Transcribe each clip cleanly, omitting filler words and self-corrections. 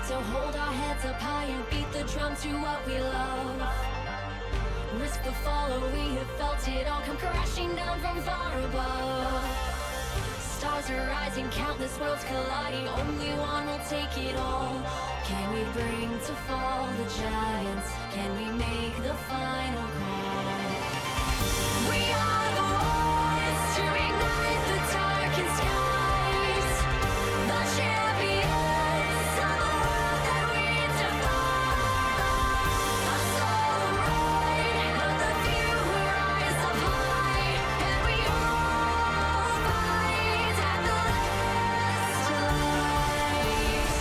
to hold our heads up high and beat the drum to what we love. Risk the fall, or we have felt it all come crashing down from far above. Stars are rising, countless worlds colliding, only one will take it all. Can we bring to fall the giants? Can we make the final call? We are the ones to ignite the darkened skies, the champions of the world that we defy. A solo ride of the few who rise up high, and we all fight at the last light.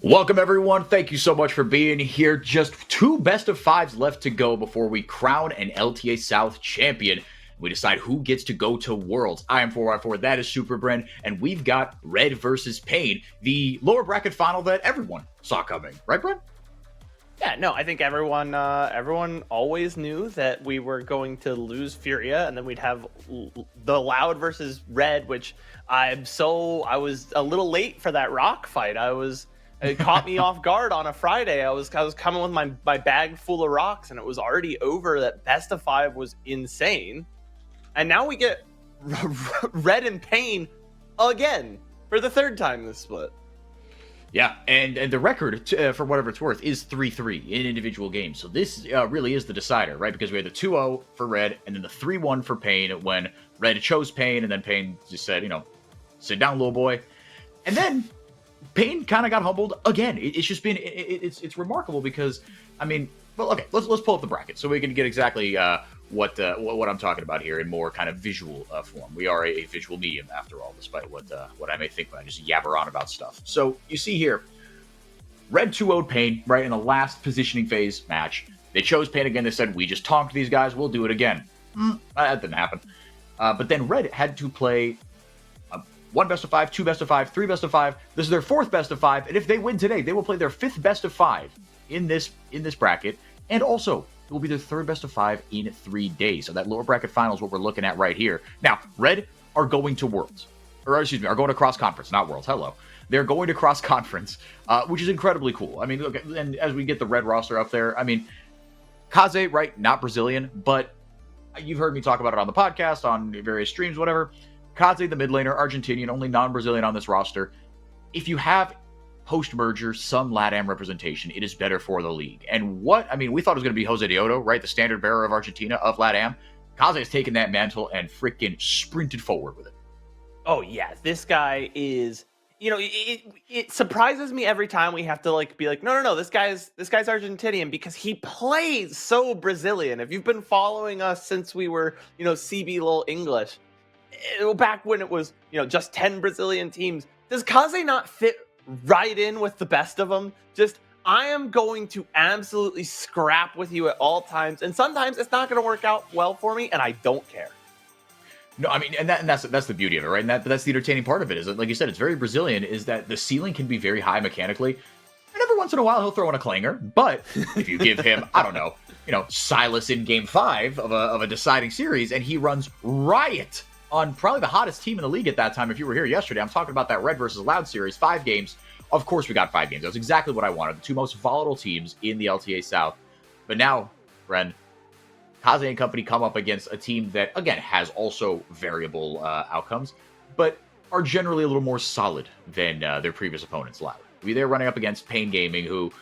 Welcome, everyone. Thank you so much for being here. Just 2 best of 5s left to go before we crown an LTA South champion. We decide who gets to go to Worlds. I am 4x4, that is SuperBren, and we've got Red versus Pain, the lower bracket final that everyone saw coming. Right, Bren? Yeah, no, I think everyone always knew that we were going to lose Furia, and then we'd have the Loud versus Red, which I was a little late for that rock fight. It caught me off guard on a Friday. I was coming with my bag full of rocks, and it was already over. That best of 5 was insane, and now we get Red and Pain again for the 3rd time this split. Yeah, and the record, for whatever it's worth, is 3-3 in individual games. So this really is the decider, right? Because we had the 2-0 for Red, and then the 3-1 for Pain when Red chose Pain, and then Pain just said, sit down, little boy. And then Pain kind of got humbled again. It's just been, it's remarkable because, okay, let's pull up the bracket so we can get exactly what I'm talking about here in more kind of visual form. We are a visual medium after all, despite what I may think when I just yabber on about stuff. So you see here, Red 2-0'd Pain, right, in the last positioning phase match. They chose Pain again. They said, we just tonked these guys. We'll do it again. That didn't happen. But then Red had to play 1 best of 5, 2 best of 5, 3 best of 5. This is their 4th best of 5. And if they win today, they will play their 5th best of 5 in this bracket. And also, it will be their 3rd best of 5 in 3 days. So that lower bracket final is what we're looking at right here. Now, Red are going to Worlds. Or, excuse me, are going to Cross Conference, not Worlds. Hello. They're going to Cross Conference, which is incredibly cool. I mean, look, and as we get the Red roster up there, Kaze, right, not Brazilian, but you've heard me talk about it on the podcast, on various streams, whatever. Kaze, the mid laner, Argentinian, only non-Brazilian on this roster. If you have post-merger some LATAM representation, it is better for the league. And we thought it was going to be Jose Deodo, right, the standard bearer of Argentina, of LATAM. Kaze has taken that mantle and freaking sprinted forward with it. Oh yeah, this guy is, it surprises me every time we have to be like, no, this guy's Argentinian, because he plays so Brazilian. If you've been following us since we were, CB Lol English, back when it was, just 10 Brazilian teams, does Kaze not fit right in with the best of them? I am going to absolutely scrap with you at all times, and sometimes it's not going to work out well for me, and I don't care. No, and that's the beauty of it, right? And that's the entertaining part of it, is that, like you said, it's very Brazilian, is that the ceiling can be very high mechanically, and every once in a while he'll throw in a clanger, but if you give him, I don't know, Silas in game 5 of a deciding series, and he runs riot on probably the hottest team in the league at that time. If you were here yesterday, I'm talking about that Red versus Loud series, 5 games. Of course, we got 5 games. That was exactly what I wanted. The 2 most volatile teams in the LTA South. But now, Bren, Kaze and company come up against a team that, again, has also variable outcomes, but are generally a little more solid than their previous opponents, Loud. They're running up against Pain Gaming, who,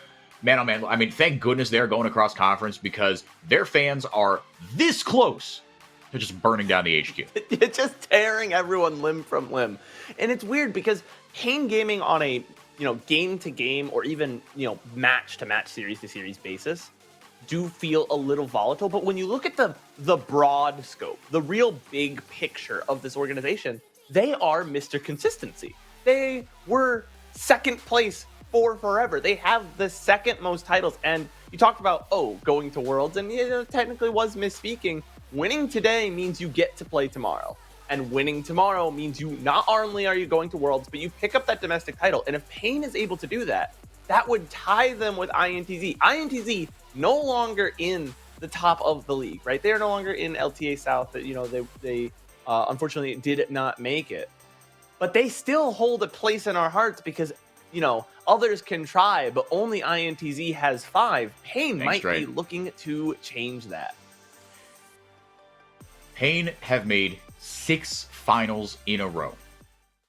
man, oh man, thank goodness they're going across conference, because their fans are this close. They're just burning down the HQ. It's just tearing everyone limb from limb. And it's weird because Pain Gaming on a, game to game or even, match to match, series to series basis do feel a little volatile. But when you look at the broad scope, the real big picture of this organization, they are Mr. Consistency. They were 2nd place for forever. They have the 2nd most titles. And you talked about, going to Worlds, and technically was misspeaking. Winning today means you get to play tomorrow. And winning tomorrow means you not only are you going to Worlds, but you pick up that domestic title. And if Pain is able to do that, that would tie them with INTZ. INTZ no longer in the top of the league, right? They are no longer in LTA South. They unfortunately did not make it. But they still hold a place in our hearts because, others can try, but only INTZ has 5. Pain might be looking to change that. Pain have made 6 finals in a row.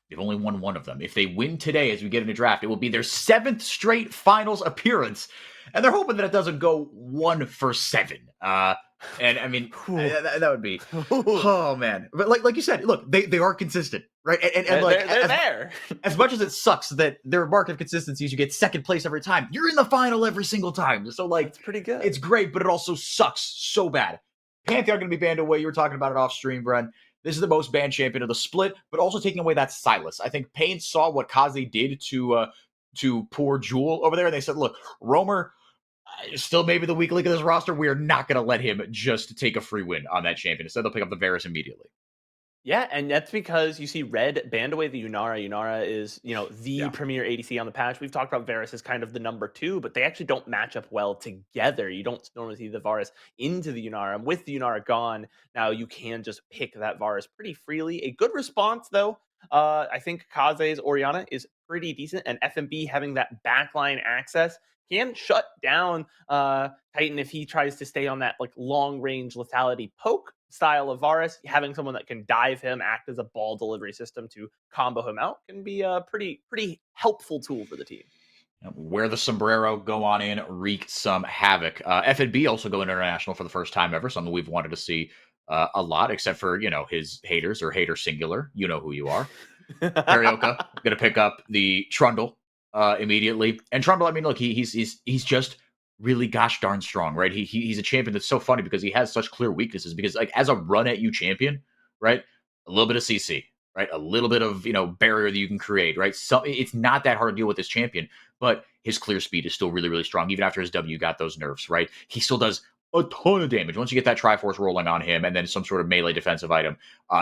They've only won 1 of them. If they win today as we get into draft, it will be their 7th straight finals appearance. And they're hoping that it doesn't go 1 for 7. That would be, oh man. But like you said, look, they are consistent, right? And they're there. As much as it sucks that their mark of consistency is you get 2nd place every time, you're in the final every single time. So it's pretty good. It's great, but it also sucks so bad. Pantheon going to be banned away. You were talking about it off stream, Bren. This is the most banned champion of the split, but also taking away that Silas. I think Pain saw what Kaze did to to poor Jewel over there, and they said, look, Roamer still maybe the weak link of this roster. We are not going to let him just take a free win on that champion. Instead, they'll pick up the Varus immediately. Yeah, and that's because you see Red banned away the Yunara. Yunara is, the premier ADC on the patch. We've talked about Varus as kind of the number 2, but they actually don't match up well together. You don't normally see the Varus into the Yunara. And with the Yunara gone, now you can just pick that Varus pretty freely. A good response, though. I think Kaze's Orianna is pretty decent, and FMB having that backline access can shut down Titan if he tries to stay on that like long range lethality poke style of Varus. Having someone that can dive him, act as a ball delivery system to combo him out can be a pretty helpful tool for the team. Wear the sombrero, go on in, wreak some havoc. FNB also going international for the first time ever, something we've wanted to see a lot, except for, his haters or hater singular. You know who you are. Carioca going to pick up the Trundle immediately. And Trundle, I mean, look, he's just really gosh darn strong, right? He's a champion that's so funny because he has such clear weaknesses. Because like as a run at you champion, right? A little bit of CC, right? A little bit of barrier that you can create, right? So it's not that hard to deal with this champion, but his clear speed is still really really strong. Even after his W got those nerfs, right? He still does a ton of damage once you get that Triforce rolling on him, and then some sort of melee defensive item.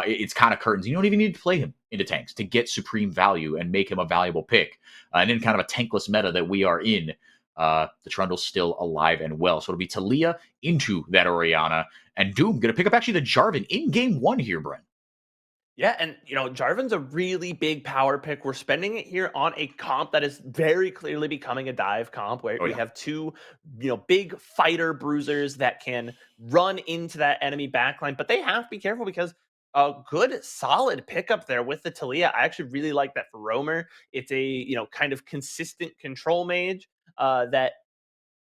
It's kind of curtains. You don't even need to play him into tanks to get supreme value and make him a valuable pick. And in kind of a tankless meta that we are in, the Trundle's still alive and well. So it'll be Talia into that Orianna, and Doom going to pick up actually the Jarvan in game 1 here, Brent. Yeah, and Jarvan's a really big power pick. We're spending it here on a comp that is very clearly becoming a dive comp, where we have two, big fighter bruisers that can run into that enemy backline, but they have to be careful because a good solid pickup there with the Talia. I actually really like that for Roamer. It's a kind of consistent control mage that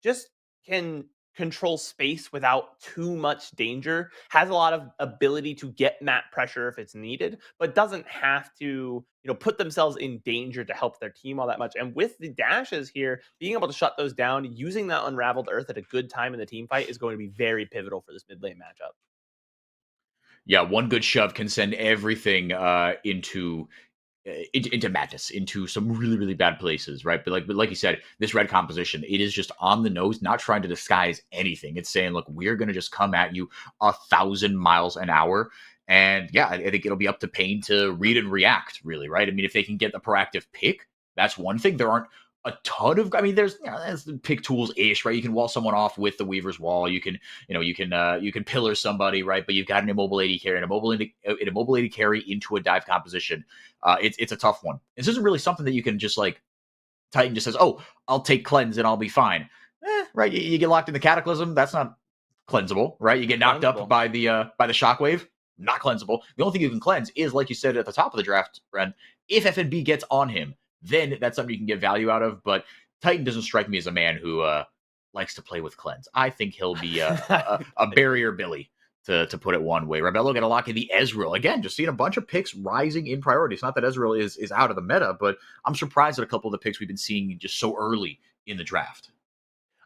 just can control space without too much danger, has a lot of ability to get map pressure if it's needed, but doesn't have to, put themselves in danger to help their team all that much. And with the dashes here, being able to shut those down, using that Unraveled Earth at a good time in the team fight is going to be very pivotal for this mid lane matchup. Yeah, one good shove can send everything into madness, into some really really bad places, right? But like you said, this red composition, it is just on the nose, not trying to disguise anything. It's saying, look, we're going to just come at you 1,000 miles an hour. And yeah, I think it'll be up to Pain to read and react, really, right? I mean, if they can get the proactive pick, that's one thing. There aren't a ton of, I mean, there's pick tools ish, right? You can wall someone off with the Weaver's Wall. You can, you can pillar somebody, right? But you've got an immobile AD carry, an immobile AD carry into a dive composition. It's a tough one. This isn't really something that you can just like Titan just says, oh, I'll take cleanse and I'll be fine. Right? You get locked in the Cataclysm. That's not cleansable, right? You get knocked up by the shockwave. Not cleansable. The only thing you can cleanse is, like you said at the top of the draft, Ren, if FNB gets on him, then that's something you can get value out of. But Titan doesn't strike me as a man who likes to play with cleanse. I think he'll be a barrier Billy, to put it one way. Rebello going to lock in the Ezreal. Again, just seeing a bunch of picks rising in priority. It's not that Ezreal is out of the meta, but I'm surprised at a couple of the picks we've been seeing just so early in the draft.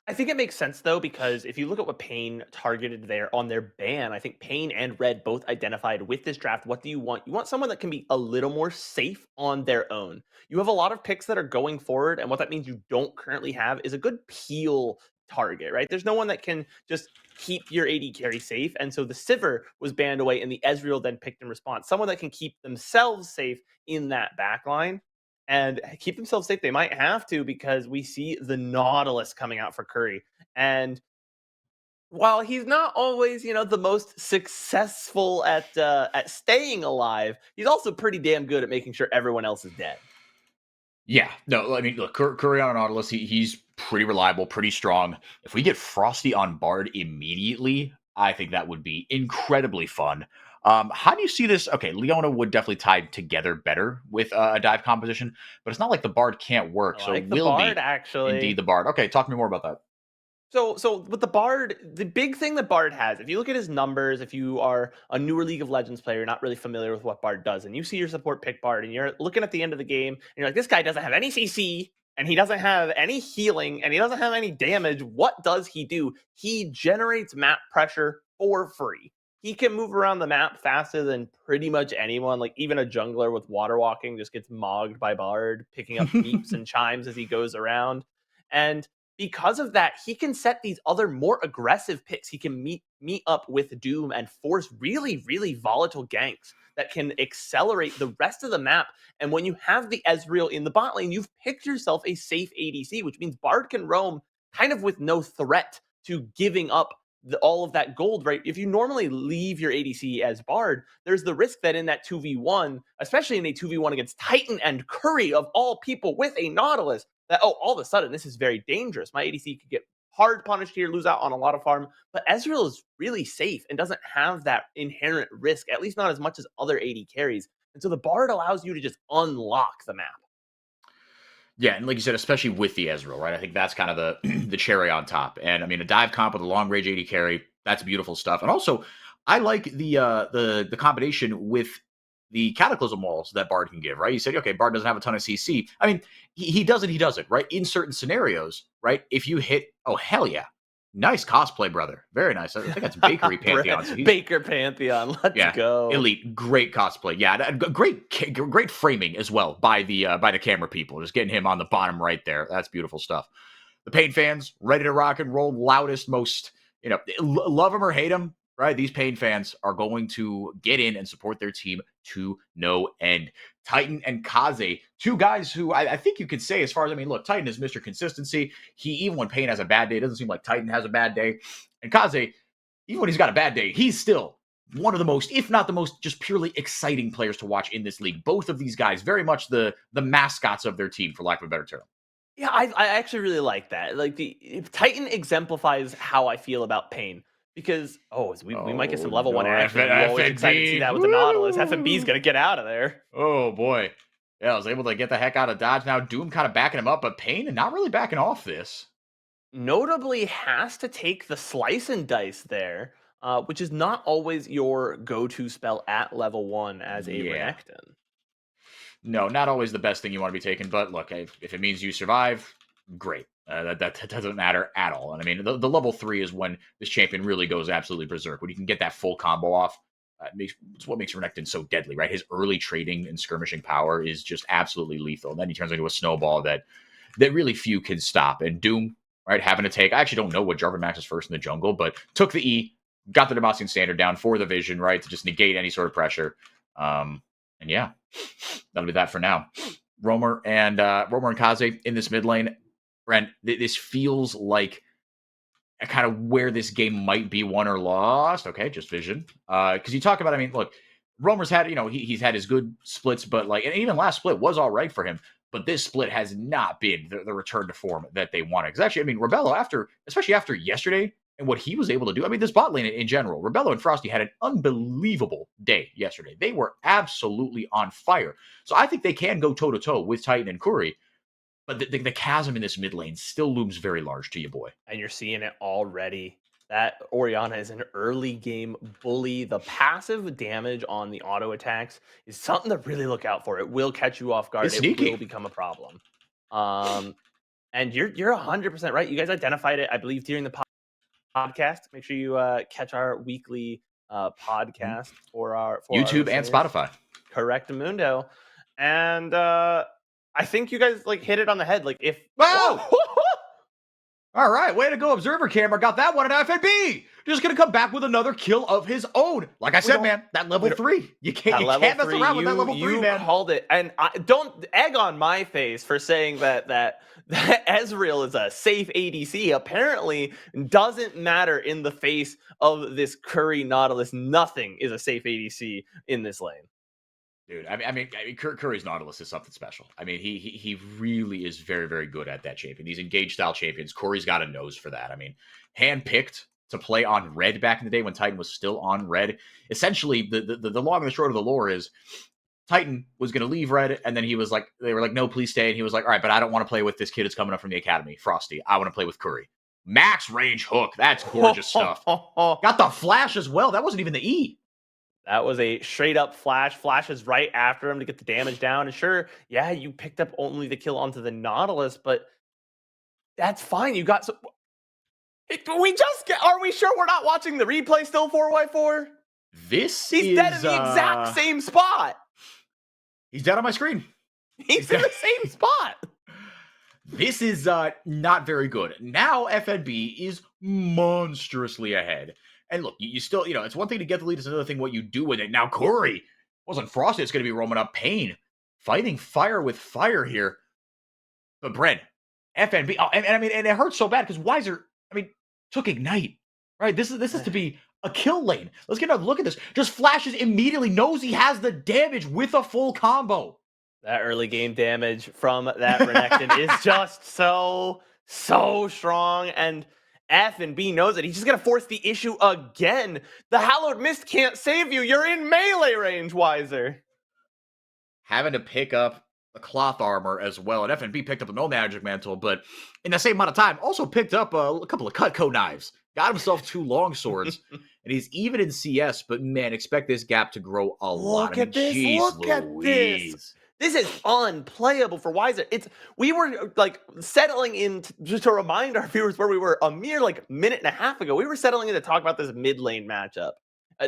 I think it makes sense, though, because if you look at what Pain targeted there on their ban, I think Pain and Red both identified with this draft. What do you want? You want someone that can be a little more safe on their own. You have a lot of picks that are going forward, and what that means you don't currently have is a good peel target, right? There's no one that can just keep your AD carry safe, and so the Sivir was banned away, and the Ezreal then picked in response. Someone that can keep themselves safe in that backline. And keep themselves safe. They might have to, because we see the Nautilus coming out for Curry. And while he's not always, the most successful at staying alive, he's also pretty damn good at making sure everyone else is dead. Yeah, no, I mean, look, Curry on Nautilus, he's pretty reliable, pretty strong. If we get Frosty on Bard immediately, I think that would be incredibly fun. How do you see this? Okay, Leona would definitely tie together better with a dive composition, but it's not like the Bard can't work. I so like it the will Bard, be actually. Indeed the Bard. Okay, talk to me more about that. So with the Bard, the big thing that Bard has, if you look at his numbers, if you are a newer League of Legends player, you're not really familiar with what Bard does, and you see your support pick Bard, and you're looking at the end of the game, and you're like, this guy doesn't have any CC, and he doesn't have any healing, and he doesn't have any damage. What does he do? He generates map pressure for free. he can move around the map faster than pretty much anyone. Like even a jungler with water walking just gets mogged by Bard, picking up beeps and chimes as he goes around. And because of that, he can set these other more aggressive picks. He can meet up with Doom and force really, really volatile ganks that can accelerate the rest of the map. And when you have the Ezreal in the bot lane, you've picked yourself a safe ADC, which means Bard can roam kind of with no threat to giving up all of that gold, right? If you normally leave your ADC as Bard, there's the risk that in that 2v1, especially in a 2v1 against Titan and Curry of all people with a Nautilus, that, oh, all of a sudden, this is very dangerous. My ADC could get hard punished here, lose out on a lot of farm, but Ezreal is really safe and doesn't have that inherent risk, at least not as much as other AD carries. And so the Bard allows you to just unlock the map. Yeah, and like you said, especially with the Ezreal, right? I think that's kind of the cherry on top. And I mean, a dive comp with a long range AD carry, that's beautiful stuff. And also, I like the combination with the Cataclysm walls that Bard can give, right? You said, okay, Bard doesn't have a ton of CC. I mean, he does it, right? In certain scenarios, right? If you hit, oh, hell yeah. Nice cosplay, brother. Very nice. I think that's Bakery Pantheon. So Baker Pantheon. Let's go. Elite. Great cosplay. Yeah, great framing as well by the camera people. Just getting him on the bottom right there. That's beautiful stuff. The Pain fans, ready to rock and roll. Loudest, most, love him or hate him, right? These Pain fans are going to get in and support their team to no end. Titan and Kaze, two guys who I think you could say, as far as, I mean, look, Titan is Mr. Consistency. Even when Pain has a bad day, it doesn't seem like Titan has a bad day. And Kaze, even when he's got a bad day, he's still one of the most, if not the most, just purely exciting players to watch in this league. Both of these guys, very much the mascots of their team, for lack of a better term. Yeah, I actually really like that. Like Titan exemplifies how I feel about Pain. Because, we might get some level 1 action. I'm always excited to see that with the Nautilus. FNB's going to get out of there. Oh, boy. Yeah, I was able to get the heck out of dodge. Now Doom kind of backing him up, but Pain not really backing off this. Notably has to take the Slice and Dice there, which is not always your go-to spell at level 1 as a Renekton. No, not always the best thing you want to be taking, but look, if it means you survive, great. That doesn't matter at all. And I mean, the level 3 is when this champion really goes absolutely berserk. When you can get that full combo off, it's what makes Renekton so deadly, right? His early trading and skirmishing power is just absolutely lethal. And then he turns into a snowball that really few can stop. And Doom, right, having to take, I actually don't know what Jarvan Max is first in the jungle, but took the E, got the Demacian standard down for the vision, right, to just negate any sort of pressure. And yeah, that'll be that for now. Roamer and Kaze in this mid lane. Brent, this feels like kind of where this game might be won or lost. Okay, just vision. Because you talk about, I mean, look, Roamer's had, he's had his good splits, but like, and even last split was all right for him. But this split has not been the return to form that they wanted. Because actually, I mean, Rebello, especially after yesterday and what he was able to do, I mean, this bot lane in general, Rebello and Frosty had an unbelievable day yesterday. They were absolutely on fire. So I think they can go toe-to-toe with Titan and Curry. But the chasm in this mid lane still looms very large to you, boy. And you're seeing it already. That Orianna is an early game bully. The passive damage on the auto attacks is something to really look out for. It will catch you off guard. It will become a problem. And you're 100% right. You guys identified it, I believe, during the podcast. Make sure you catch our weekly podcast for YouTube and Spotify. Correct, Mundo. And I think you guys hit it on the head. Like if wow. All right, way to go, Observer Camera. Got that one at FNB. Just gonna come back with another kill of his own. Like I said, man, that level 3. You can't mess around with that level 3, man. You called it, and don't egg on my face for saying that Ezreal is a safe ADC. Apparently, doesn't matter in the face of this Curry Nautilus. Nothing is a safe ADC in this lane. Dude, I mean, Curry's Nautilus is something special. I mean, he really is very, very good at that champion. These engaged style champions, Corey's got a nose for that. I mean, handpicked to play on red back in the day when Titan was still on red. Essentially, the long and the short of the lore is Titan was going to leave red, and then they were like, no, please stay. And he was like, all right, but I don't want to play with this kid who's coming up from the academy, Frosty. I want to play with Curry. Max range hook. That's gorgeous stuff. Got the flash as well. That wasn't even the E. That was a straight up flash. Flashes right after him to get the damage down. And sure, yeah, you picked up only the kill onto the Nautilus, but that's fine. You got some. Are we sure we're not watching the replay still 4x4? He's dead in the exact same spot. He's dead on my screen. He's in the same spot. This is not very good. Now FNB is monstrously ahead. And look, you still, it's one thing to get the lead, it's another thing what you do with it. Now, Corey wasn't Frosted. It's going to be roaming up Pain. Fighting fire with fire here. But Bren, FNB, and it hurts so bad because Weiser, took Ignite, right? This is to be a kill lane. Let's get another look at this. Just flashes immediately, knows he has the damage with a full combo. That early game damage from that Renekton is just so strong, and FNB knows it. He's just going to force the issue again. The Hallowed Mist can't save you. You're in melee range, Weiser. Having to pick up the cloth armor as well, and FNB picked up a no magic mantle, but in the same amount of time, also picked up a couple of Cutco knives. Got himself 2 long swords, and he's even in CS, but man, expect this gap to grow a lot. Look at this. This is unplayable for Weiser. We were settling in just to remind our viewers where we were a mere minute and a half ago. We were settling in to talk about this mid lane matchup,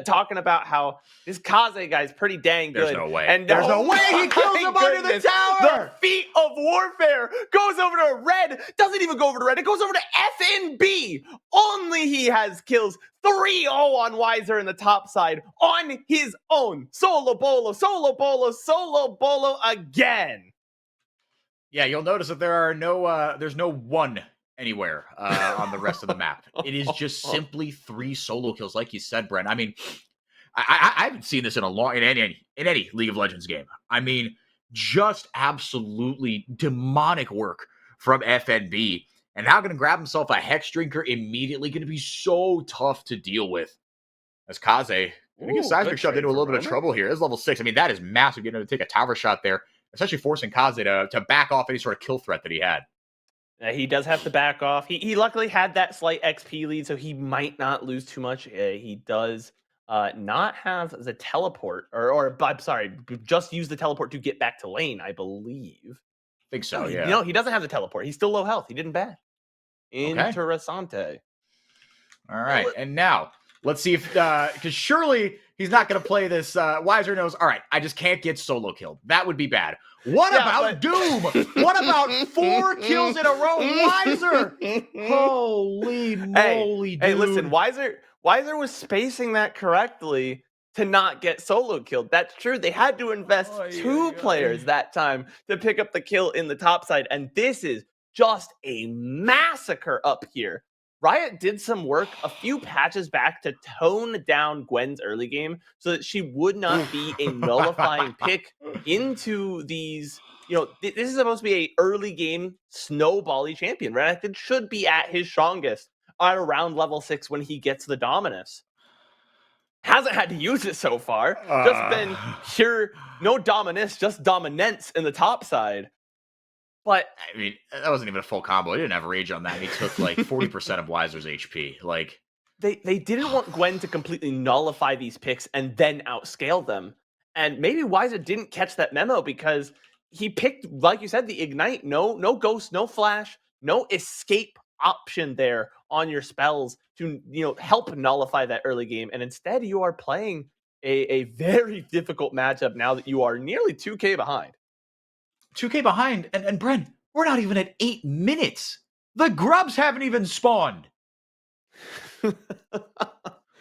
talking about how this Kaze guy's pretty dang good. There's no way. And there's no way he kills him under the tower. The feat of warfare goes over to Red. Doesn't even go over to Red. It goes over to FNB. Only he has kills. 3-0 on Weiser in the top side on his own. Solo bolo again. Yeah, you'll notice that there are there's no one anywhere on the rest of the map. It is just simply 3 solo kills, like you said, Brent. I haven't seen this in any League of Legends game. Just absolutely demonic work from FNB. And now going to grab himself a Hex Drinker immediately. Going to be so tough to deal with. As Kaze going to get Seismic shoved into a little bit of trouble here. It's level 6. That is massive. Getting to take a tower shot there. Essentially forcing Kaze to back off any sort of kill threat that he had. He does have to back off. He luckily had that slight XP lead, so he might not lose too much. He does not have the teleport. Or I'm sorry, just use the teleport to get back to lane, I believe. I think so, yeah. No, he doesn't have the teleport. He's still low health. He didn't ban. Interessante. All right, and now let's see if because surely he's not going to play this. Weiser knows. All right, I just can't get solo killed. That would be bad. What about Doom? What about 4 kills in a row, Weiser? Holy moly, dude! Hey, listen, Weiser was spacing that correctly to not get solo killed. That's true. They had to invest 2 players that time to pick up the kill in the top side, and this is just a massacre up here. Riot did some work a few patches back to tone down Gwen's early game so that she would not be a nullifying pick into these. This is supposed to be a early game snowbally champion. Renekton should be at his strongest at around level 6 when he gets the Dominus. Hasn't had to use it so far. Just been pure, no Dominus, just dominance in the top side. But that wasn't even a full combo. He didn't have rage on that. He took 40% of Weiser's HP. They didn't want Gwen to completely nullify these picks and then outscale them. And maybe Weiser didn't catch that memo because he picked, like you said, the Ignite. No Ghost, no Flash, no escape option there on your spells to help nullify that early game. And instead, you are playing a very difficult matchup now that you are nearly 2K behind. 2K behind, and Bren, we're not even at 8 minutes. The grubs haven't even spawned.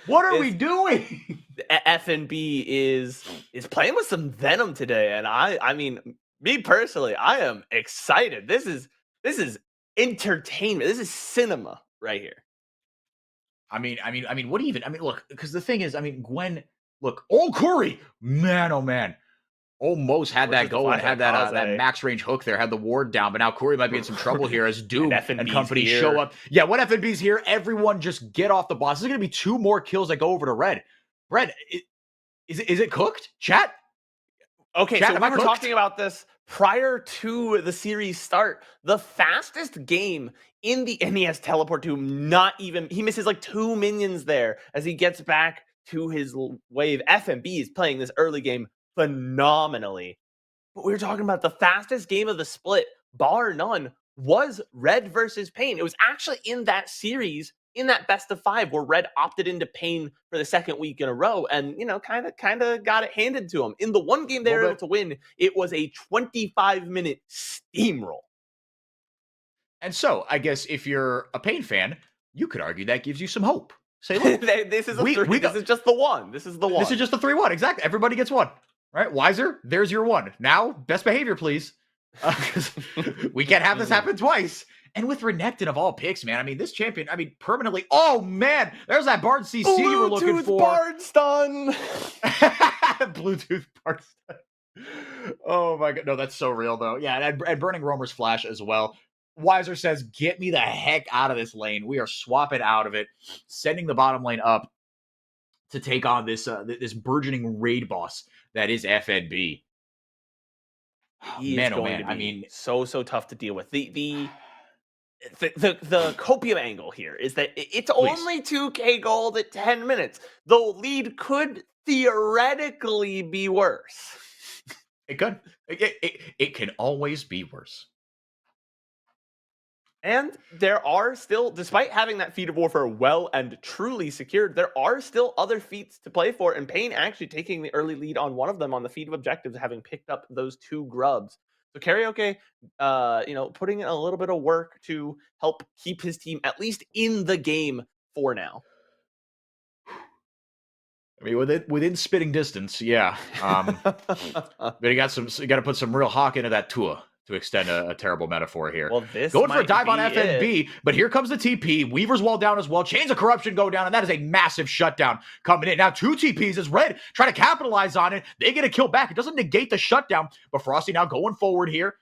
What are we doing? FNB is playing with some venom today, and I mean, me personally, I am excited. This is entertainment. This is cinema right here. Look, because the thing is, Gwen, look, Corey, man, oh man. Almost had that go and had that max range hook there, had the ward down, but now Corey might be in some trouble here as Doom and company show up. Yeah, when FNB's here, everyone just get off the boss. There's going to be 2 more kills that go over to Red. Red, is it cooked? Chat? Okay, Chat, so we were talking about this prior to the series start. The fastest game in the NES teleport to he misses 2 minions there as he gets back to his wave. FNB is playing this early game phenomenally. But we were talking about the fastest game of the split, bar none, was Red versus Pain. It was actually in that series in that best of 5 where Red opted into Pain for the second week in a row and, kind of got it handed to them. In the one game they were able to win, it was a 25-minute steamroll. And so, I guess if you're a Pain fan, you could argue that gives you some hope. Say, look, this is this is just the one. This is the one. This is just the 3-1. Exactly. Everybody gets one. Right? Wiser, there's your one. Now, best behavior, please. We can't have this happen twice. And with Renekton of all picks, man, I mean, this champion, permanently. Oh, man, there's that Bard CC you were looking for. Bard stun. Bluetooth Bard stun. Oh, my God. No, that's so real, though. Yeah, and Burning Roamer's Flash as well. Wiser says, get me the heck out of this lane. We are swapping out of it, sending the bottom lane up to take on this this burgeoning raid boss that is FNB. He is going to be so tough to deal with. The copium angle here is that it's only 2k gold at 10 minutes. The lead could theoretically be worse. It could. It can always be worse. And there are still, despite having that feat of warfare well and truly secured, there are still other feats to play for, and Pain actually taking the early lead on one of them on the feat of objectives, having picked up those 2 grubs. So Karaoke, putting in a little bit of work to help keep his team at least in the game for now. I mean, within spitting distance, yeah. But you got to put some real hawk into that tour to extend a terrible metaphor here. Well, this going for a dive on FNB, but here comes the TP. Weaver's wall down as well. Chains of Corruption go down, and that is a massive shutdown coming in. Now 2 TPs as Red try to capitalize on it. They get a kill back. It doesn't negate the shutdown, but Frosty now going forward here.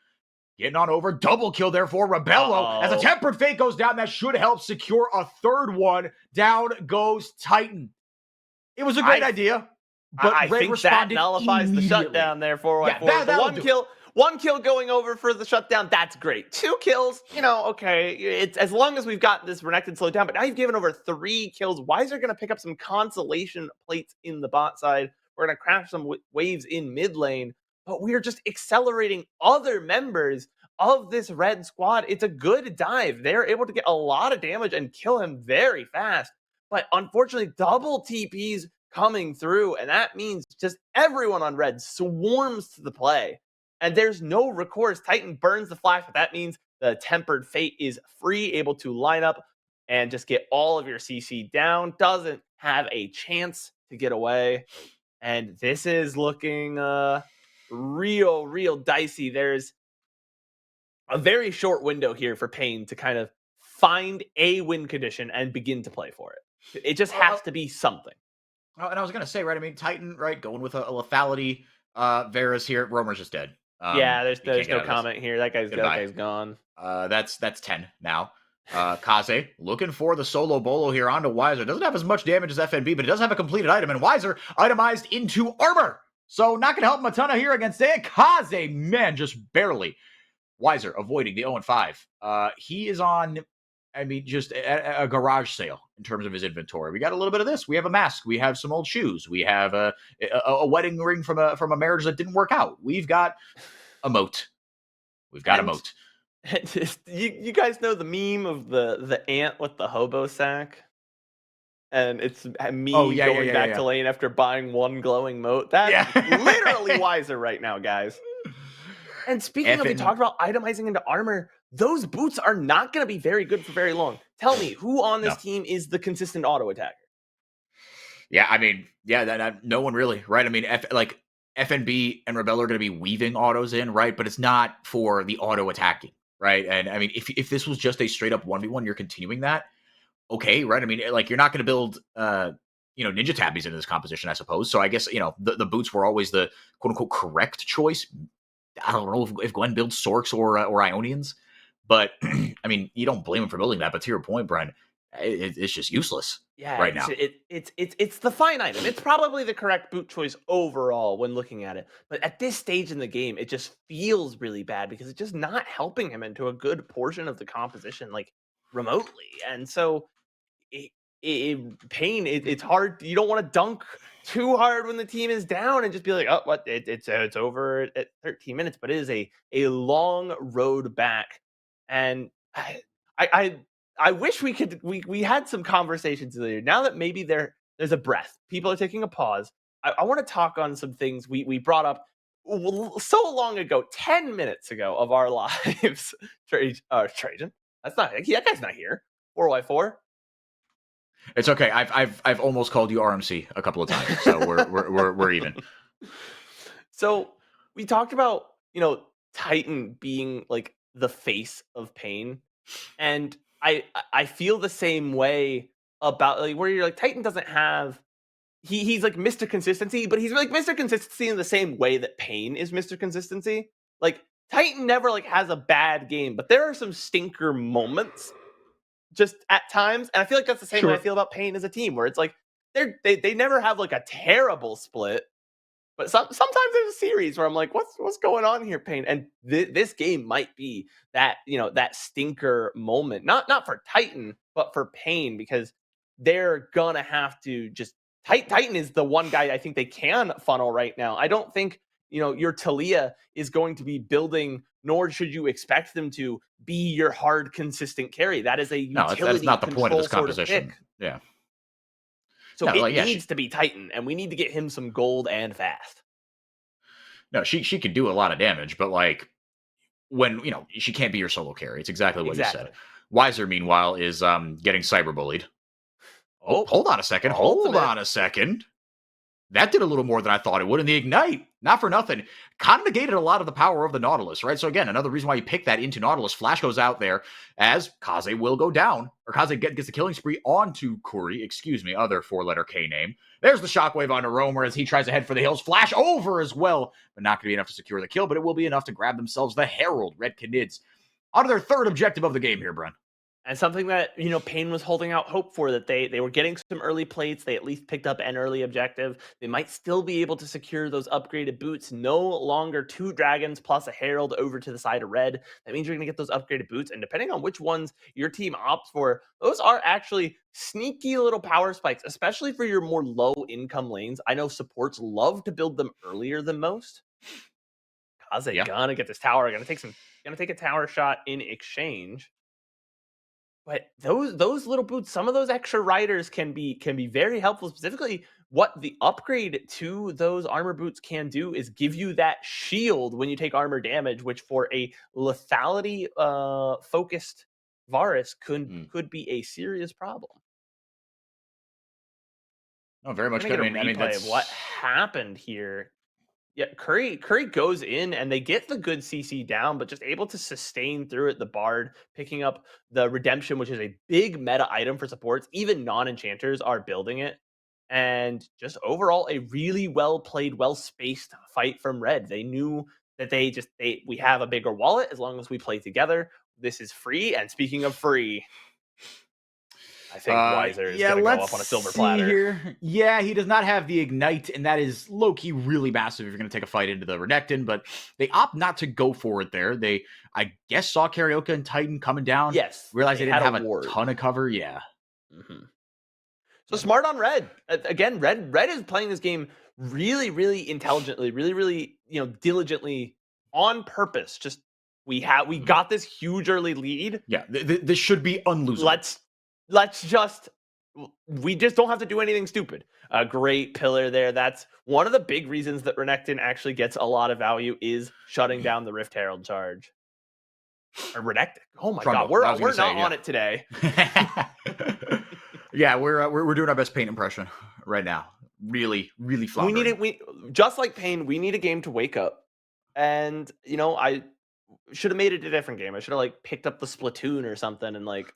Getting on over. Double kill there for Rebello. As a Tempered Fate goes down, that should help secure a third one. Down goes Titan. It was a great idea, but I Red think responded that nullifies the shutdown there for one kill going over for the shutdown. That's great. 2 kills, okay. It's as long as we've got this Renekton slowed down, but now you've given over 3 kills. Wiser going to pick up some consolation plates in the bot side. We're going to crash some waves in mid lane, but we are just accelerating other members of this Red squad. It's a good dive. They're able to get a lot of damage and kill him very fast. But unfortunately, double TPs coming through, and that means just everyone on Red swarms to the play. And there's no recourse. Titan burns the flash, but that means the Tempered Fate is free, able to line up and just get all of your CC down. Doesn't have a chance to get away. And this is looking real dicey. There's a very short window here for Pain to kind of find a win condition and begin to play for it. It just has to be something. Oh, and I was going to say, right, I mean, Titan, right, going with a lethality. Varus here. Roamer's just dead. There's no comment here. That guy's gone. That's 10 now. Kaze looking for the solo bolo here onto Wiser. Doesn't have as much damage as FNB, but it does have a completed item, and Wiser itemized into armor. So not going to help him a ton here against it. Kaze, man, just barely. Wiser avoiding the 0-5. He is on, just a garage sale in terms of his inventory. We got a little bit of this. We have a mask. We have some old shoes. We have a wedding ring from a marriage that didn't work out. We've got a moat. We've got a moat. You guys know the meme of the ant with the hobo sack? And it's me going back to lane after buying one glowing moat. That's literally Wiser right now, guys. And speaking of, we talked about itemizing into armor. Those boots are not going to be very good for very long. Tell me, who on this team is the consistent auto attacker? Yeah, no one really, right? FNB and Rebel are going to be weaving autos in, right? But it's not for the auto attacking, right? And if this was just a straight up 1v1, you're continuing that, okay, right? You're not going to build, ninja tabbies into this composition, I suppose. So I guess, the boots were always the quote unquote correct choice. I don't know if Gwen builds Sorks or Ionians, but you don't blame him for building that. But to your point, Bren, it's just useless right now. It's the fine item. It's probably the correct boot choice overall when looking at it. But at this stage in the game, it just feels really bad because it's just not helping him into a good portion of the composition, remotely. And so Pain, it's hard. You don't want to dunk too hard when the team is down and just be like, oh, what? It's over at 13 minutes. But it is a long road back. And I I wish we had some conversations earlier. Now that maybe there's a breath, people are taking a pause. I want to talk on some things we brought up so long ago, 10 minutes ago of our lives. Trajan, that's not that guy's not here. 4x4. It's okay. I've almost called you RMC a couple of times, so we're even. So we talked about, Titan being like the face of pain, and I feel the same way about like where you're like Titan doesn't have he's like Mr. Consistency, but he's like Mr. Consistency in the same way that Pain is Mr. Consistency. Like Titan never like has a bad game, but there are some stinker moments just at times, and I feel like that's the same way I feel about Pain as a team, where it's like they never have like a terrible split, but sometimes there's a series where I'm like, what's going on here, Pain? And this game might be that that stinker moment, not for Titan, but for Pain, because they're gonna have to just Titan is the one guy I think they can funnel right now. I don't think your Talia is going to be building, nor should you expect them to be your hard, consistent carry. That is a utility that's not the point of this control sort composition. pick. Yeah. So No, it needs to be Titan, and we need to get him some gold and fast. No, she could do a lot of damage, but like when she can't be your solo carry. It's exactly what you said. Weiser, meanwhile, is getting cyberbullied. Oh, hold on a second. Hold on a second. That did a little more than I thought it would. And the Ignite, not for nothing, kind of negated a lot of the power of the Nautilus, right? So again, another reason why you pick that into Nautilus. Flash goes out there as Kaze will go down, or Kaze gets the killing spree onto Kuri, other 4-letter K name. There's the Shockwave onto Roamer as he tries to head for the hills. Flash over as well, but not going to be enough to secure the kill, but it will be enough to grab themselves the Herald. Red Canids onto their third objective of the game here, Bren. And something that, Pain was holding out hope for, that they were getting some early plates. They at least picked up an early objective. They might still be able to secure those upgraded boots. No longer 2 dragons plus a herald over to the side of red. That means you're going to get those upgraded boots. And depending on which ones your team opts for, those are actually sneaky little power spikes, especially for your more low income lanes. I know supports love to build them earlier than most. Kaze gonna get this tower. Gonna take a tower shot in exchange. But those little boots, some of those extra riders can be very helpful. Specifically, what the upgrade to those armor boots can do is give you that shield when you take armor damage, which for a lethality focused Varus could be a serious problem. Oh, very much. I mean, that's what happened here. Yeah, Curry goes in and they get the good CC down, but just able to sustain through it. The Bard picking up the Redemption, which is a big meta item for supports. Even non-enchanters are building it. And just overall, a really well-played, well-spaced fight from Red. They knew that we have a bigger wallet as long as we play together. This is free. And speaking of free, I think Weiser is going to go up on a silver platter. Here. Yeah, he does not have the Ignite, and that is low-key really massive if you're going to take a fight into the Renekton, but they opt not to go for it there. They, I guess, saw Karaoke and Titan coming down. Yes. Realized they didn't have a ton of cover. Yeah. Mm-hmm. So smart on Red. Again, Red is playing this game really, really intelligently, really, really, diligently, on purpose. Just we got this huge early lead. Yeah, this should be unlosable. We just don't have to do anything stupid. A great pillar there. That's one of the big reasons that Renekton actually gets a lot of value, is shutting down the Rift Herald charge. Or Renekton. Oh my god, we're not on it today. Yeah, we're doing our best Pain impression right now. Really, really floundering. We just like Pain, we need a game to wake up. And I should have made it a different game. I should have picked up the Splatoon or something and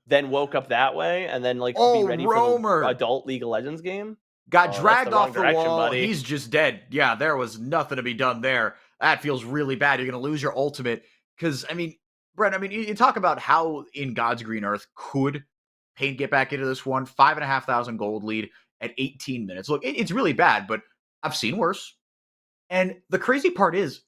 then woke up that way and then be ready for the adult League of Legends game. Got dragged off the wall. Buddy. He's just dead. Yeah, there was nothing to be done there. That feels really bad. You're going to lose your ultimate. Because, Brent, you talk about how in God's green earth could Pain get back into this one. 5,500 gold lead at 18 minutes. Look, it's really bad, but I've seen worse. And the crazy part is,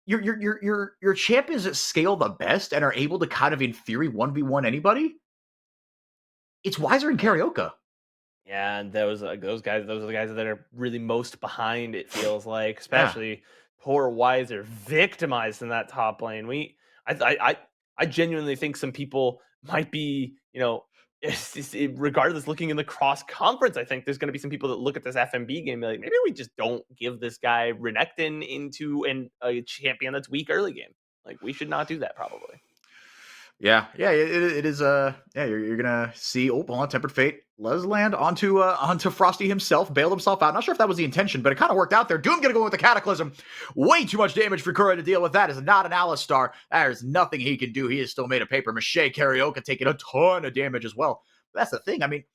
your champions that scale the best and are able to kind of, in theory, 1v1 anybody. It's Weiser and Karaoke. Yeah, and those guys, those are the guys that are really most behind, it feels like, especially poor Weiser, victimized in that top lane. I genuinely think some people might be, regardless, looking in the cross conference, I think there's going to be some people that look at this FMB game and be like, maybe we just don't give this guy Renekton into a champion that's weak early game. Like, we should not do that, probably. Yeah, it is. Yeah, you're gonna see. Oh, hold on, Tempered Fate. Les land onto Frosty himself, bailed himself out. Not sure if that was the intention, but it kind of worked out there. Doom gonna go with the Cataclysm. Way too much damage for Kura to deal with. That is not an Alistar. There's nothing he can do. He is still made of paper mache. Karaoke taking a ton of damage as well. But that's the thing. I mean,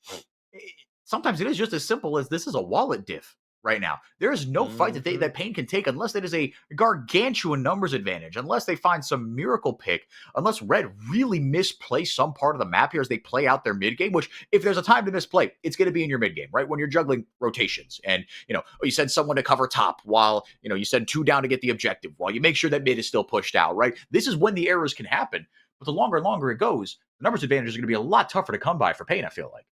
sometimes it is just as simple as this is a wallet diff. Right now, there is no fight that Pain can take unless it is a gargantuan numbers advantage, unless they find some miracle pick, unless Red really misplay some part of the map here as they play out their mid game. Which, if there's a time to misplay, it's going to be in your mid game, right? When you're juggling rotations, and you send someone to cover top while you send 2 down to get the objective, while you make sure that mid is still pushed out, right? This is when the errors can happen. But the longer and longer it goes, the numbers advantage is going to be a lot tougher to come by for Pain. I feel like.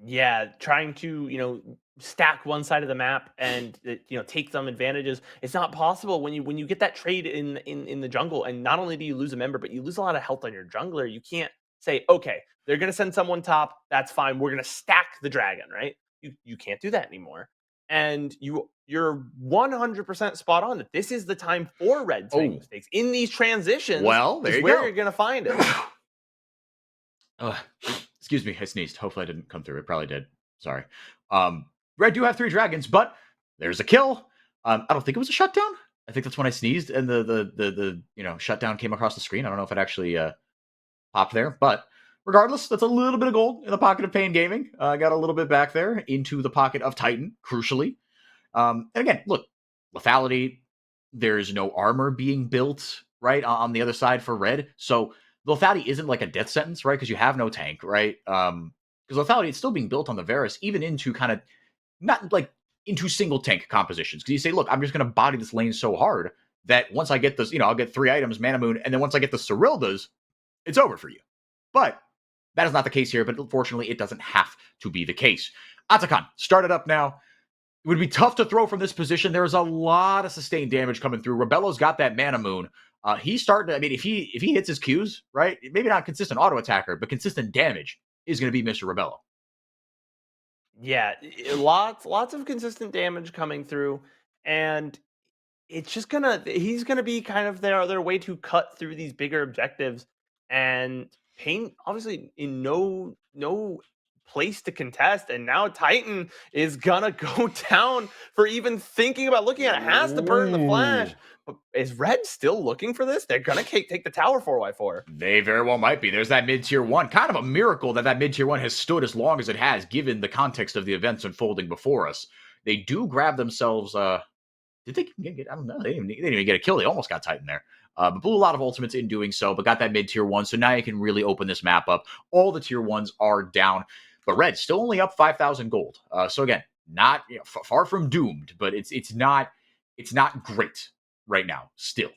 Yeah, trying to stack one side of the map and take some advantages. It's not possible when you get that trade in the jungle, and not only do you lose a member, but you lose a lot of health on your jungler. You can't say, okay, they're gonna send someone top. That's fine. We're gonna stack the dragon, right? You can't do that anymore. And you're 100% spot on that this is the time for Red to make mistakes in these transitions. Well, there you where go. You're gonna find it. Excuse me, I sneezed. Hopefully I didn't come through. It probably did. Sorry. Red do have 3 dragons, but there's a kill. I don't think it was a shutdown. I think that's when I sneezed and the shutdown came across the screen. I don't know if it actually popped there, but regardless, that's a little bit of gold in the pocket of Pain Gaming. I got a little bit back there into the pocket of Titan, crucially. And again, look, lethality. There's no armor being built right on the other side for Red, so lethality isn't like a death sentence, right? Because you have no tank, right? Because lethality is still being built on the Varus, even into kind of not like into single tank compositions. Because you say, look, I'm just going to body this lane so hard that once I get this, I'll get 3 items, Mana Moon, and then once I get the Cyrildas, it's over for you. But that is not the case here. But unfortunately, it doesn't have to be the case. Atakan, start it up now. It would be tough to throw from this position. There's a lot of sustained damage coming through. Rebello's got that Mana Moon. He's starting to, I mean, if he hits his Qs, right, maybe not consistent auto attacker, but consistent damage is going to be Mr. Rebello. Yeah, lots of consistent damage coming through, and it's just he's gonna be kind of their way to cut through these bigger objectives. And Pain obviously in no place to contest, and now Titan is gonna go down for even thinking about looking at it. Has to burn the flash. But is Red still looking for this? They're gonna take the tower 4x4. They very well might be. There's that mid-tier 1. Kind of a miracle that mid-tier 1 has stood as long as it has, given the context of the events unfolding before us. They do grab themselves, did they get, I don't know, they didn't even get a kill. They almost got Titan there. But blew a lot of ultimates in doing so, but got that mid-tier 1. So now you can really open this map up. All the tier 1s are down. But Red still only up 5,000 gold. So again, not far from doomed, but it's not great right now still.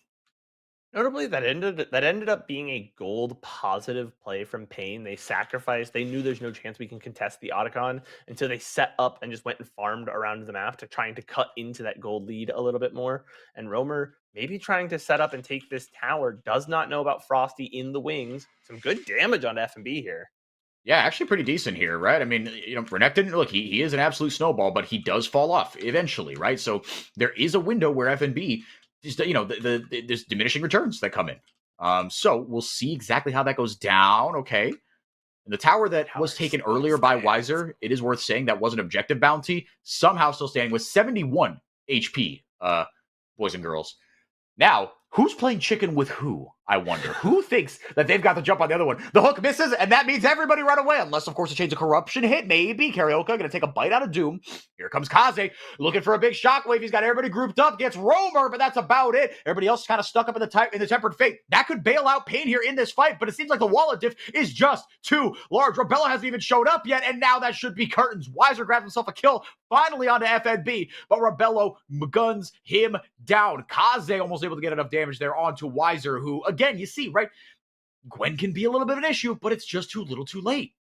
Notably, that ended up being a gold positive play from Pain. They sacrificed. They knew there's no chance we can contest the Otacon, and so they set up and just went and farmed around the map to trying to cut into that gold lead a little bit more. And Roamer maybe trying to set up and take this tower, does not know about Frosty in the wings. Some good damage on F&B here. Yeah, actually pretty decent here, right? I mean, Renekton, look, he is an absolute snowball, but he does fall off eventually, right? So there is a window where FNB, just, there's diminishing returns that come in. So we'll see exactly how that goes down, okay? And the tower that was taken earlier by Weiser, it is worth saying that was an objective bounty, somehow still standing with 71 HP, boys and girls. Now, who's playing chicken with who, I wonder? Who thinks that they've got the jump on the other one? The hook misses, and that means everybody run away. Unless, of course, a Chains of Corruption hit. Maybe Karaoke going to take a bite out of Doom. Here comes Kaze, looking for a big shockwave. He's got everybody grouped up, gets Roamer, but that's about it. Everybody else kind of stuck up in the Tempered Fate. That could bail out Pain here in this fight, but it seems like the wallet diff is just too large. Rebella hasn't even showed up yet, and now that should be curtains. Weiser grabs himself a kill, finally onto FNB, but Rebello guns him down. Kaze almost able to get enough damage there onto Weiser, who, again, you see, right? Gwen can be a little bit of an issue, but it's just too little too late.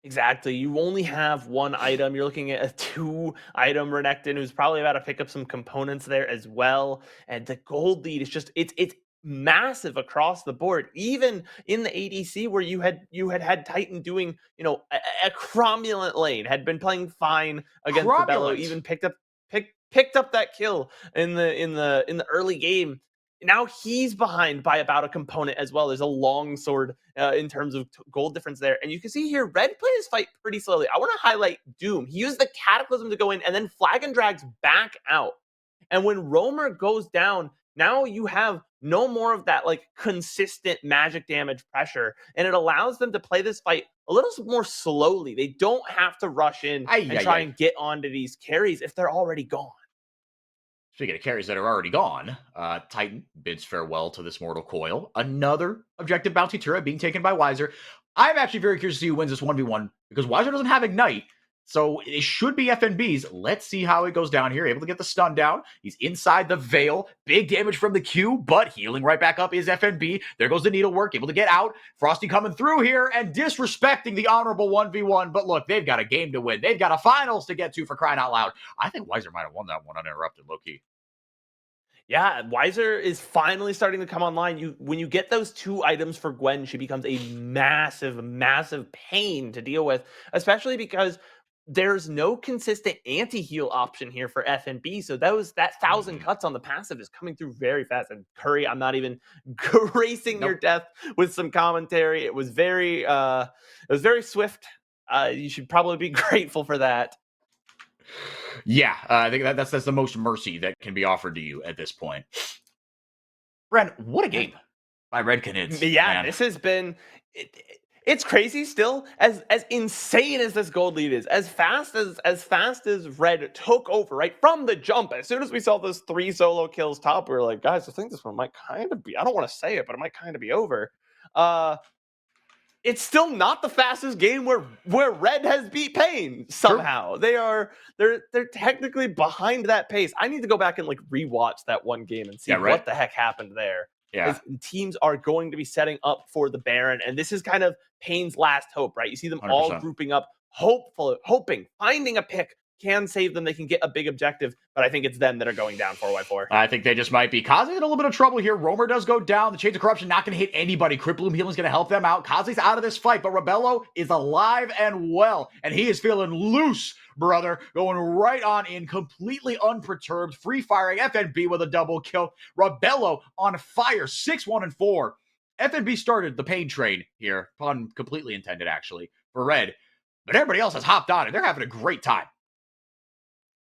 Exactly. You only have one item. You're looking at a 2-item Renekton who's probably about to pick up some components there as well. And the gold lead is just, it's massive across the board, even in the ADC where you had Titan doing, a cromulent lane, had been playing fine against Rebello, even picked up that kill in the early game. Now he's behind by about a component as well. There's a long sword in terms of gold difference there. And you can see here, Red played his fight pretty slowly. I want to highlight Doom. He used the Cataclysm to go in and then Flag and drags back out. And when Roamer goes down, now you have no more of that like consistent magic damage pressure. And it allows them to play this fight a little more slowly. They don't have to rush in and try and get onto these carries if they're already gone. Speaking of carries that are already gone, Titan bids farewell to this Mortal Coil. Another objective bounty turret being taken by Weiser. I'm actually very curious to see who wins this 1v1 because Weiser doesn't have Ignite. So it should be FNBs. Let's see how it goes down here. Able to get the stun down. He's inside the Veil. Big damage from the Q, but healing right back up is FNB. There goes the needlework. Able to get out. Frosty coming through here and disrespecting the honorable 1v1. But look, they've got a game to win. They've got a finals to get to for crying out loud. I think Weiser might have won that one uninterrupted, low-key. Yeah, Weiser is finally starting to come online. When you get those 2 items for Gwen, she becomes a massive, massive pain to deal with, especially because there's no consistent anti-heal option here for FNB. So that 1,000 cuts on the passive is coming through very fast. And Curry, I'm not even gracing your death with some commentary. It was very swift. You should probably be grateful for that. Yeah, I think that's the most mercy that can be offered to you at this point. Bren, what a game by Red Canids. Yeah, man. This has been... It's crazy still, as insane as this gold lead is, as fast as Red took over, right, from the jump. As soon as we saw those 3 solo kills top, we were like, guys, I think this one might kind of be, I don't want to say it, but it might kind of be over. It's still not the fastest game where Red has beat Pain somehow. Sure. They're technically behind that pace. I need to go back and like rewatch that one game and see what the heck happened there. Yeah. Teams are going to be setting up for the Baron, and this is kind of Pain's last hope, right? You see them 100%. All grouping up, hoping, finding a pick can save them. They can get a big objective, but I think it's them that are going down 4x4. I think they just might be. Kaze in a little bit of trouble here. Roamer does go down. The Chains of Corruption not going to hit anybody. Crit Bloom healing is going to help them out. Kaze's out of this fight, but Rebello is alive and well, and he is feeling loose, brother. Going right on in, completely unperturbed, free firing FNB with a double kill. Rebello on fire, 6-1-4. FNB started the pain train here, pun completely intended actually, for Red, but everybody else has hopped on and they're having a great time.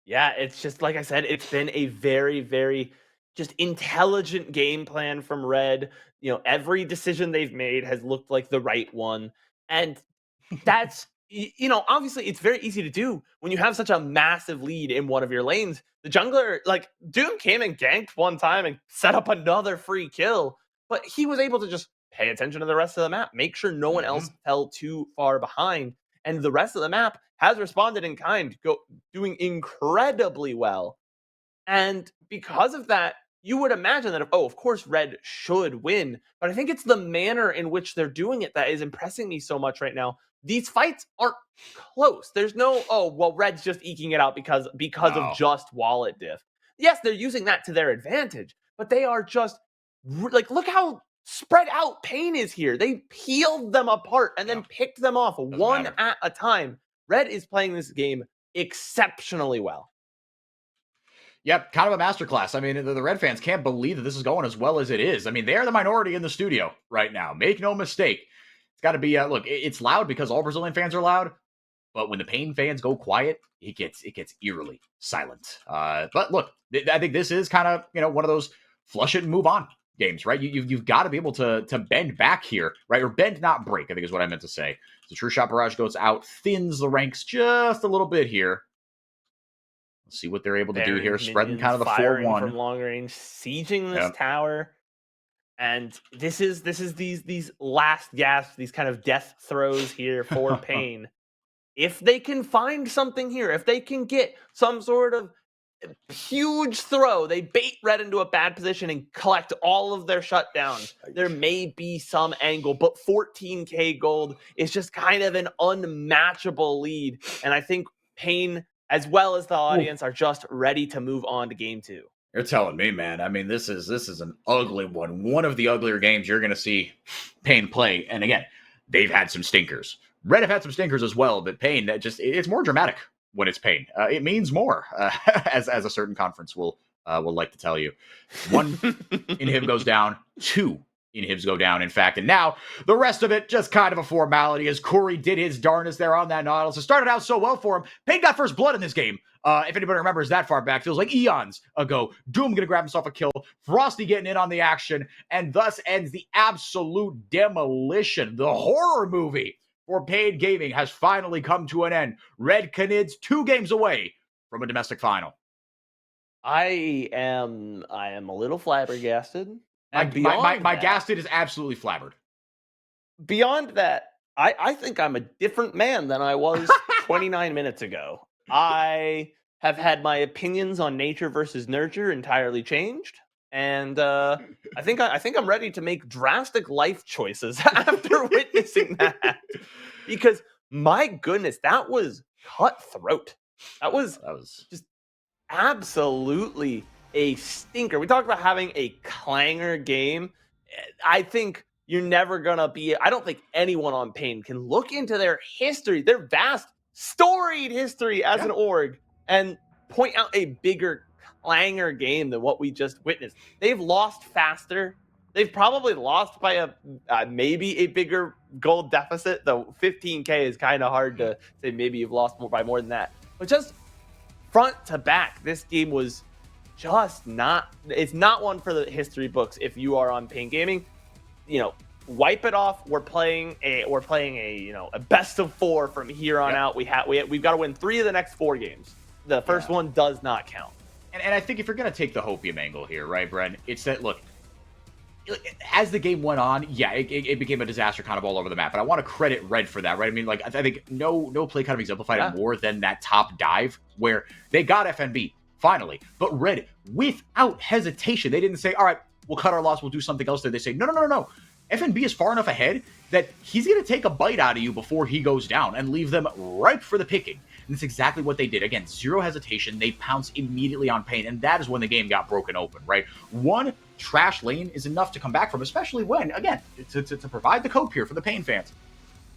Yeah, it's just like I said, it's been a very, very just intelligent game plan from Red. Every decision they've made has looked like the right one. And that's, obviously it's very easy to do when you have such a massive lead in one of your lanes. The jungler, like Doom came and ganked one time and set up another free kill, but he was able to just pay attention to the rest of the map, make sure no one else fell too far behind. And the rest of the map has responded in kind, doing incredibly well. And because of that, you would imagine that, of course, Red should win. But I think it's the manner in which they're doing it that is impressing me so much right now. These fights aren't close. There's no, Red's just eking it out because of just wallet diff. Yes, they're using that to their advantage, but they are just, like, look how spread out Pain is here. They peeled them apart and then picked them off one at a time. Red is playing this game exceptionally well. Yep, kind of a masterclass. I mean, the Red fans can't believe that this is going as well as it is. I mean, they're the minority in the studio right now. Make no mistake. It's got to be, look, it's loud because all Brazilian fans are loud, but when the Pain fans go quiet, it gets eerily silent. But look, I think this is kind of, one of those flush it and move on games, right? You've got to be able to bend back here, right? Or bend, not break, I think is what I meant to say. So True Shot Barrage goes out, thins the ranks just a little bit here. Let's see what they're able to do here. Spreading kind of the 4-1 from long range, sieging this tower. And this is these last gasps, these kind of death throws here for Pain. If they can find something here, if they can get some sort of huge throw, they bait Red into a bad position and collect all of their shutdowns, there may be some angle, but 14k gold is just kind of an unmatchable lead. And I think Pain, as well as the audience, are just ready to move on to game 2. You're telling me, man. I mean, this is an ugly one. One of the uglier games you're going to see Pain play. And again, they've had some stinkers. Red have had some stinkers as well, but Pain, it's more dramatic when it's Pain. It means more, as a certain conference will like to tell you. One inhib goes down, two inhibs go down, in fact. And now the rest of it just kind of a formality as Corey did his darnest there on that Nautilus. It started out so well for him. Pain got first blood in this game. If anybody remembers that far back, feels like eons ago. Doom gonna grab himself a kill. Frosty getting in on the action, and thus ends the absolute demolition. The horror movie for Pain Gaming has finally come to an end. Red Canids 2 games away from a domestic final. I am a little flabbergasted. My gasted is absolutely flabbered. Beyond that, I think I'm a different man than I was 29 minutes ago. I have had my opinions on nature versus nurture entirely changed, and I think I'm ready to make drastic life choices after witnessing that. Because my goodness, that was cutthroat. That was just absolutely a stinker. We talked about having a clanger game. I think you're never gonna be. I don't think anyone on Pain can look into their history, their vast, storied history as an org, and point out a bigger clanger game than what we just witnessed. They've lost faster. They've probably lost by maybe a bigger gold deficit. Though 15K is kind of hard to say. Maybe you've lost by more than that. But just front to back, this game was just not. It's not one for the history books. If you are on Pain Gaming, wipe it off. We're playing a a best of 4 from here on out. We've got to win 3 of the next 4 games. The first one does not count. And I think if you're gonna take the hopium angle here, right, Bren? It's that look. As the game went on, it became a disaster kind of all over the map. But I want to credit Red for that, right? I mean, I think no play kind of exemplified it more than that top dive where they got FNB finally. But Red, without hesitation, they didn't say, all right, we'll cut our loss, we'll do something else there. They say, no. FNB is far enough ahead that he's going to take a bite out of you before he goes down and leave them ripe for the picking. And that's exactly what they did. Again, zero hesitation. They pounced immediately on Pain, and that is when the game got broken open, right? One trash lane is enough to come back from, especially when, again, to provide the cope here for the Pain fans.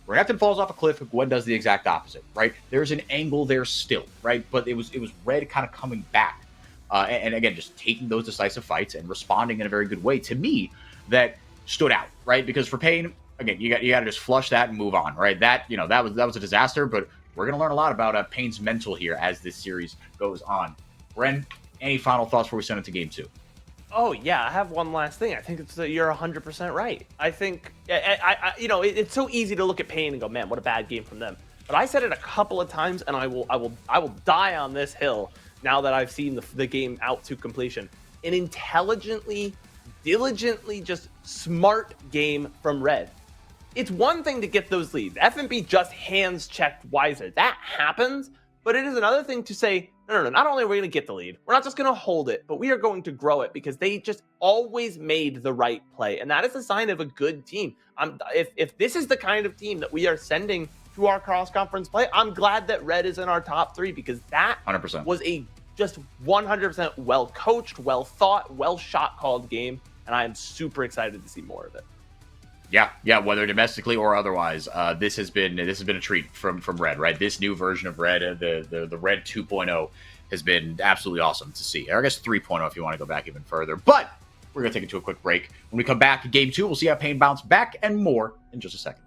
Renekton falls off a cliff, Gwen does the exact opposite, right? There's an angle there still, right? But it was Red kind of coming back. And again, just taking those decisive fights and responding in a very good way to me that stood out, right? Because for Pain, again, you got to just flush that and move on, right? That was a disaster, but we're going to learn a lot about Pain's mental here as this series goes on. Bren, any final thoughts before we send it to game 2? Oh, yeah, I have one last thing. I think it's that you're 100% right. I think, it's so easy to look at Pain and go, man, what a bad game from them. But I said it a couple of times, and I will die on this hill now that I've seen the game out to completion. An intelligently, diligently, just smart game from Red. It's one thing to get those leads. FNB just hands checked Wiser. That happens, but it is another thing to say, no, not only are we going to get the lead, we're not just going to hold it, but we are going to grow it because they just always made the right play. And that is a sign of a good team. If this is the kind of team that we are sending to our cross-conference play, I'm glad that Red is in our top 3 because that 100%. was a just 100% well-coached, well-thought, well-shot-called game, and I am super excited to see more of it. Yeah, whether domestically or otherwise, this has been a treat from Red, right? This new version of Red, the Red 2.0, has been absolutely awesome to see. Or I guess 3.0 if you want to go back even further. But we're going to take it to a quick break. When we come back, game 2, we'll see how Pain bounce back and more in just a second.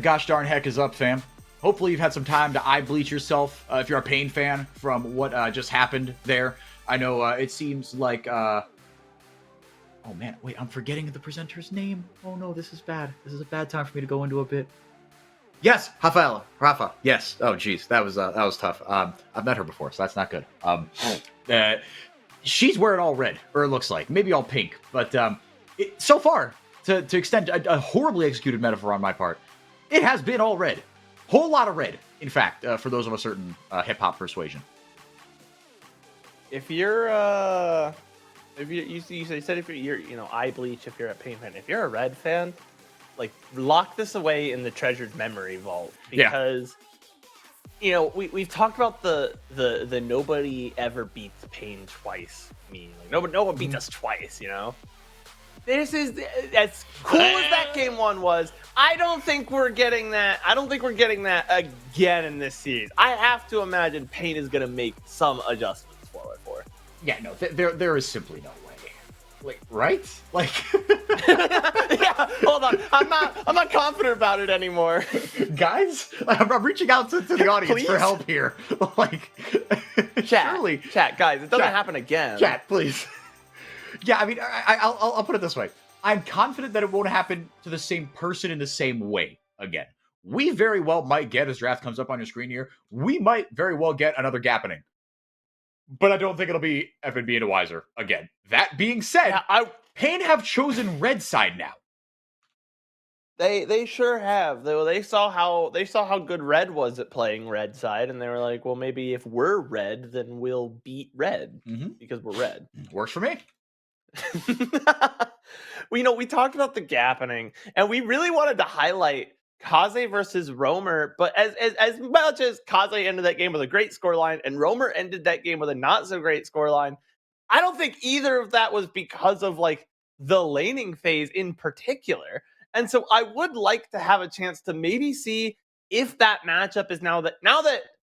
gosh darn heck is up, fam? Hopefully you've had some time to eye bleach yourself if you're a Pain fan from what just happened there. I know it seems like... oh man, wait, I'm forgetting the presenter's name. Oh no, this is bad. This is a bad time for me to go into a bit. Yes, Rafa. Yes. Oh geez, that was tough. I've met her before, so that's not good. She's wearing all red, or it looks like maybe all pink. But so far, to extend a horribly executed metaphor on my part, it has been all red. Whole lot of red, in fact, for those of a certain hip hop persuasion. If you said if you're eye bleach, if you're a Pain fan, if you're a Red fan, like lock this away in the treasured memory vault, because we've talked about the nobody ever beats Pain twice meme. Like no one beats us twice. This is as cool as that game one was. I don't think we're getting that. I don't think we're getting that again in this series. I have to imagine Pain is gonna make some adjustments for it. Yeah, no, there is simply no way. Like, right? Like, yeah. Hold on, I'm not confident about it anymore, guys. I'm reaching out to the audience please? For help here. Like, chat, guys, it doesn't happen again. Chat, please. Yeah, I mean, I'll put it this way. I'm confident that it won't happen to the same person in the same way again. We very well might get, as draft comes up on your screen here, we might very well get another gappening. But I don't think it'll be FNB and Wiser again. That being said, Pain have chosen red side now. They sure have. They saw how good Red was at playing red side, and they were like, well, maybe if we're red, then we'll beat Red because we're red. Works for me. We talked about the gappening, and we really wanted to highlight Kaze versus Romer, but as much as Kaze ended that game with a great scoreline and Romer ended that game with a not so great scoreline, I don't think either of that was because of like the laning phase in particular. And so I would like to have a chance to maybe see if that matchup is now that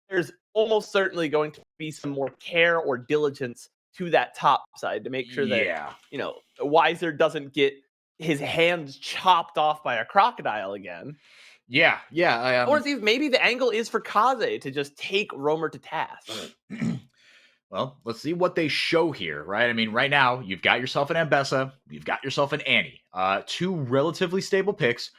there's almost certainly going to be some more care or diligence to that top side to make sure that Wiser doesn't get his hands chopped off by a crocodile again. Yeah. Or see if maybe the angle is for Kaze to just take Romer to task. Well, let's see what they show here, right? I mean, right now, you've got yourself an Ambessa, you've got yourself an Annie. Two relatively stable picks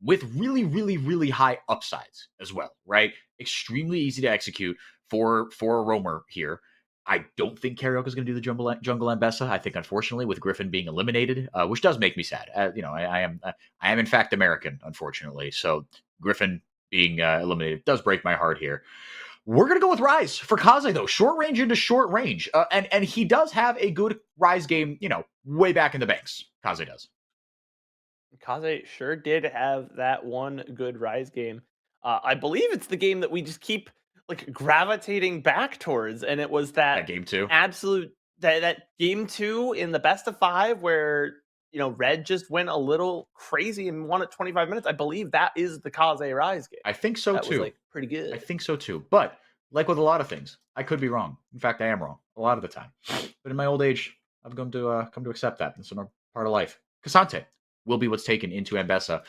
with really, really, really high upsides as well, right? Extremely easy to execute for a Romer here. I don't think Karaoke is going to do the jungle Ambessa. I think, unfortunately, with Griffin being eliminated, which does make me sad. I am in fact American, unfortunately. So Griffin being eliminated does break my heart here. We're going to go with Rise for Kaze, though. Short range into short range. And he does have a good Rise game, way back in the banks. Kaze does. Kaze sure did have that one good Rise game. I believe it's the game that we just keep gravitating back towards, and it was that game 2 absolute that game 2 in the best of 5 where Red just went a little crazy and won at 25 minutes. I believe that is the Kaze Rise game. I think so too. Was, pretty good. I think so too. But like with a lot of things, I could be wrong. In fact, I am wrong a lot of the time. But in my old age, I've come to accept that. It's a part of life. Cassante will be what's taken into Ambessa,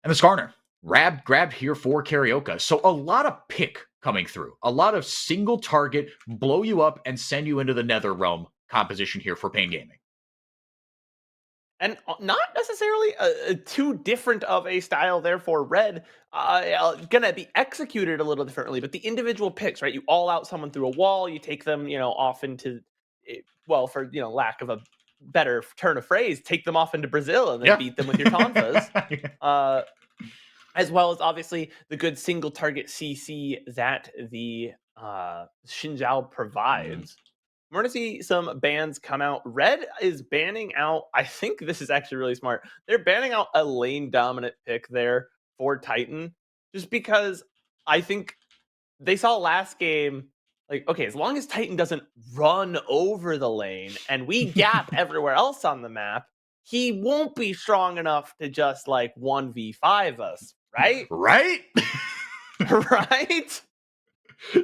and the Skarner grabbed here for Karaoke. So a lot of pick coming through. A lot of single target, blow you up and send you into the nether realm composition here for Pain Gaming. And not necessarily too different of a style there for Red. Gonna be executed a little differently, but the individual picks, right? You all out someone through a wall, you take them, off into, for, lack of a better turn of phrase, take them off into Brazil and then beat them with your tonfas. As well as obviously the good single target CC that the Xinjiao provides. We're going to see some bans come out. Red is banning out, I think this is actually really smart. They're banning out a lane dominant pick there for Titan, just because I think they saw last game, okay, as long as Titan doesn't run over the lane and we gap everywhere else on the map, he won't be strong enough to just 1v5 us. Right? Right? Right?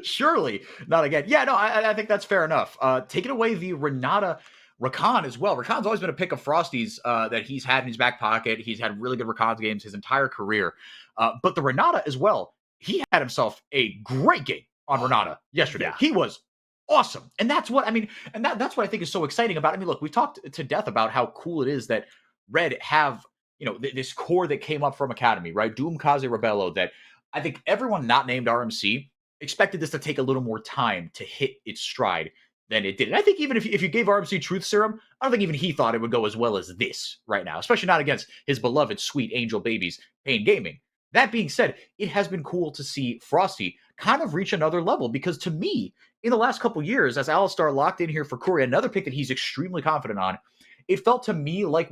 Surely not again. Yeah, no, I think that's fair enough. Taking away the Renata Rakan as well. Rakan's always been a pick of Frosty's that he's had in his back pocket. He's had really good Rakan games his entire career. But the Renata as well, he had himself a great game on Renata yesterday. Yeah. He was awesome. And that's what I mean. And that's what I think is so exciting about it. I mean, look, we've talked to death about how cool it is that Red have, this core that came up from Academy, right? Doom, Kaze, Rebello, that I think everyone not named RMC expected this to take a little more time to hit its stride than it did. And I think even if you gave RMC Truth Serum, I don't think even he thought it would go as well as this right now, especially not against his beloved, sweet angel babies, Pain Gaming. That being said, it has been cool to see Frosty kind of reach another level because to me, in the last couple years, as Alistar locked in here for Corey, another pick that he's extremely confident on, it felt to me like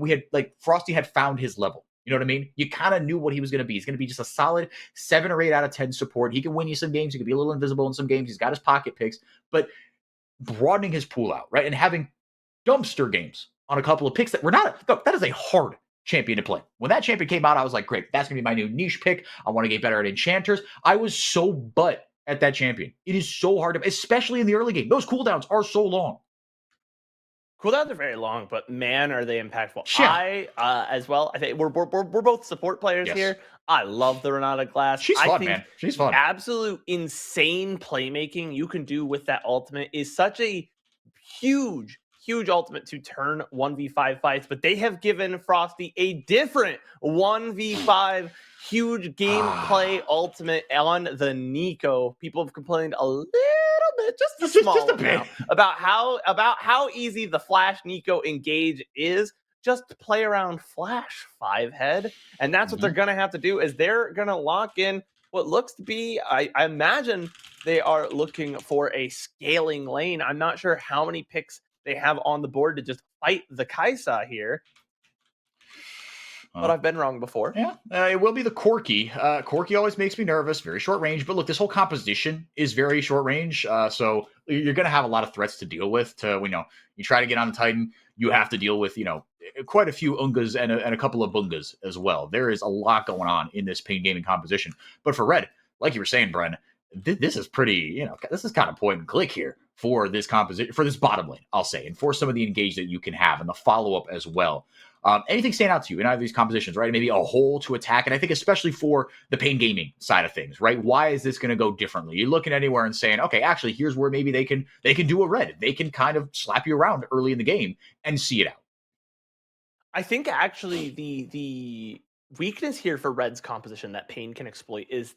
Frosty had found his level. You know what I mean? You kind of knew what he was going to be. He's going to be just a solid 7 or 8 out of 10 support. He can win you some games. He can be a little invisible in some games. He's got his pocket picks, but broadening his pool out, right? And having dumpster games on a couple of picks that were not, look, that is a hard champion to play. When that champion came out, I was like, great, that's going to be my new niche pick. I want to get better at enchanters. I was so butt at that champion. It is so hard to, especially in the early game. Those cooldowns are so long. Cooldowns are very long, but man, are they impactful. Yeah. As well, I think we're both support players here. I love the Renata Glass. She's fun, man. She's fun. Absolute insane playmaking you can do with that ultimate is such a huge ultimate to turn 1v5 fights, but they have given Frosty a different 1v5 huge gameplay ultimate on the Nico. People have complained a little bit, just a small amount, about how easy the Flash Nico engage is. Just play around Flash 5-head, and that's what they're gonna have to do. Is they're gonna lock in what looks to be, I imagine they are looking for a scaling lane. I'm not sure how many picks they have on the board to just fight the Kaisa here. But I've been wrong before. Yeah, it will be the Corki. Corki always makes me nervous, very short range. But look, this whole composition is very short range. So you're going to have a lot of threats to deal with. You try to get on the Titan, you have to deal with, quite a few Ungas and a couple of Bungas as well. There is a lot going on in this Pain Gaming composition. But for Red, like you were saying, Bren, this is pretty, this is kind of point and click here for this composition, for this bottom lane, I'll say, and for some of the engage that you can have and the follow-up as well. Anything stand out to you in either of these compositions, right? Maybe a hole to attack. And I think especially for the Pain Gaming side of things, right? Why is this going to go differently? You're looking anywhere and saying, okay, actually, here's where maybe they can do a Red. They can kind of slap you around early in the game and see it out. I think actually the weakness here for Red's composition that Pain can exploit is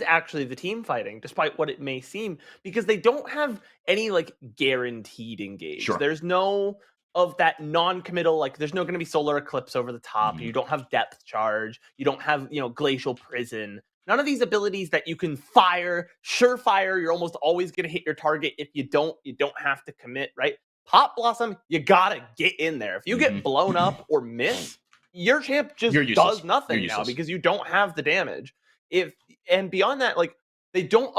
actually the team fighting, despite what it may seem, because they don't have any guaranteed engage. Sure. There's no of that non-committal, there's no going to be solar eclipse over the top. You don't have depth charge. You don't have, glacial prison. None of these abilities that you can fire, surefire. You're almost always going to hit your target. If you don't have to commit, right? Pop Blossom, you got to get in there. If you get blown up or miss, your champ just does nothing now because you don't have the damage. And beyond that, they don't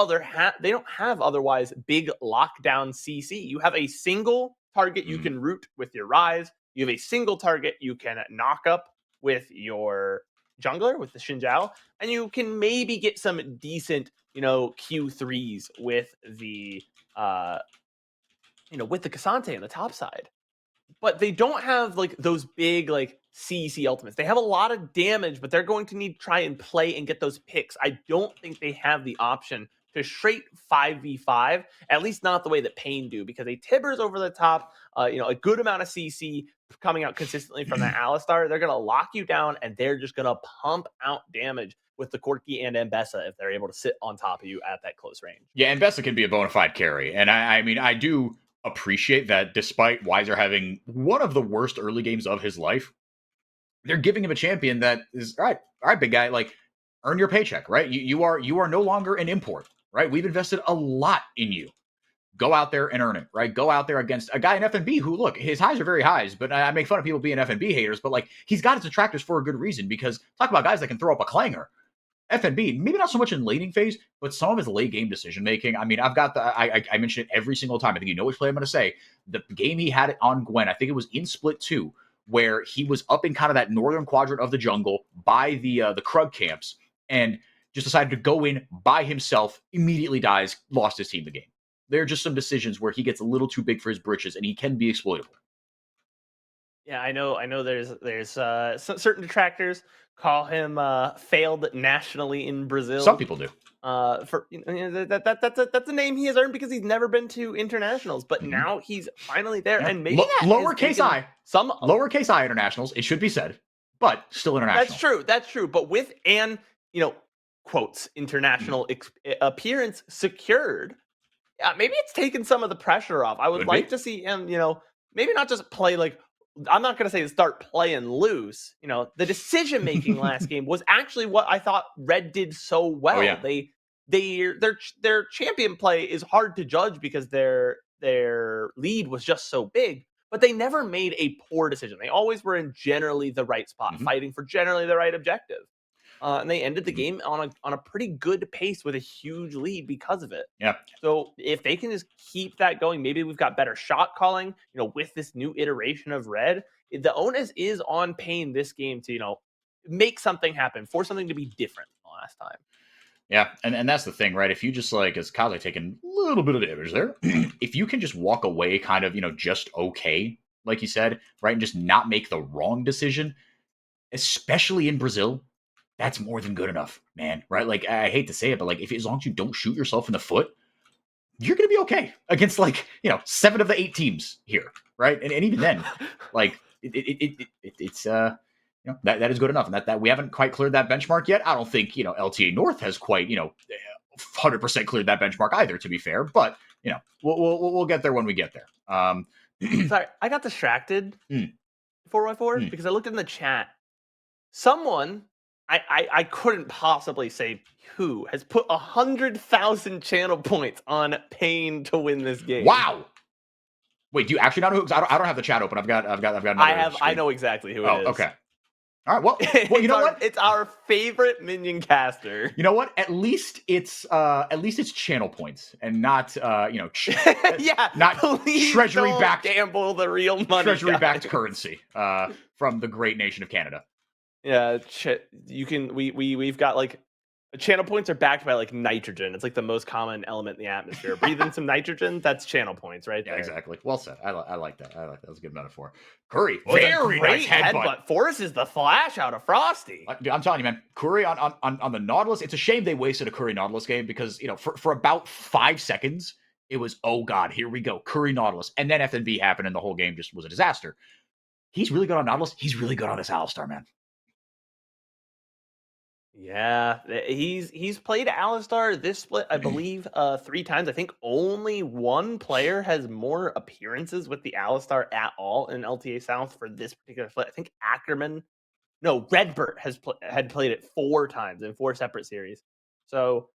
have otherwise big lockdown CC. You have a single target you can root with your Rise. You have a single target you can knock up with your jungler, with the Xinjiao, and you can maybe get some decent, Q3s with the with the Cassante on the top side. But they don't have those big CC ultimates. They have a lot of damage, but they're going to need to try and play and get those picks. I don't think they have the option to straight 5v5, at least not the way that Pain do, because they Tibbers over the top, a good amount of CC coming out consistently from that Alistar. They're going to lock you down, and they're just going to pump out damage with the Corki and Mbessa if they're able to sit on top of you at that close range. Yeah, Mbessa can be a bona fide carry. And I mean, I do appreciate that despite Weiser having one of the worst early games of his life, they're giving him a champion that is, all right, big guy, earn your paycheck, right? You are no longer an import, right? We've invested a lot in you. Go out there and earn it, right? Go out there against a guy in FNB who, look, his highs are very highs, but I make fun of people being FNB haters, but he's got his detractors for a good reason, because talk about guys that can throw up a clanger. FNB, maybe not so much in laning phase, but some of his late game decision making. I mean, I've got I mention it every single time. I think you know which play I'm going to say. The game he had it on Gwen, I think it was in Split 2, where he was up in kind of that northern quadrant of the jungle by the Krug camps, and just decided to go in by himself, immediately dies, lost his team the game. There are just some decisions where he gets a little too big for his britches, and he can be exploitable. Yeah, I know. There's certain detractors call him failed nationally in Some Brazil. people do. For that's a name he has earned because he's never been to internationals, but Mhm. now he's finally there, Yeah. and maybe that has Lowercase taken I. some. Lowercase I internationals, it should be said, but still That's international. true. That's true. But with an quotes Mhm. international appearance secured, yeah, maybe it's taken some of the pressure off. I would Could like be. to see him, maybe not just play like I'm not going to say start playing loose. The decision making last game was actually what I thought Red did so Oh well. yeah. Their champion play is hard to judge because their lead was just so big, but they never made a poor decision. They always were in generally the right spot, Mhm. fighting for generally the right objective. And they ended the Mhm. game on a pretty good pace with a huge lead because of it. Yeah. So if they can just keep that going, maybe we've got better shot calling, with this new iteration of Red. The onus is on Payne this game to, make something happen, for something to be different than last time. Yeah, and that's the thing, right? If you just like, as Kaze taking a little bit of damage there, if you can just walk away kind of, just okay, like you said, right, and just not make the wrong decision, especially in Brazil, that's more than good enough, man, right? Like, I hate to say it, but like, if as long as you don't shoot yourself in the foot, you're gonna be okay against like, 7 of the 8 teams here, right? And even then, like, it's that is good enough, and that we haven't quite cleared that benchmark yet. I don't think LTA North has quite 100% cleared that benchmark either, to be fair. But we'll get there when we get there. Sorry, I got distracted Hmm, 4x4 hmm. because I looked in the chat. Someone, I couldn't possibly say who, has put 100,000 channel points on Payne to win this game. Wow. Wait, do you actually not know who? 'Cause I don't have the chat open. I've got another I screen. know exactly who it Oh, is. okay. All right. Well, you know what? It's our favorite minion caster. You know what? At least it's channel points and not Yeah, not please treasury don't backed gamble the real money. Guys. currency from the great nation of Canada. Yeah, you can. We've got like channel points are backed by like nitrogen. It's like the most common element in the atmosphere. Breathe in some nitrogen. That's channel points right Yeah, there. exactly. Well said. I like that. I like that. That's a good metaphor. Curry, Was a very nice great headbutt. Forces the flash out of Frosty. Dude, I'm telling you, man. Curry on the Nautilus. It's a shame they wasted a Curry Nautilus game because for about 5 seconds it was, oh god, here we go, Curry Nautilus, and then FNB happened and the whole game just was a disaster. He's really good on Nautilus. He's really good on this Alistar, man. Yeah, he's played Alistar this split, I believe, 3 times. I think only one player has more appearances with the Alistar at all in LTA South for this particular split. I think Ackerman, no, Redbert had played it 4 times in 4 separate series. So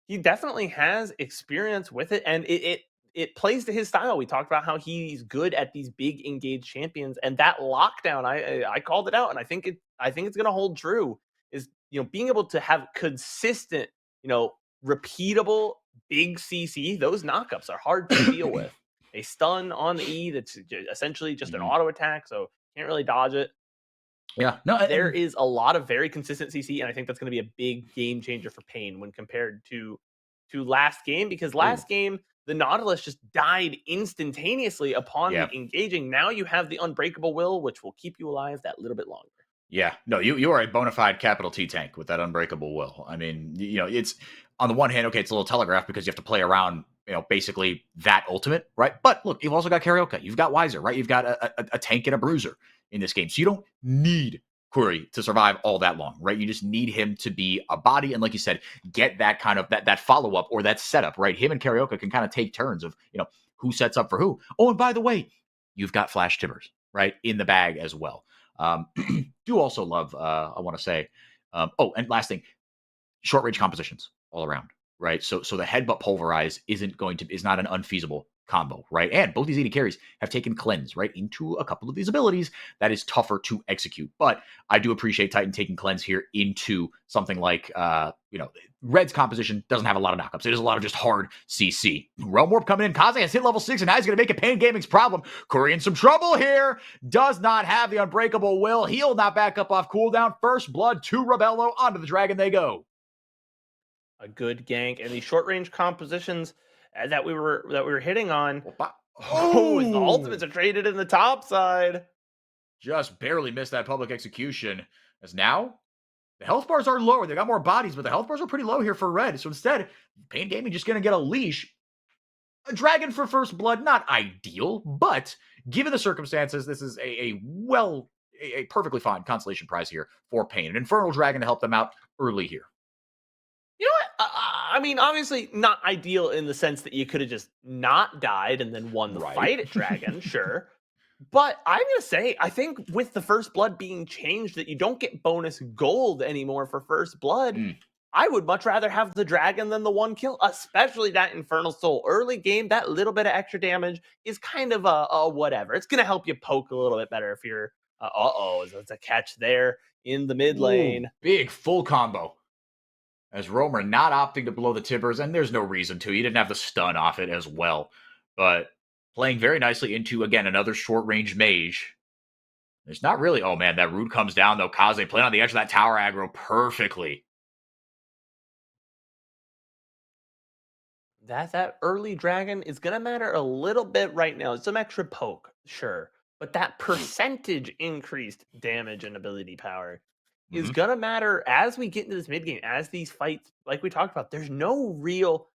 he definitely has experience with it, and it plays to his style. We talked about how he's good at these big engaged champions, and that lockdown, I called it out, and I think it's going to hold true. Is being able to have consistent, repeatable big CC. Those knockups are hard to deal with. A stun on the E that's essentially just an Mhm. auto attack, so can't really dodge it. Yeah, no, There is a lot of very consistent CC, and I think that's going to be a big game changer for Payne when compared to last game, because Ooh, last game the Nautilus just died instantaneously upon yeah, the engaging. Now you have the Unbreakable Will, which will keep you alive that little bit longer. yeah. No, you are a bona fide capital T tank with that Unbreakable Will. I mean, it's on the one hand, okay, it's a little telegraph because you have to play around, basically that ultimate, right? But look, you've also got Karaoke, you've got Wiser, right? You've got a tank and a bruiser in this game, so you don't need Curry to survive all that long, right? You just need him to be a body, and like you said, get that kind of that follow up or that setup, right? Him and Karaoke can kind of take turns of who sets up for who. Oh, and by the way, you've got Flash Timbers, right, in the bag as well. Do also love, I want to say, and last thing, short range compositions all around, right? So the headbutt pulverize is not an unfeasible combo, right? And both these 80 carries have taken cleanse, right, into a couple of these abilities that is tougher to execute. But I do appreciate Titan taking cleanse here into something like Red's composition doesn't have a lot of knockups. It is a lot of just hard CC. Realm Warp coming in. Kaze has hit level 6, and now he's going to make it Pain Gaming's problem. Curry in some trouble here. Does not have the Unbreakable Will. He'll not back up off cooldown. First blood to Rebello. Onto the dragon they go. A good gank, and these short range compositions that we were hitting on. Oh, the ultimates are traded in the top side. just barely missed that public execution. As now, the health bars are lower. They got more bodies, but the health bars are pretty low here for red. So instead, Pain Gaming just going to get a leash. A dragon for first blood, not ideal, but given the circumstances, this is a perfectly fine consolation prize here for Pain. An Infernal Dragon to help them out early here. You know what? I mean, obviously not ideal in the sense that you could have just not died and then won the fight at Dragon, sure. But I'm going to say, I think with the First Blood being changed, that you don't get bonus gold anymore for First Blood. I would much rather have the Dragon than the one kill, especially that Infernal Soul. Early game, that little bit of extra damage is kind of a whatever. It's going to help you poke a little bit better if you're, there's a catch there in the mid lane. Big full combo. As Roamer not opting to blow the Tibbers, and there's no reason to. You didn't have the stun off it as well. But playing very nicely into, again, another short-range mage. There's not really... Oh, man, that root comes down, though. Kaze playing on the edge of that tower aggro perfectly. That early dragon is going to matter a little bit right now. Some extra poke, sure. But that percentage increased damage and ability power is going to matter as we get into this mid game, as these fights, like we talked about. There's no real,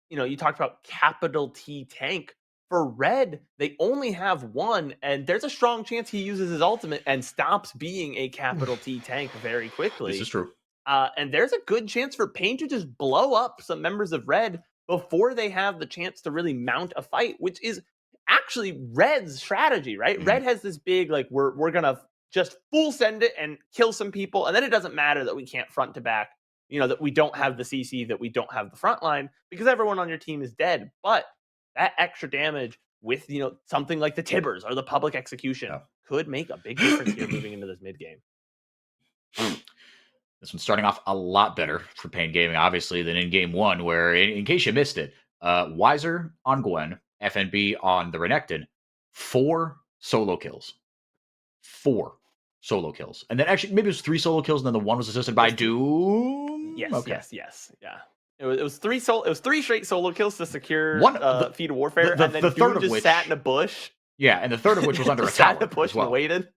you talked about capital T tank. For red, they only have one, and there's a strong chance he uses his ultimate and stops being a capital T tank very quickly. This is true. And there's a good chance for Pain to just blow up some members of red before they have the chance to really mount a fight, which is actually red's strategy, right? Red has this big, like, we're going to just full send it and kill some people, and then it doesn't matter that we can't front to back, that we don't have the CC, that we don't have the front line, because everyone on your team is dead. But that extra damage with, something like the Tibbers or the public execution could make a big difference here moving into this mid game. This one's starting off a lot better for Pain Gaming, obviously, than in game one, where, in case you missed it, Weiser on Gwen, FNB on the Renekton, 4 solo kills. 4 solo kills. And then actually, maybe it was 3 solo kills, and then the one was assisted by Doom? Yes, okay. yes. Yeah. It was 3 straight solo kills to secure Feat of Warfare, and then the Doom third of just which, sat in a bush. Yeah, and the third of which was under a tower. Sat in a bush as well. and waited.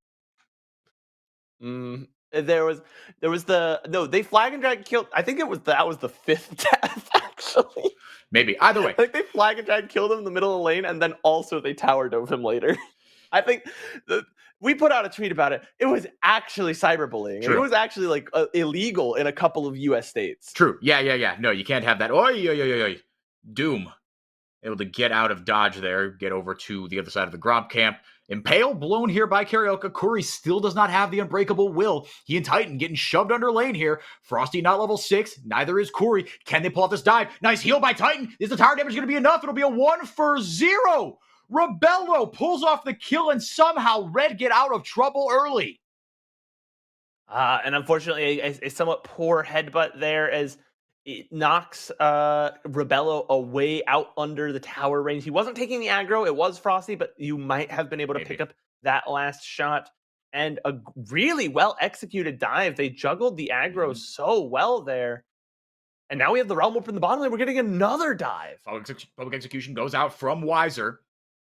They flag and drag killed. I think that was the 5th death, actually. Maybe. Either way. I think they flag and drag killed him in the middle of the lane, and then also they tower dove him later. I think we put out a tweet about it. It was actually cyberbullying. It was actually illegal in a couple of U.S. states. True. Yeah. No, you can't have that. Oi. Doom. Able to get out of dodge there, get over to the other side of the Gromp camp. Impale blown here by Karaoke. Curry still does not have the unbreakable will. He and Titan getting shoved under lane here. Frosty not level 6. Neither is Curry. Can they pull off this dive? Nice heal by Titan. Is the tower damage going to be enough? It'll be a 1-for-0. Rebello pulls off the kill, and somehow red get out of trouble early. And unfortunately, a somewhat poor headbutt there as it knocks Rebello away out under the tower range. He wasn't taking the aggro. It was Frosty, but you might have been able to pick up that last shot. And a really well-executed dive. They juggled the aggro so well there. And now we have the Realm Warp in the bottom lane. We're getting another dive. Public execution goes out from Weiser.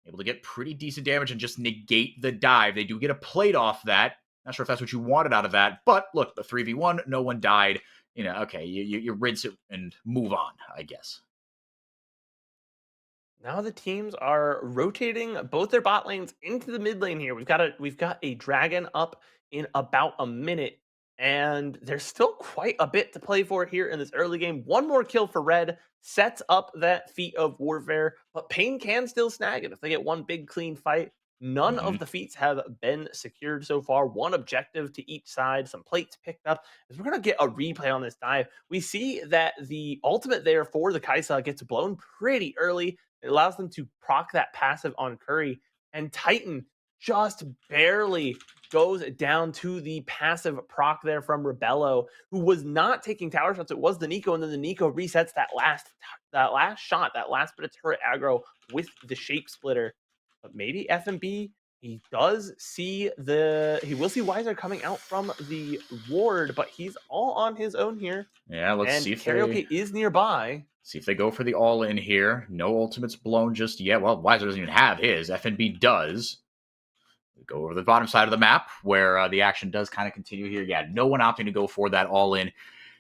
Able to get pretty decent damage and just negate the dive. They do get a plate off that. Not sure if that's what you wanted out of that. But look, the 3v1, no one died. Okay, you rinse it and move on, I guess. Now the teams are rotating both their bot lanes into the mid lane here. We've got a dragon up in about a minute, and there's still quite a bit to play for here in this early game. One more kill for red sets up that Feat of Warfare, but Pain can still snag it if they get one big clean fight. None of the feats have been secured so far. One objective to each side, some plates picked up. As we're going to get a replay on this dive, we see that the ultimate there for the Kaisa gets blown pretty early. It allows them to proc that passive on Curry, and Titan just barely goes down to the passive proc there from Rebello, who was not taking tower shots. It was the Nico, and then the Nico resets that last shot, that last bit of turret aggro with the shape splitter. But maybe FNB, he will see Weiser coming out from the ward, but he's all on his own here. Yeah, let's see if Karaoke is nearby. See if they go for the all-in here. No ultimates blown just yet. Well, Weiser doesn't even have his. FNB does. Go over the bottom side of the map where the action does kind of continue here. Yeah, no one opting to go for that all-in.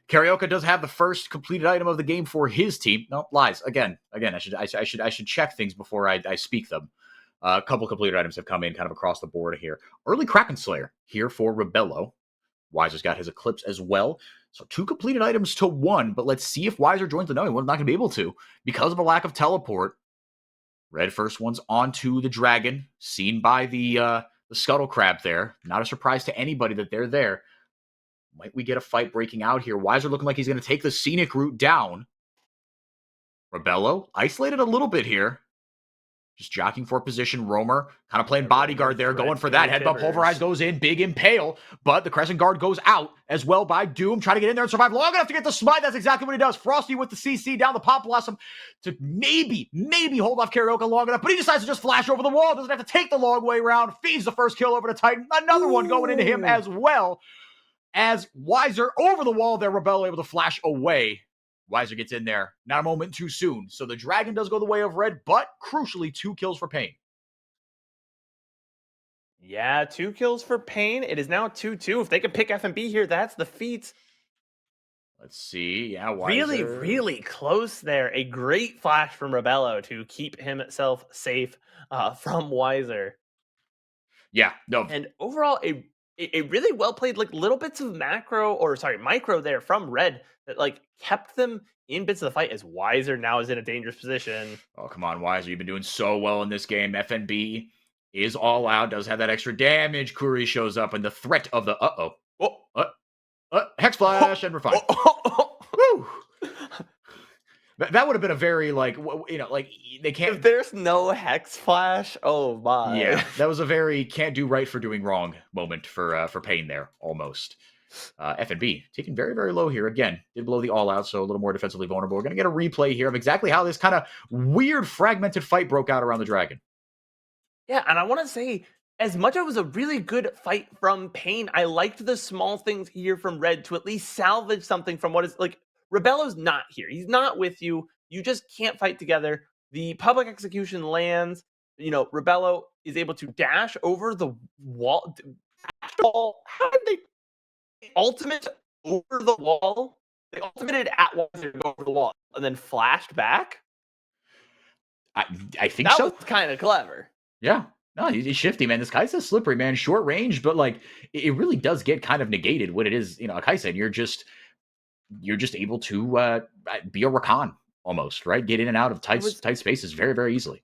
Karioka does have the first completed item of the game for his team. No, lies. Again, I should check things before I speak them. A couple completed items have come in kind of across the board here. Early Kraken Slayer here for Rebello. Weiser's got his Eclipse as well. So 2 completed items to 1, but let's see if Weiser joins the no. We're not going to be able to because of a lack of teleport. Red first one's onto the dragon, seen by the scuttle crab there. Not a surprise to anybody that they're there. Might we get a fight breaking out here? Weiser looking like he's going to take the scenic route down. Rebello isolated a little bit here. Just jockeying for position. Roamer kind of playing bodyguard there, going for that. Headbutt Pulverize goes in, big impale, but the Crescent Guard goes out as well by Doom, trying to get in there and survive long enough to get the smite. That's exactly what he does. Frosty with the CC down the Pop Blossom to maybe hold off Karioka long enough, but he decides to just flash over the wall. Doesn't have to take the long way around. Feeds the first kill over to Titan. Another one going into him as well. As Weiser over the wall there, Rebello able to flash away. Weiser gets in there, not a moment too soon. So the dragon does go the way of red, but crucially 2 kills for Pain. Yeah, 2 kills for Pain. It is now 2-2. If they can pick FMB here, that's the feat. Let's see. Yeah, Weiser. Really close there. A great flash from Rebello to keep himself safe from Weiser. Yeah, no. And overall, a really well played, like little bits of micro there from Red that like kept them in bits of the fight as Weiser now is in a dangerous position. Oh, come on, Weiser. You've been doing so well in this game. FNB is all out, does have that extra damage. Kuri shows up, and the threat of the Hex Flash, and we're fine. Woo! That would have been a very, like, they can't... If there's no Hex Flash, oh my. Yeah, that was a very can't do right for doing wrong moment for Pain there, almost. FNB taken very, very low here. Again, did blow the all-out, so a little more defensively vulnerable. We're going to get a replay here of exactly how this kind of weird, fragmented fight broke out around the dragon. Yeah, and I want to say, as much as it was a really good fight from Pain, I liked the small things here from Red to at least salvage something from what is, like, Rebello's not here. He's not with you. You just can't fight together. The public execution lands. Rebello is able to dash over the wall. How did they ultimate over the wall? They ultimated at Weiser to go over the wall and then flashed back? I think that so. was kind of clever. Yeah. No, he's shifty, man. This Kai'Sa is slippery, man. Short range, but like it really does get kind of negated when it is, a Kai'Sa, and you're just able to be a Rakan almost, right? Get in and out of tight spaces very, very easily.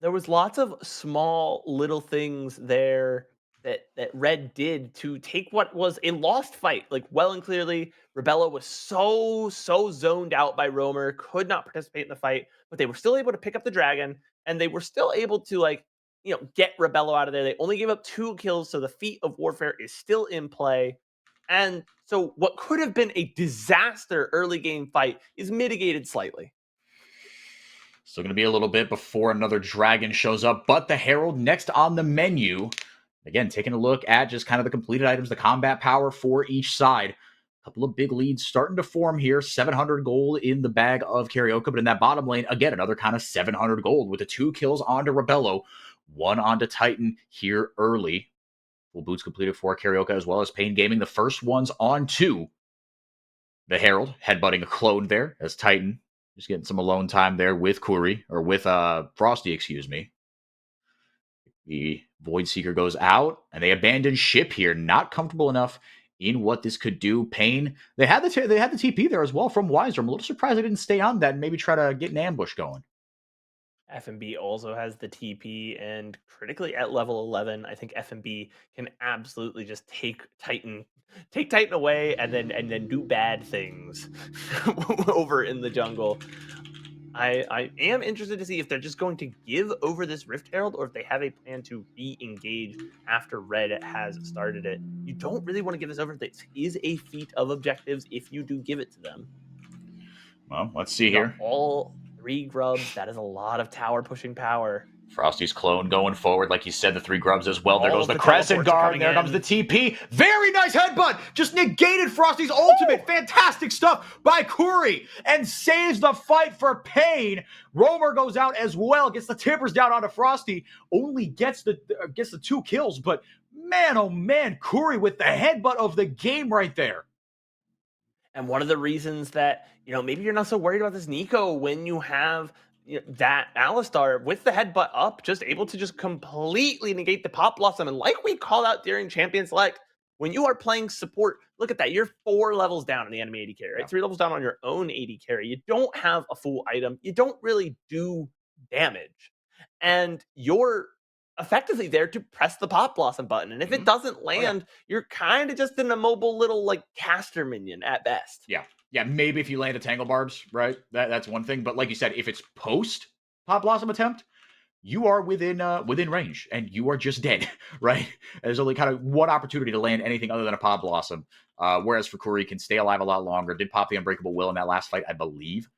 There was lots of small little things there that Red did to take what was a lost fight, like well and clearly. Rebello was so zoned out by Roamer, could not participate in the fight, but they were still able to pick up the dragon, and they were still able to get Rebello out of there. They only gave up 2 kills, so the feat of warfare is still in play. And so what could have been a disaster early game fight is mitigated slightly. Still going to be a little bit before another dragon shows up, but the Herald next on the menu. Again, taking a look at just kind of the completed items, the combat power for each side. A couple of big leads starting to form here. 700 gold in the bag of Karioka, but in that bottom lane, again, another kind of 700 gold with the 2 kills onto Rebello, 1 onto Titan here early. Full boots completed for Karioka as well as Pain Gaming. The first one's on 2. The Herald headbutting a clone there as Titan just getting some alone time there with Frosty, excuse me. The Void Seeker goes out, and they abandon ship here. Not comfortable enough in what this could do. Pain, they had the TP there as well from Weiser. I'm a little surprised they didn't stay on that and maybe try to get an ambush going. FMB also has the TP, and critically at level 11, I think FMB can absolutely just take Titan away and then do bad things over in the jungle. I am interested to see if they're just going to give over this Rift Herald or if they have a plan to re-engage after Red has started it. You don't really want to give this over. This is a feat of objectives if you do give it to them. Well, let's see here. All 3 grubs. That is a lot of tower pushing power. Frosty's clone going forward, like you said, the 3 grubs as well. There All goes of the the Crescent teleports are Guard. coming There comes the in. TP. Very nice headbutt. Just negated Frosty's ultimate. Fantastic stuff by Kuri and saves the fight for Pain. Roamer goes out as well, gets the tippers down onto Frosty. Only gets the 2 kills, but man, oh man, Kuri with the headbutt of the game right there. And one of the reasons that, maybe you're not so worried about this Nico when you have that Alistar with the headbutt up, just able to just completely negate the Pop Blossom. And like we called out during Champion Select, when you are playing support, look at that. You're 4 levels down in the enemy AD carry, right? Yeah. 3 levels down on your own AD carry. You don't have a full item. You don't really do damage. And you're effectively there to press the Pop Blossom button. And if it doesn't land, you're kind of just an immobile little like caster minion at best. Yeah, maybe if you land the Tangle Barbs, right? That's one thing. But like you said, if it's post Pop Blossom attempt, you are within range and you are just dead, right? There's only kind of one opportunity to land anything other than a Pop Blossom. Whereas Fukuri can stay alive a lot longer. Did pop the Unbreakable Will in that last fight, I believe.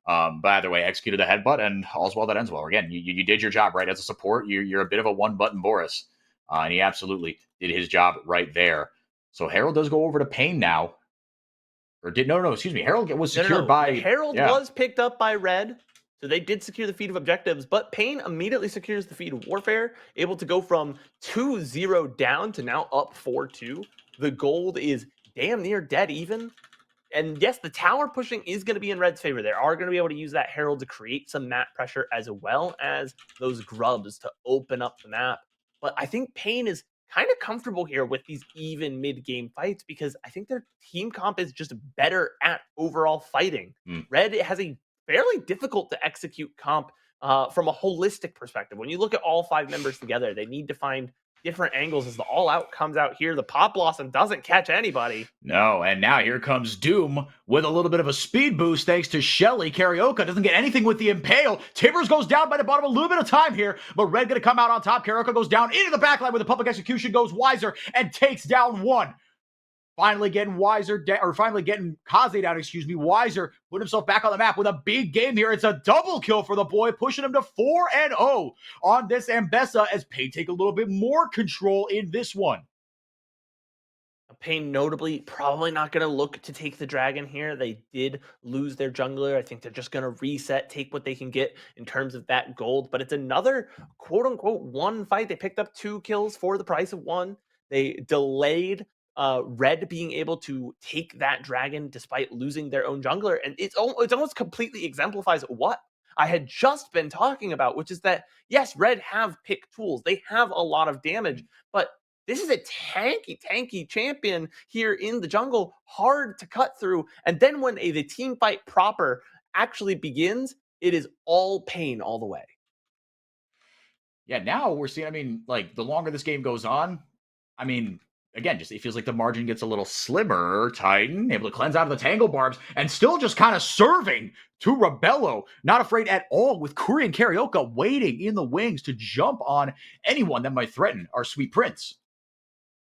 But either way, executed the headbutt, and all's well that ends well. Again, you did your job, right? As a support, you're a bit of a one-button Boris. And he absolutely did his job right there. So Herald does go over to Pain now. Or excuse me. Herald was secured by... Herald was picked up by Red. So they did secure the feed of objectives, but Pain immediately secures the feed of Warfare, able to go from 2-0 down to now up 4-2. The gold is damn near dead even. And yes, the tower pushing is going to be in Red's favor. They are going to be able to use that Herald to create some map pressure as well as those grubs to open up the map. But I think Pain is kind of comfortable here with these even mid-game fights because I think their team comp is just better at overall fighting. Red has a fairly difficult to execute comp from a holistic perspective. When you look at all 5 members together, they need to find different angles as the all-out comes out here. The Pop Blossom doesn't catch anybody. No, and now here comes Doom with a little bit of a speed boost thanks to Shelly. Karioka doesn't get anything with the Impale. Tibbers goes down by the bottom, a little bit of time here, but Red going to come out on top. Karioka goes down into the backline with the public execution, goes Wiser and takes down 1. Finally getting Kaze down, Wiser put himself back on the map with a big game here. It's a double kill for the boy, pushing him to 4-0 on this Ambessa as Pain take a little bit more control in this one. Pain notably probably not going to look to take the dragon here. They did lose their jungler. I think they're just going to reset, take what they can get in terms of that gold. But it's another quote-unquote 1 fight. They picked up 2 kills for the price of 1. They delayed Red being able to take that dragon despite losing their own jungler. And it's almost completely exemplifies what I had just been talking about, which is that, yes, Red have pick tools. They have a lot of damage, but this is a tanky champion here in the jungle, hard to cut through. And then when the team fight proper actually begins, it is all Pain all the way. Yeah, now we're seeing, the longer this game goes on, again, just it feels like the margin gets a little slimmer. Titan able to cleanse out of the Tangle Barbs and still just kind of serving to Rebello. Not afraid at all with Kuri and Karioka waiting in the wings to jump on anyone that might threaten our sweet prince.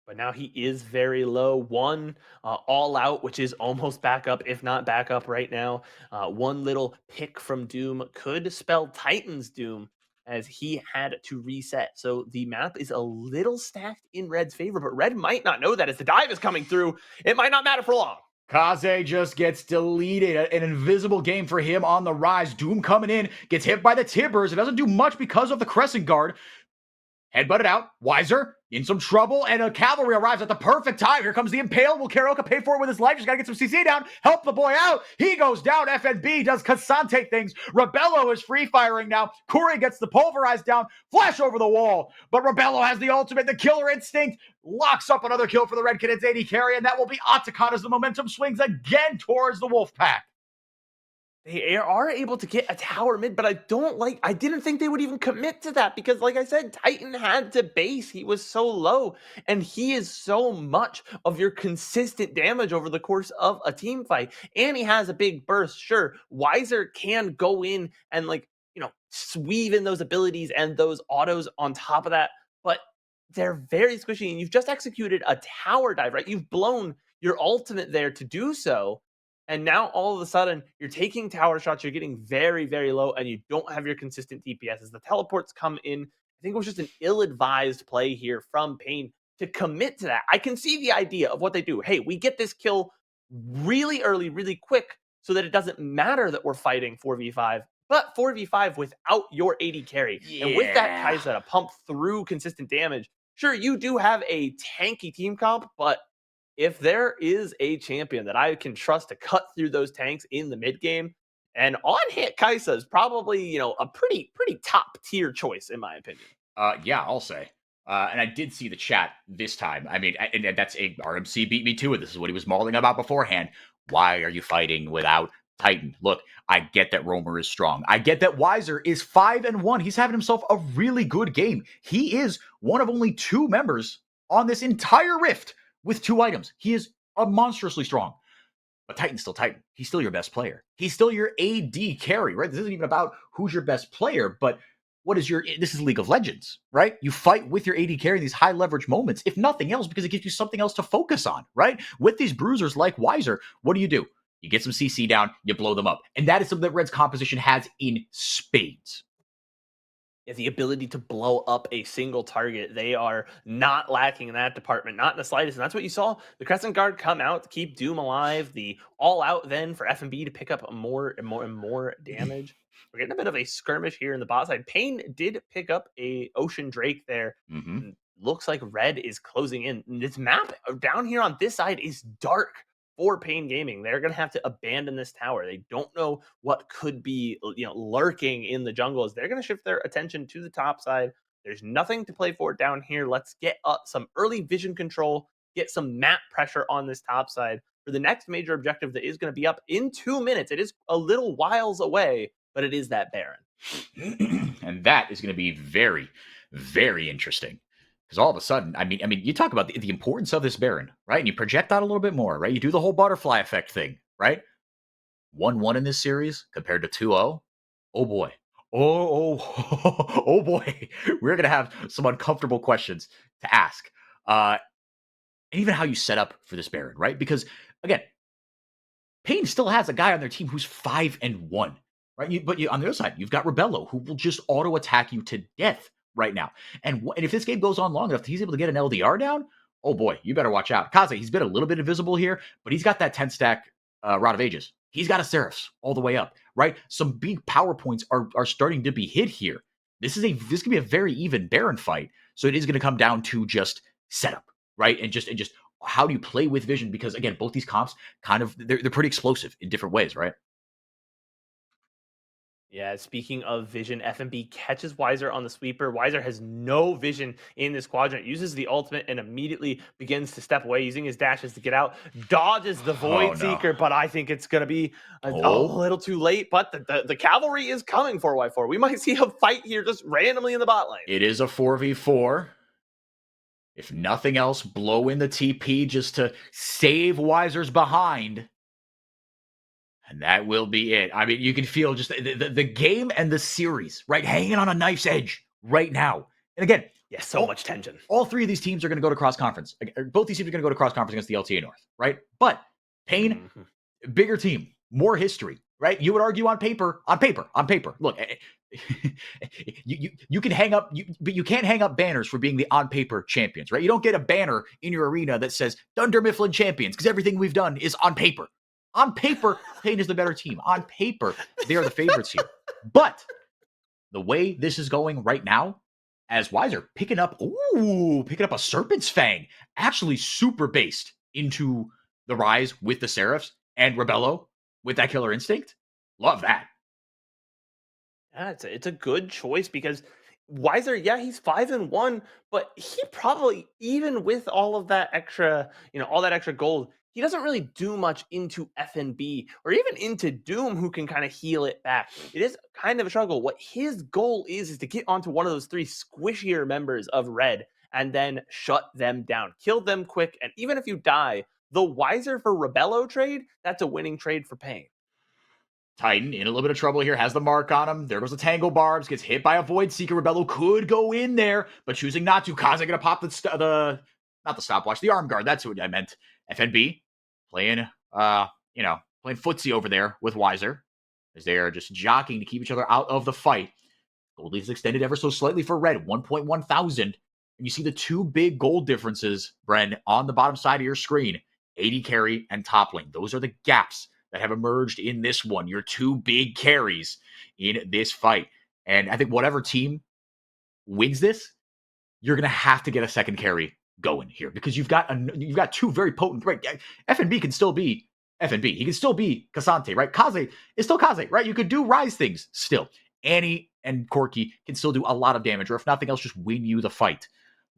But now he is very low. 1 all out, which is almost back up, if not back up right now. 1 little pick from Doom could spell Titan's doom as he had to reset. So the map is a little stacked in Red's favor, but Red might not know that as the dive is coming through. It might not matter for long. Kaze just gets deleted. An invisible game for him on the rise. Doom coming in, gets hit by the Tibbers. It doesn't do much because of the Crescent Guard. Headbutted out. Wiser in some trouble, and a cavalry arrives at the perfect time. Here comes the Impale. Will Karioka pay for it with his life? Just gotta get some CC down. Help the boy out. He goes down. FNB does Cassante things. Rebello is free firing now. Kuri gets the pulverized down. Flash over the wall. But Rebello has the ultimate. The killer instinct locks up another kill for the Red Kittens AD carry, and that will be Otacon as the momentum swings again towards the Wolfpack. They are able to get a tower mid, but I didn't think they would even commit to that because, like I said, Titan had to base. He was so low, and he is so much of your consistent damage over the course of a team fight. And he has a big burst. Sure, Wiser can go in and, weave in those abilities and those autos on top of that, but they're very squishy, and you've just executed a tower dive, right? You've blown your ultimate there to do so. And now all of a sudden, you're taking tower shots, you're getting very, very low, and you don't have your consistent DPS. As the teleports come in, I think it was just an ill-advised play here from Pain to commit to that. I can see the idea of what they do. Hey, we get this kill really early, really quick, so that it doesn't matter that we're fighting 4v5, but 4v5 without your AD carry. Yeah. And with that Kai'Sa to pump through consistent damage, sure, you do have a tanky team comp, but if there is a champion that I can trust to cut through those tanks in the mid game, and on hit Kai'Sa is probably, a pretty top tier choice in my opinion. Yeah, I'll say. And I did see the chat this time. I mean, and that's a RMC beat me to it. This is what he was mauling about beforehand. Why are you fighting without Titan? Look, I get that Roamer is strong. I get that Weiser is 5-1. He's having himself a really good game. He is one of only 2 members on this entire Rift with 2 items. He is monstrously strong. But Titan's still Titan. He's still your best player. He's still your AD carry, right? This isn't even about who's your best player, but this is League of Legends, right? You fight with your AD carry in these high leverage moments, if nothing else, because it gives you something else to focus on, right? With these bruisers like Weiser, what do? You get some CC down, you blow them up. And that is something that Red's composition has in spades. The ability to blow up a single target. They are not lacking in that department, not in the slightest. And that's what you saw the Crescent Guard come out to keep Doom alive. The all out then for FNB to pick up more and more damage. We're getting a bit of a skirmish here in the bot side. Pain did pick up a Ocean Drake there. Mm-hmm. Looks like Red is closing in. This map down here on this side is dark for Pain Gaming. They're going to have to abandon this tower. They don't know what could be, lurking in the jungle. As they're going to shift their attention to the top side. There's nothing to play for down here. Let's get some early vision control, get some map pressure on this top side for the next major objective that is going to be up in 2 minutes. It is a little whiles away, but it is that Baron. And that is going to be very, very interesting. Because all of a sudden, I mean, you talk about the importance of this Baron, right? And you project out a little bit more, right? You do the whole butterfly effect thing, right? 1-1 in this series compared to 2-0. Oh boy. Oh boy. We're going to have some uncomfortable questions to ask. And even how you set up for this Baron, right? Because, again, Pain still has a guy on their team who's 5-1, right? But on the other side, you've got Rebello, who will just auto-attack you to death right now. And if this game goes on long enough, he's able to get an LDR down. Oh boy, you better watch out. Kaze, he's been a little bit invisible here, but he's got that 10-stack Rod of Ages. He's got a Seraphs all the way up, right? Some big power points are starting to be hit here. This can be a very even Baron fight. So it is going to come down to just setup, right? And just how do you play with vision? Because again, both these comps they're pretty explosive in different ways, right? Yeah, speaking of vision, FNB catches Weiser on the sweeper. Weiser has no vision in this quadrant, uses the ultimate and immediately begins to step away, using his dashes to get out, dodges the Void Seeker, but I think it's going to be a little too late, but the cavalry is coming for Y4. We might see a fight here just randomly in the bot lane. It is a 4v4. If nothing else, blow in the TP just to save Weiser's behind. And that will be it. I mean, you can feel just the game and the series, right? Hanging on a knife's edge right now. And again, so much tension. All 3 of these teams are going to go to cross-conference. Both these teams are going to go to cross-conference against the LTA North, right? But Pain, bigger team, more history, right? You would argue on paper. Look, you can hang up, but you can't hang up banners for being the on-paper champions, right? You don't get a banner in your arena that says Dunder Mifflin champions because everything we've done is on paper. On paper, Pain is the better team. On paper, they are the favorites here. But the way this is going right now, as Weiser picking up a Serpent's Fang, actually super based into the Rise with the Seraphs and Rebello with that Killer Instinct. Love that. Yeah, it's a good choice because Weiser, he's 5-1, but he probably, even with all of that extra, all that extra gold, he doesn't really do much into FNB or even into Doom, who can kind of heal it back. It is kind of a struggle. What his goal is to get onto one of those 3 squishier members of Red and then shut them down, kill them quick. And even if you die, the Weiser for Rebello trade, that's a winning trade for Pain. Titan in a little bit of trouble here, has the mark on him. There goes the Tango Barbs, gets hit by a Void Seeker. Rebello could go in there, but choosing not to. Kaze gonna pop not the stopwatch, the arm guard. That's what I meant. FNB playing, playing footsie over there with Weiser as they are just jockeying to keep each other out of the fight. Gold lead is extended ever so slightly for red, 1.1 thousand. And you see the two big gold differences, Bren, on the bottom side of your screen, 80 carry and top lane. Those are the gaps that have emerged in this one. Your two big carries in this fight. And I think whatever team wins this, you're going to have to get a second carry going here because you've got two very potent, right? FNB can still be FNB. He can still be Cassante, right? Kaze is still Kaze, right? You could do Rise things still. Annie and Corki can still do a lot of damage, or if nothing else, just win you the fight.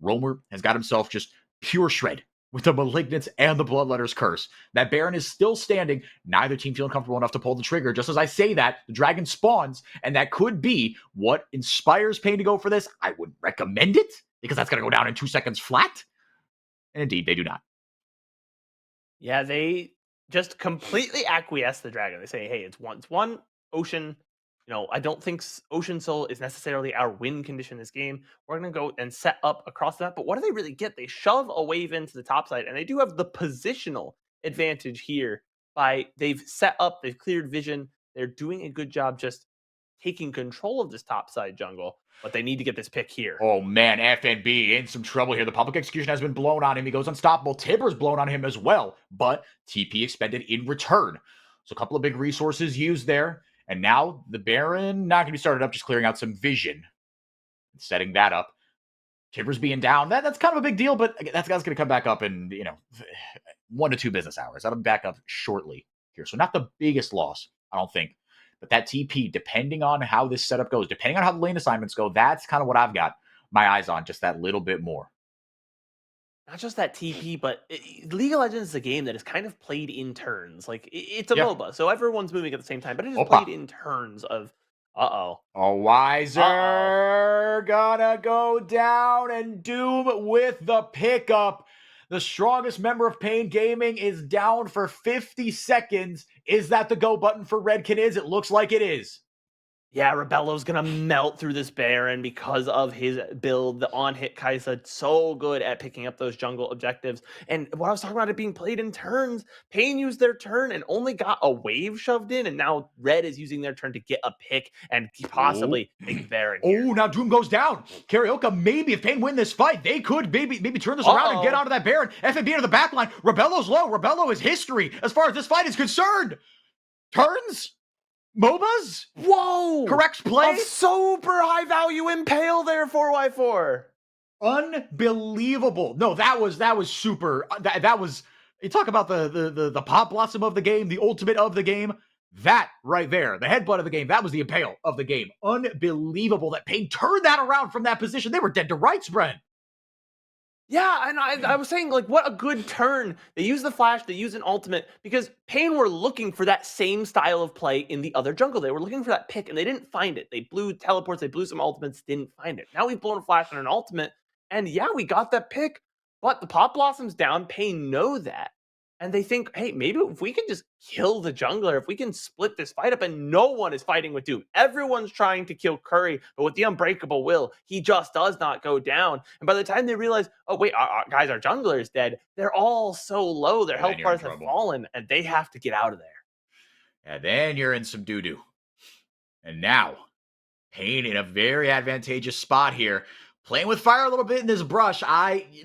Roamer has got himself just pure shred with the Malignance and the Bloodletter's Curse. That Baron is still standing. Neither team feeling comfortable enough to pull the trigger. Just as I say that, the dragon spawns, and that could be what inspires Pain to go for this. I would recommend it, because that's going to go down in 2 seconds flat. And indeed, they do not. Yeah, they just completely acquiesce the dragon. They say, hey, it's one ocean. I don't think Ocean Soul is necessarily our win condition in this game. We're going to go and set up across that. But what do they really get? They shove a wave into the top side, and they do have the positional advantage here they've set up, they've cleared vision. They're doing a good job just taking control of this top side jungle, but they need to get this pick here. Oh man, FNB in some trouble here. The public execution has been blown on him. He goes unstoppable. Tiber's blown on him as well, but TP expended in return. So a couple of big resources used there. And now the Baron not going to be started up, just clearing out some vision. Setting that up. Tiber's being down. That's kind of a big deal, but that's going to come back up in, 1 to 2 business hours. That'll be back up shortly here. So not the biggest loss, I don't think. But that TP, depending on how this setup goes, depending on how the lane assignments go, that's kind of what I've got my eyes on, just that little bit more. Not just that TP, but League of Legends is a game that is kind of played in turns. Like, it's a MOBA, so everyone's moving at the same time, but it is played in turns of, A Weiser gonna go down, and Doom with the pickup. The strongest member of Pain Gaming is down for 50 seconds. Is that the go button for Red Knids? It looks like it is. Yeah, Rebello's going to melt through this Baron because of his build. The on-hit Kaisa, so good at picking up those jungle objectives. And what I was talking about it being played in turns, Pain used their turn and only got a wave shoved in, and now Red is using their turn to get a pick and possibly take Baron here. Oh, now Doom goes down. Karaoke, maybe if Pain win this fight, they could maybe turn this around and get onto that Baron. FNB into the backline. Rebello's low. Rebello is history as far as this fight is concerned. Turns? MOBAs? Whoa! Correct play? A super high value impale there, 4x4. Unbelievable. No, that was super. That was, you talk about the pop blossom of the game, the ultimate of the game. That right there, the headbutt of the game, that was the impale of the game. Unbelievable that Pain turned that around from that position. They were dead to rights, Bren. Yeah, and I was saying, like, what a good turn. They use the flash, they use an ultimate, because Pain were looking for that same style of play in the other jungle. They were looking for that pick, and they didn't find it. They blew teleports, they blew some ultimates, didn't find it. Now we've blown a flash and an ultimate, and yeah, we got that pick, but the pop blossom's down. Pain know that. And they think, hey, maybe if we can just kill the jungler, if we can split this fight up, and no one is fighting with Doom. Everyone's trying to kill Curry, but with the unbreakable will, he just does not go down. And by the time they realize, oh, wait, guys, our jungler is dead, they're all so low, their health bars have fallen, and they have to get out of there. And then you're in some doo-doo. And now, Pain in a very advantageous spot here. Playing with fire a little bit in this brush.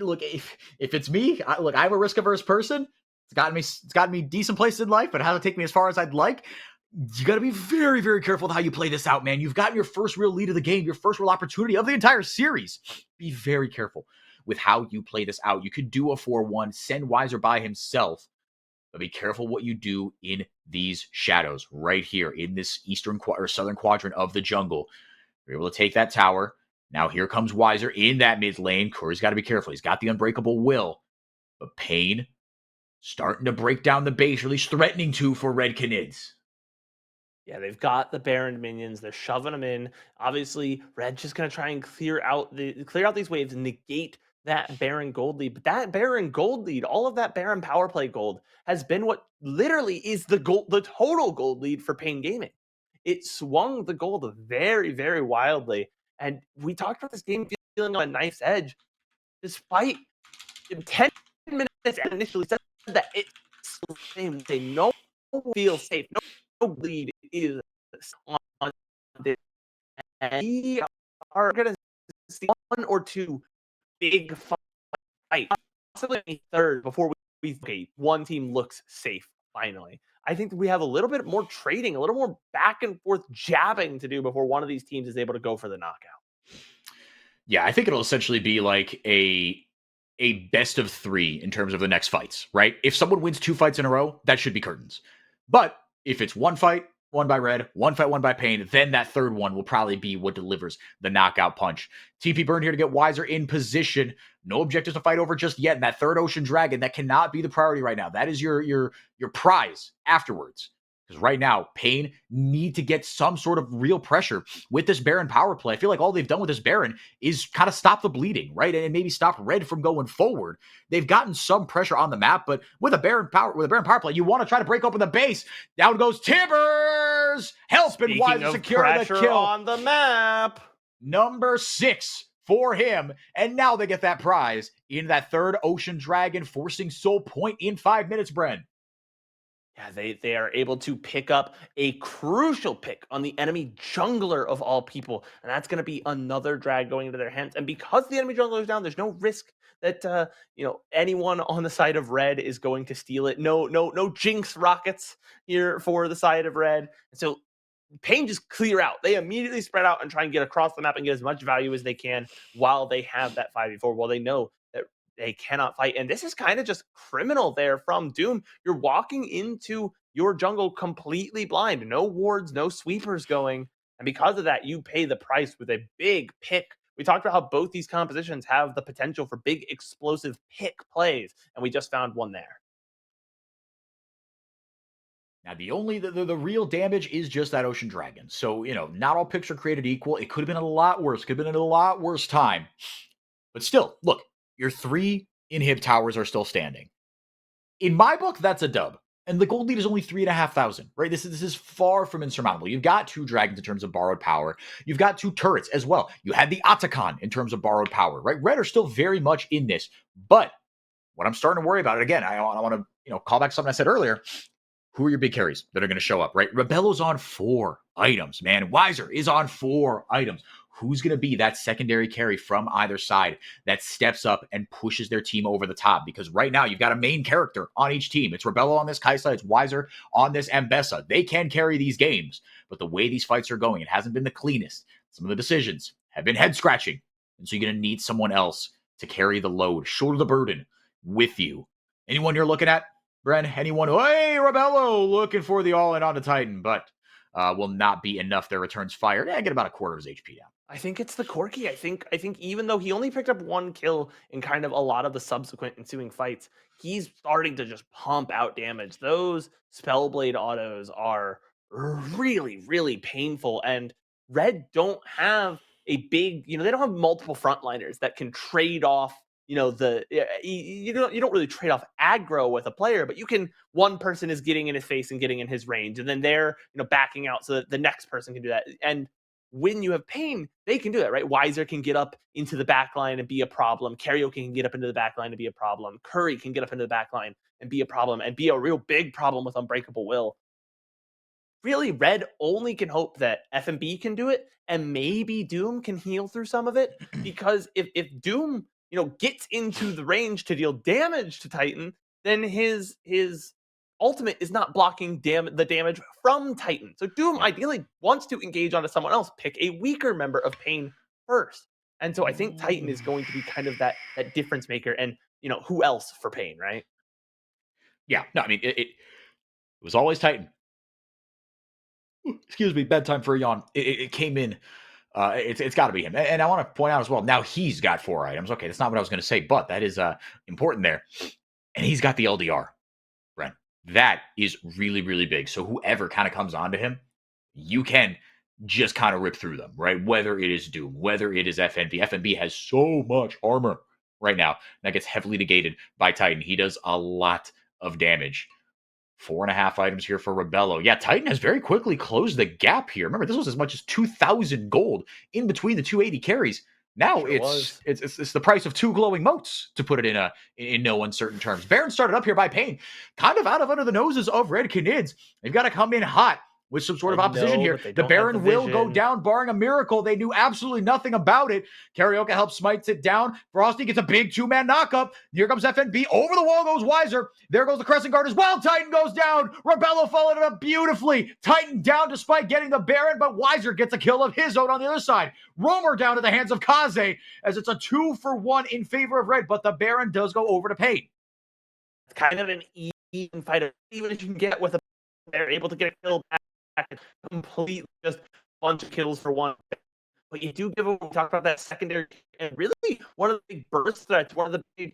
Look, if it's me, I'm a risk-averse person. It's gotten me decent places in life, but it hasn't taken me as far as I'd like. You got to be very, very careful with how you play this out, man. You've gotten your first real lead of the game, your first real opportunity of the entire series. Be very careful with how you play this out. You could do a 4-1, send Weiser by himself, but be careful what you do in these shadows right here in this eastern or southern quadrant of the jungle. You're able to take that tower. Now here comes Weiser in that mid lane. Curry's got to be careful. He's got the unbreakable will, but Pain starting to break down the base, or at least threatening to, for Red Knids. Yeah, they've got the Baron minions. They're shoving them in. Obviously, Red's just going to try and clear out these waves and negate that Baron gold lead. But that Baron gold lead, all of that Baron power play gold, has been what literally is the total gold lead for Pain Gaming. It swung the gold very, very wildly. And we talked about this game feeling on a knife's edge. Despite 10 minutes initially said that it's the same. They know one feels safe. No bleed is on this. And we are going to see one or two big fight, possibly third before we okay, one team looks safe finally. I think we have a little bit more trading, a little more back and forth jabbing to do before one of these teams is able to go for the knockout. Yeah, I think it'll essentially be like a best of 3 in terms of the next fights, right? If someone wins 2 fights in a row, that should be curtains. But if it's one fight, won by Red, one fight, won by Pain, then that third one will probably be what delivers the knockout punch. TP Burn here to get Wiser in position. No objectives to fight over just yet. And that third Ocean Dragon, that cannot be the priority right now. That is your prize afterwards. Because right now, Pain need to get some sort of real pressure with this Baron power play. I feel like all they've done with this Baron is kind of stop the bleeding, right? And maybe stop Red from going forward. They've gotten some pressure on the map, but with a Baron power play, you want to try to break open the base. Down goes Tibbers, helping Wiser secure the kill on the map. Number 6 for him, and now they get that prize in that third Ocean Dragon, forcing Soul Point in 5 minutes, Bren. Yeah, they are able to pick up a crucial pick on the enemy jungler of all people, and that's going to be another drag going into their hands. And because the enemy jungler is down, there's no risk that anyone on the side of Red is going to steal it. No Jinx rockets here for the side of Red. And so Pain just clear out. They immediately spread out and try and get across the map and get as much value as they can while they have that 5v4, while they know that they cannot fight. And this is kind of just criminal there from Doom. You're walking into your jungle completely blind. No wards, no sweepers going. And because of that, you pay the price with a big pick. We talked about how both these compositions have the potential for big explosive pick plays. And we just found one there. Now, the real damage is just that Ocean Dragon. So, not all picks are created equal. It could have been a lot worse. Could have been a lot worse time. But still, look, your 3 inhib towers are still standing. In my book, that's a dub. And the gold lead is only 3,500, right? This is far from insurmountable. You've got 2 dragons in terms of borrowed power. You've got 2 turrets as well. You had the Atakan in terms of borrowed power, right? Red are still very much in this. But what I'm starting to worry about, again, I want to call back something I said earlier. Who are your big carries that are going to show up, right? Rebello's on 4 items, man. Wiser is on 4 items. Who's going to be that secondary carry from either side that steps up and pushes their team over the top? Because right now, you've got a main character on each team. It's Rebello on this Kaisa. It's Wiser on this Ambessa. They can carry these games. But the way these fights are going, it hasn't been the cleanest. Some of the decisions have been head-scratching. And so you're going to need someone else to carry the load, shoulder the burden with you. Anyone you're looking at? Bren, anyone? Hey, Rebello looking for the all-in on the Titan, but will not be enough. Their returns fired. Get about a quarter of his HP down. I think it's the Corki. I think even though he only picked up 1 kill in kind of a lot of the subsequent ensuing fights, he's starting to just pump out damage. Those Spellblade autos are really, really painful. And Red don't have a big, they don't have multiple frontliners that can trade off you don't really trade off aggro with a player, but one person is getting in his face and getting in his range, and then they're backing out so that the next person can do that. And when you have Pain, they can do that, right? Wiser can get up into the back line and be a problem. Karaoke can get up into the back line and be a problem. Curry can get up into the back line and be a problem, and be a real big problem with Unbreakable Will. Really, Red only can hope that FMB can do it, and maybe Doom can heal through some of it, because if Doom gets into the range to deal damage to Titan, then his ultimate is not blocking the damage from Titan. So Doom ideally wants to engage onto someone else, pick a weaker member of Pain first. And so I think Titan is going to be kind of that difference maker. And who else for Pain, right? Yeah, no, I mean it was always Titan. Excuse me, bedtime for a yawn. It came in. It's got to be him. And I want to point out as well, now he's got 4 items. Okay, that's not what I was going to say, but that is important there. And he's got the LDR, Brent. That is really, really big. So whoever kind of comes onto him, you can just kind of rip through them, right? Whether it is Doom, whether it is FNB. FNB has so much armor right now. That gets heavily negated by Titan. He does a lot of damage. 4.5 items here for Rebello. Yeah, Titan has very quickly closed the gap here. Remember, this was as much as 2,000 gold in between the 280 carries. Now Sure was. it's the price of 2 glowing motes, to put it in no uncertain terms. Baron started up here by Pain, kind of out of under the noses of Red Canids. They've got to come in hot with some sort of I opposition know, here. but they The don't have the Baron will go vision. down, barring a miracle. They knew absolutely nothing about it. Karaoke helps smites it down. Frosty gets a big 2-man knockup. Here comes FNB. Over the wall goes Weiser. There goes the Crescent Guard as well. Titan goes down. Rebello followed it up beautifully. Titan down despite getting the Baron, but Weiser gets a kill of his own on the other side. Roamer down to the hands of Kaze, as it's a 2-for-1 in favor of Red, but the Baron does go over to Pain. It's kind of an even fight, even if you can get with a, they're able to get a kill back, completely just a bunch of kills for one. But you do give we talked about that secondary, and really one of the big burst threats, one of the big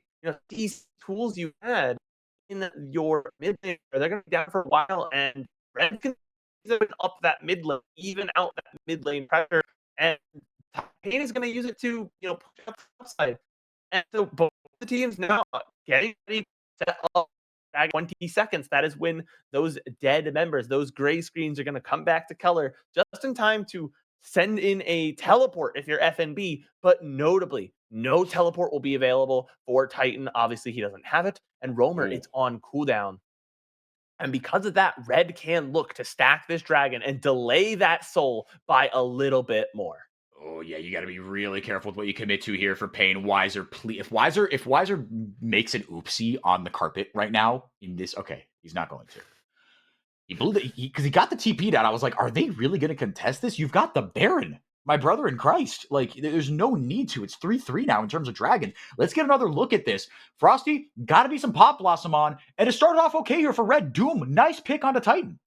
these tools you had in your mid lane. They're going to be down for a while, and Red can up that mid lane, even out that mid lane pressure, and Pain is going to use it to push up the upside. And so both the teams now getting ready to up 20 seconds. That is when those dead members, those gray screens, are going to come back to color just in time to send in a teleport if you're FNB. But notably, no teleport will be available for Titan. Obviously, he doesn't have it. And Roamer, it's on cooldown. And because of that, Red can look to stack this dragon and delay that soul by a little bit more. Oh yeah, you got to be really careful with what you commit to here for Pain. Weiser, please. If Weiser makes an oopsie on the carpet right now in this, okay, he's not going to. He blew because he got the TP down. I was like, are they really going to contest this? You've got the Baron, my brother in Christ. Like, there's no need to. It's 3-3 now in terms of Dragon. Let's get another look at this. Frosty, got to be some Pop Blossom on, and it started off okay here for Red. Doom, nice pick onto Titan.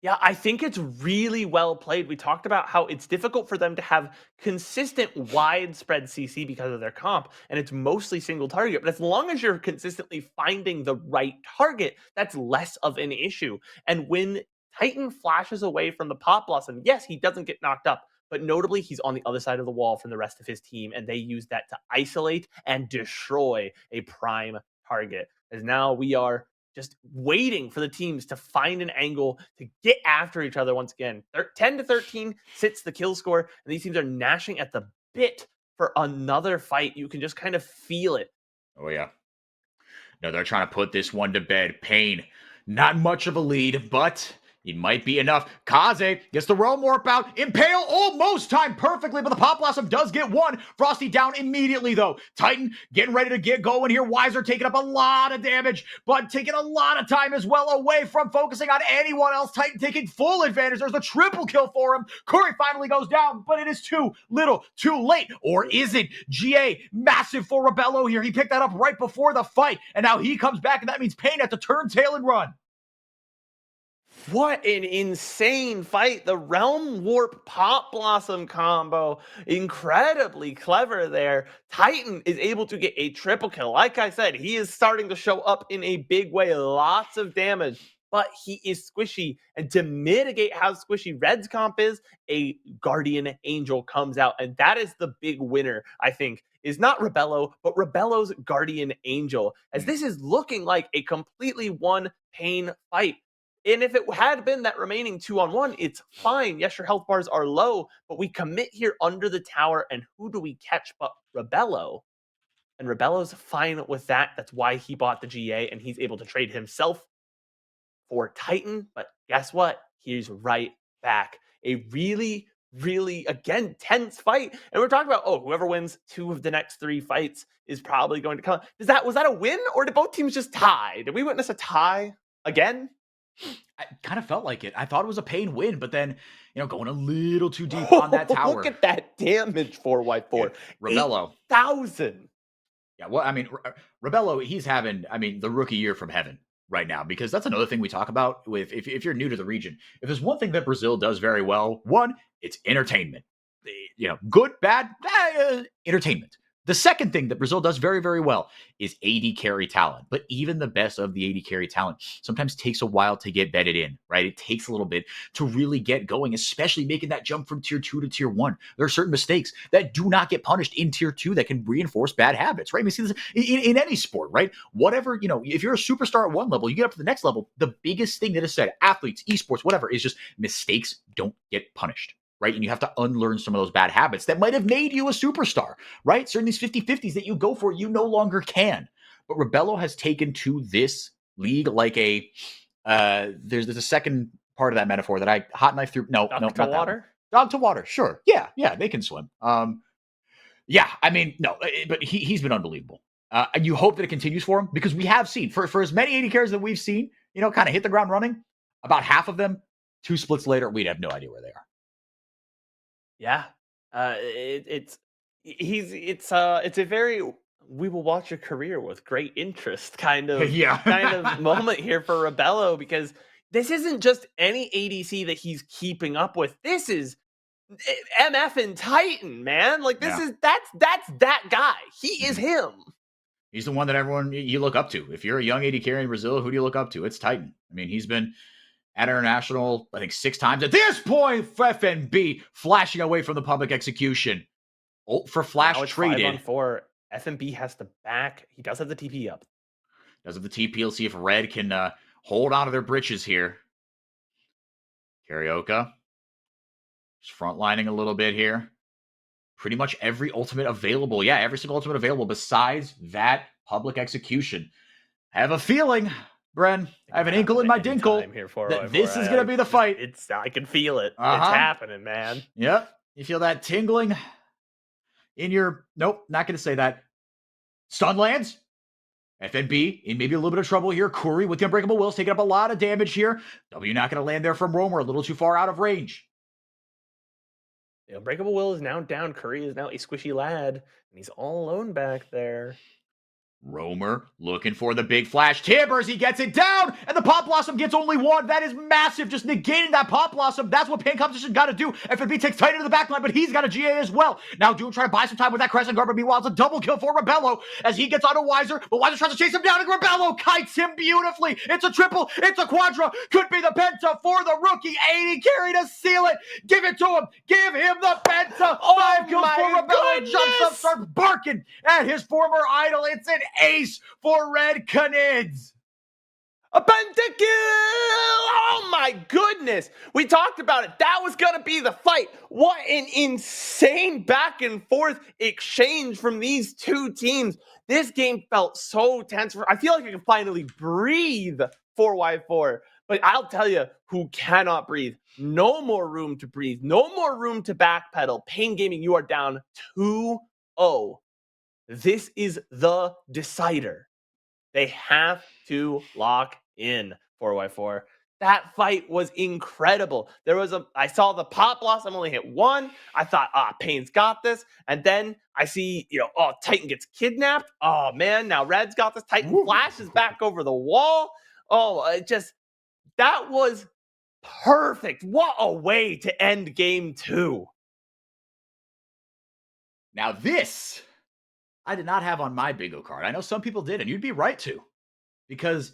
Yeah, I think it's really well played. We talked about how it's difficult for them to have consistent widespread CC because of their comp, and it's mostly single target. But as long as you're consistently finding the right target, that's less of an issue. And when Titan flashes away from the Pop Blossom, yes, he doesn't get knocked up, but notably he's on the other side of the wall from the rest of his team, and they use that to isolate and destroy a prime target. As now we are just waiting for the teams to find an angle to get after each other once again. 10-13 sits the kill score, and these teams are gnashing at the bit for another fight. You can just kind of feel it. Oh, yeah. No, they're trying to put this one to bed. Pain, not much of a lead, but it might be enough. Kaze gets the Realm Warp out. Impale almost timed perfectly, but the Pop Blossom does get one. Frosty down immediately, though. Titan getting ready to get going here. Weiser taking up a lot of damage, but taking a lot of time as well away from focusing on anyone else. Titan taking full advantage. There's a triple kill for him. Curry finally goes down, but it is too little, too late. Or is it? GA, massive for Rebello here. He picked that up right before the fight, and now he comes back, and that means Pain has to turn tail and run. What an insane fight. The Realm Warp Pop Blossom combo, incredibly clever there. Titan is able to get a triple kill. Like I said, he is starting to show up in a big way. Lots of damage, but he is squishy. And to mitigate how squishy Red's comp is, a Guardian Angel comes out. And that is the big winner, I think, is not Rebello, but Rebello's Guardian Angel. As this is looking like a completely one Pain fight. And if it had been that remaining 2-on-1, it's fine. Yes, your health bars are low, but we commit here under the tower, and who do we catch but Rebello? And Rebello's fine with that. That's why he bought the GA, and he's able to trade himself for Titan. But guess what? He's right back. A really, really, again, tense fight. And we're talking about, whoever wins 2 of the next 3 fights is probably going to come. Was that a win, or did both teams just tie? Did we witness a tie again? I kind of felt like it. I thought it was a Pain win, but then, going a little too deep on that tower. Look at that damage, 4x4. Yeah, Rebello. 8,000. Yeah, well, I mean, Rebello, he's having, the rookie year from heaven right now, because that's another thing we talk about with, if you're new to the region. If there's one thing that Brazil does very well, one, it's entertainment. Good, bad, entertainment. The second thing that Brazil does very, very well is AD carry talent. But even the best of the AD carry talent sometimes takes a while to get bedded in, right? It takes a little bit to really get going, especially making that jump from tier 2 to tier 1. There are certain mistakes that do not get punished in tier 2 that can reinforce bad habits, right? We see this in any sport, right? Whatever, if you're a superstar at one level, you get up to the next level, the biggest thing that is said, athletes, esports, whatever, is just mistakes don't get punished. right? And you have to unlearn some of those bad habits that might have made you a superstar, right? Certain these 50-50s that you go for, you no longer can. But Rebello has taken to this league like a there's a second part of that metaphor that I hot knife through. No, Duck no, to not that water. one. Dog to water, sure. Yeah, they can swim. Yeah, I mean, no, but he's been unbelievable. And you hope that it continues for him because we have seen for as many 80 carries that we've seen, kind of hit the ground running, about half of them, 2 splits later, we'd have no idea where they are. Yeah. It's a very we will watch your career with great interest kind of kind of moment here for Rebello, because this isn't just any ADC that he's keeping up with. This is MF and Titan, man. Like that's that guy. He is him. He's the one that everyone you look up to. If you're a young AD carry in Brazil, who do you look up to? It's Titan. I mean, he's been at international, I think 6 times. At this point, FNB flashing away from the public execution. Ult for flash traded. 5-on-4. FNB has to back. He does have the TP up. Does have the TP. Let's see if Red can hold on to their britches here. Carioca. Just frontlining a little bit here. Pretty much every ultimate available. Yeah, every single ultimate available besides that public execution. I have a feeling, Bren, I have an inkle in my dinkle that this is going to be the fight. I can feel it. It's happening, man. Yep. You feel that tingling in your... Nope, not going to say that. Stun lands. FNB in maybe a little bit of trouble here. Curry with the Unbreakable Wills taking up a lot of damage here. W not going to land there from Roamer. A little too far out of range. The Unbreakable Will is now down. Curry is now a squishy lad, and he's all alone back there. Roamer looking for the big flash. Tibbers, he gets it down, and the Pop Blossom gets only one. That is massive, just negating that Pop Blossom. That's what Pain Competition got to do. FNB takes tight into the backline, but he's got a GA as well. Now Doom trying to buy some time with that Crescent Guard, but meanwhile, it's a double kill for Rebello as he gets onto Weiser, but Weiser tries to chase him down, and Rebello kites him beautifully. It's a triple, it's a quadra, could be the penta for the rookie. 80 carry to seal it. Give it to him. Give him the penta. 5 kills for Rebello. Jumps up, starts barking at his former idol. It's an ace for Red Canids. A pentakill! Oh my goodness! We talked about it. That was gonna be the fight. What an insane back and forth exchange from these two teams. This game felt so tense. I feel like I can finally breathe 4x4. But I'll tell you who cannot breathe. No more room to breathe. No more room to backpedal. Pain Gaming, you are down 2-0. This is the decider. They have to lock in 4x4. That fight was incredible. I saw the Pop Blossom only hit 1. I thought, Pain's got this. And then I see, Titan gets kidnapped. Oh man, now Red's got this. Titan flashes back over the wall. That was perfect. What a way to end game 2. Now this, I did not have on my bingo card. I know some people did, and you'd be right to. Because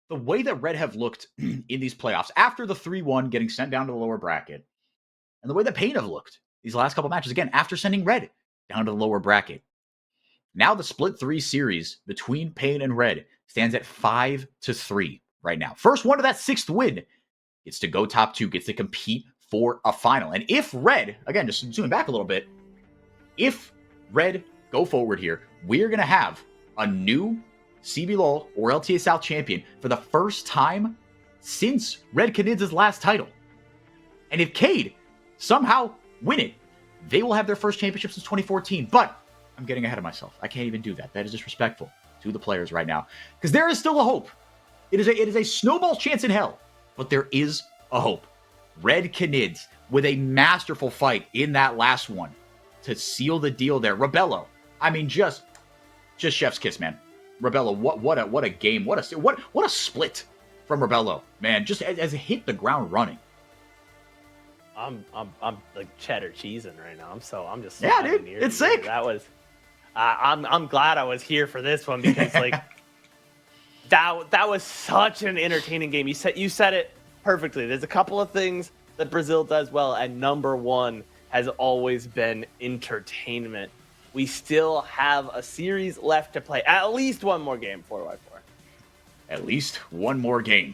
the way that Red have looked in these playoffs, after the 3-1 getting sent down to the lower bracket, and the way that Pain have looked these last couple matches, again, after sending Red down to the lower bracket. Now the split 3 series between Pain and Red stands at 5-3 right now. First one to that 6th win gets to go top 2, gets to compete for a final. And if Red, again, just zooming back a little bit, if Red go forward here, we're going to have a new CBLOL or LTA South champion for the first time since Red Canids' last title. And if Cade somehow win it, they will have their first championship since 2014. But I'm getting ahead of myself. I can't even do that. That is disrespectful to the players right now. Because there is still a hope. It is a snowball's chance in hell. But there is a hope. Red Canids with a masterful fight in that last one to seal the deal there. Rebello, I mean, just chef's kiss, man. Rebello, what a game, what a split from Rebello, man. Just as it hit the ground running. I'm like cheddar cheesing right now. I'm just dude, it's sick. That was, I'm glad I was here for this one because like that was such an entertaining game. You said it perfectly. There's a couple of things that Brazil does well, and number one has always been entertainment. We still have a series left to play. At least one more game, 4x4. At least one more game.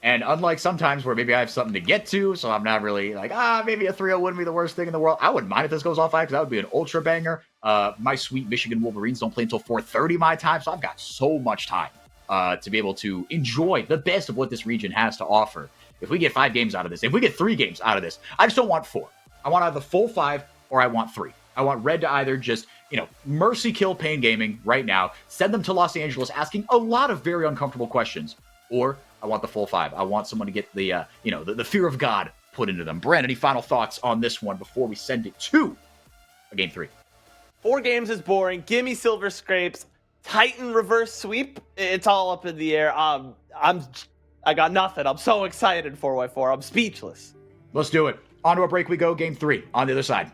And unlike sometimes where maybe I have something to get to, so I'm not really like, maybe a 3-0 wouldn't be the worst thing in the world. I wouldn't mind if this goes all 5 because that would be an ultra banger. My sweet Michigan Wolverines don't play until 4:30 my time, so I've got so much time to be able to enjoy the best of what this region has to offer. If we get 5 games out of this, if we get 3 games out of this, I just don't want 4. I want either full 5 or I want 3. I want Red to either just, mercy kill Pain Gaming right now, send them to Los Angeles asking a lot of very uncomfortable questions, or I want the full 5. I want someone to get the, the fear of God put into them. Bren, any final thoughts on this one before we send it to a game 3? 4 games is boring. Give me Silver Scrapes. Titan reverse sweep. It's all up in the air. I got nothing. I'm so excited 4x4. I'm speechless. Let's do it. On to a break we go. Game 3 on the other side.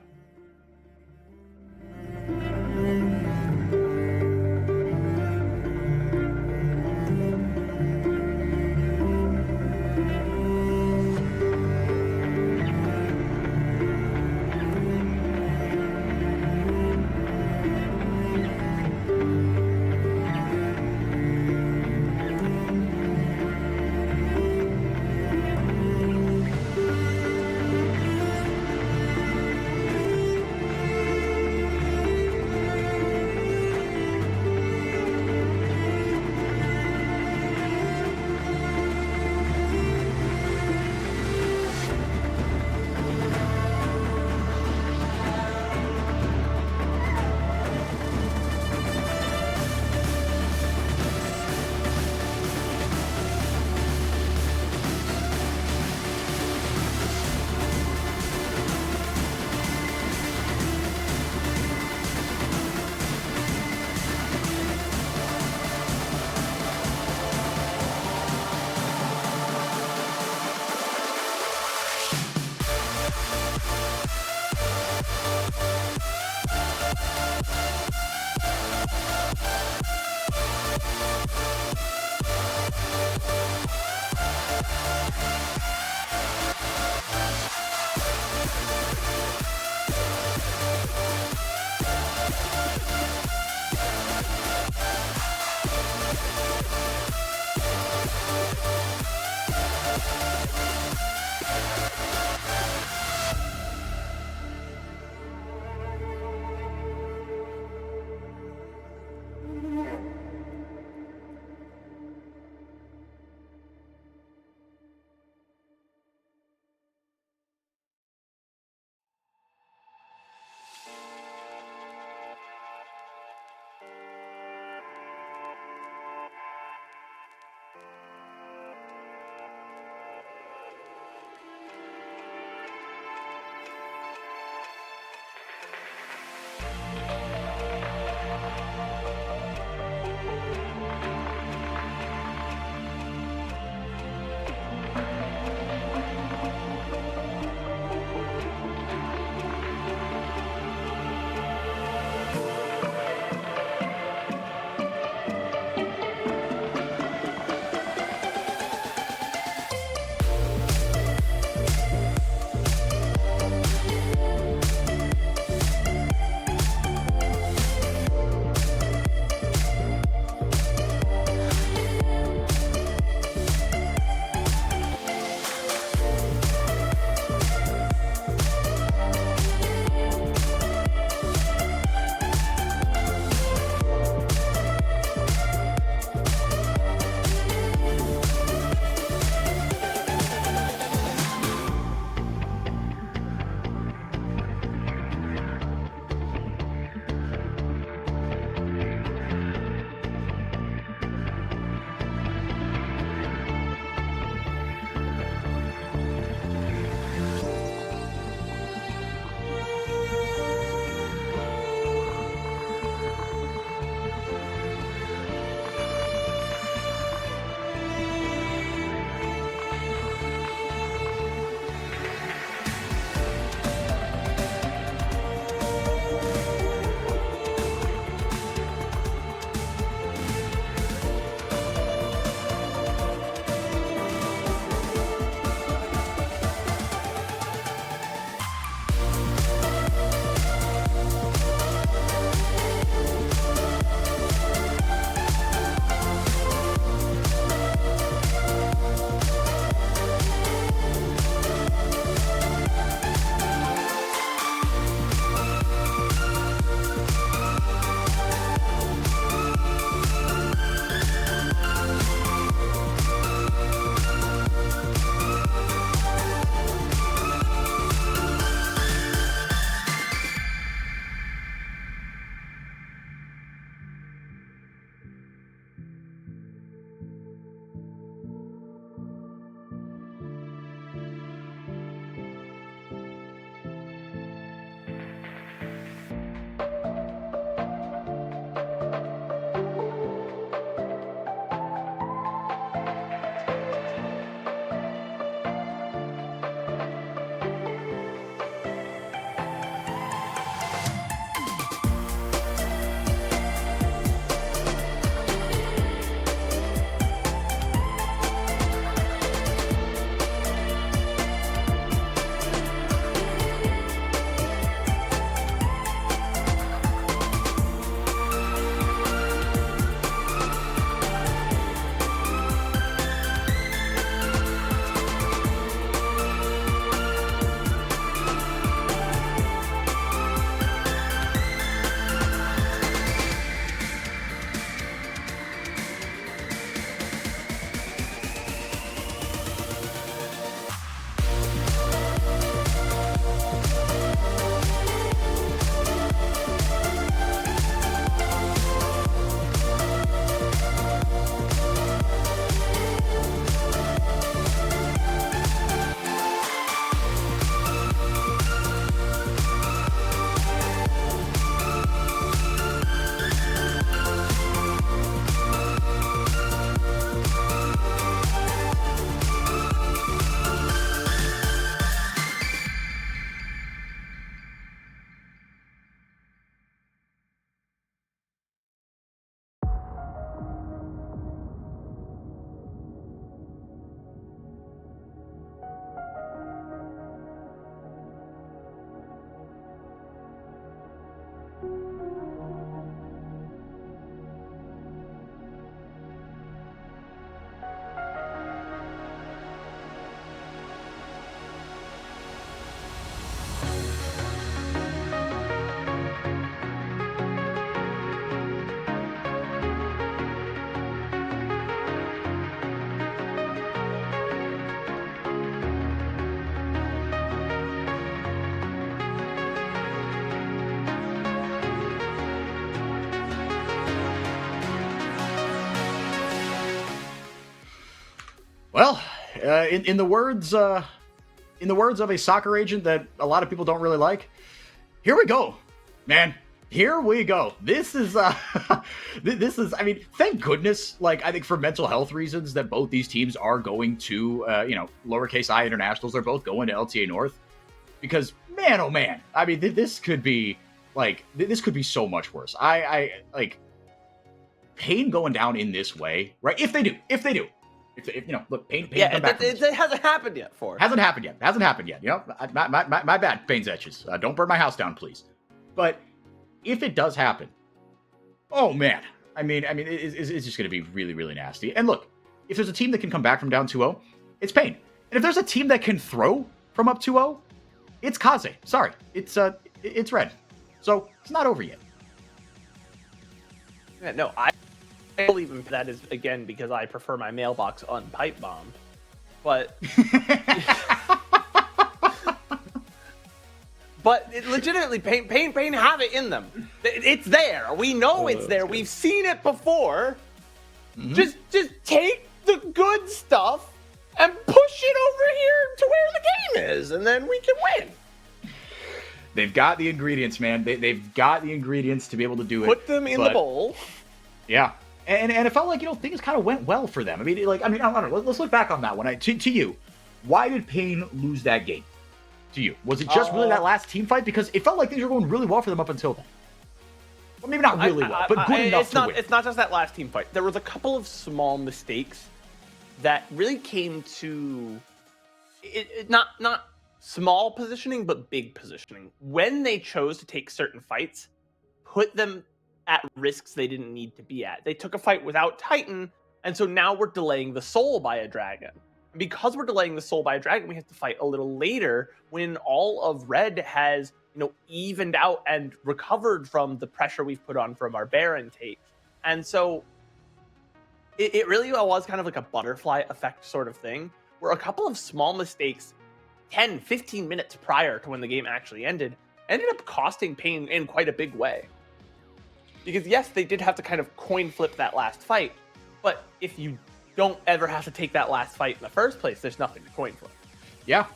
Well, in the words of a soccer agent that a lot of people don't really like, here we go, man. Here we go. This is this is. I mean, thank goodness. Like, I think for mental health reasons that both these teams are going to lowercase I internationals. They're both going to LTA North because man, oh man. I mean, this could be so much worse. I like Pain going down in this way, right? If they do. If look, Pain come back. It hasn't happened yet. Hasn't happened yet. You know, my bad, Pain's etches. Don't burn my house down, please. But if it does happen, oh man, I mean, it's just going to be really, really nasty. And look, if there's a team that can come back from down 2-0, it's Pain. And if there's a team that can throw from up 2-0, it's Kaze. Sorry, it's Red. So it's not over yet. Yeah, no, I believe that is again because I prefer my mailbox unpipe bombed, but. But it legitimately, Pain have it in them. It's there. We know it's there. We've seen it before. Mm-hmm. Just take the good stuff and push it over here to where the game is, and then we can win. They've got the ingredients, man. They've got the ingredients to be able to do it. Put them in the bowl. Yeah. And it felt like, things kind of went well for them. I mean, I don't know. Let's look back on that one. To you, why did Pain lose that game? To you, was it just really that last team fight? Because it felt like things were going really well for them up until then. Well, maybe not really well, but good enough to win. It's not just that last team fight. There was a couple of small mistakes that really came to not small positioning, but big positioning. When they chose to take certain fights, put them at risks they didn't need to be at. They took a fight without Titan, and so now we're delaying the soul by a dragon. Because we're delaying the soul by a dragon, we have to fight a little later when all of Red has, evened out and recovered from the pressure we've put on from our Baron take. And so it really was kind of like a butterfly effect sort of thing, where a couple of small mistakes 10, 15 minutes prior to when the game actually ended up costing Pain in quite a big way. Because yes, they did have to kind of coin flip that last fight, but if you don't ever have to take that last fight in the first place, there's nothing to coin flip. Yeah,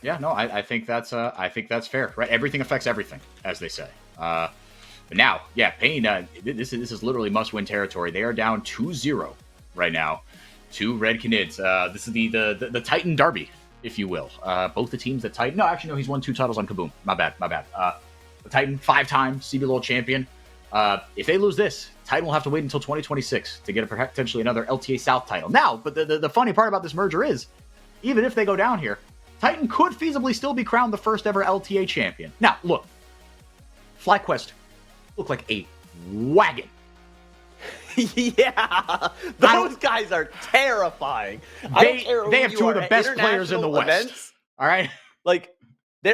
no, I think that's fair, right? Everything affects everything, as they say. But now, yeah, Pain, this is literally must-win territory. They are down 2-0 right now to Red Canids. This is the Titan Derby, if you will. Both the teams that Titan. No, actually, no, he's won 2 titles on Kaboom. My bad. The Titan, 5-time CBLOL champion. If they lose this, Titan will have to wait until 2026 to get potentially another LTA South title. Now, but the funny part about this merger is, even if they go down here, Titan could feasibly still be crowned the first ever LTA champion. Now, look, FlyQuest look like a wagon. Yeah, those guys are terrifying. They have 2 of the best players in the West. Events, all right, like.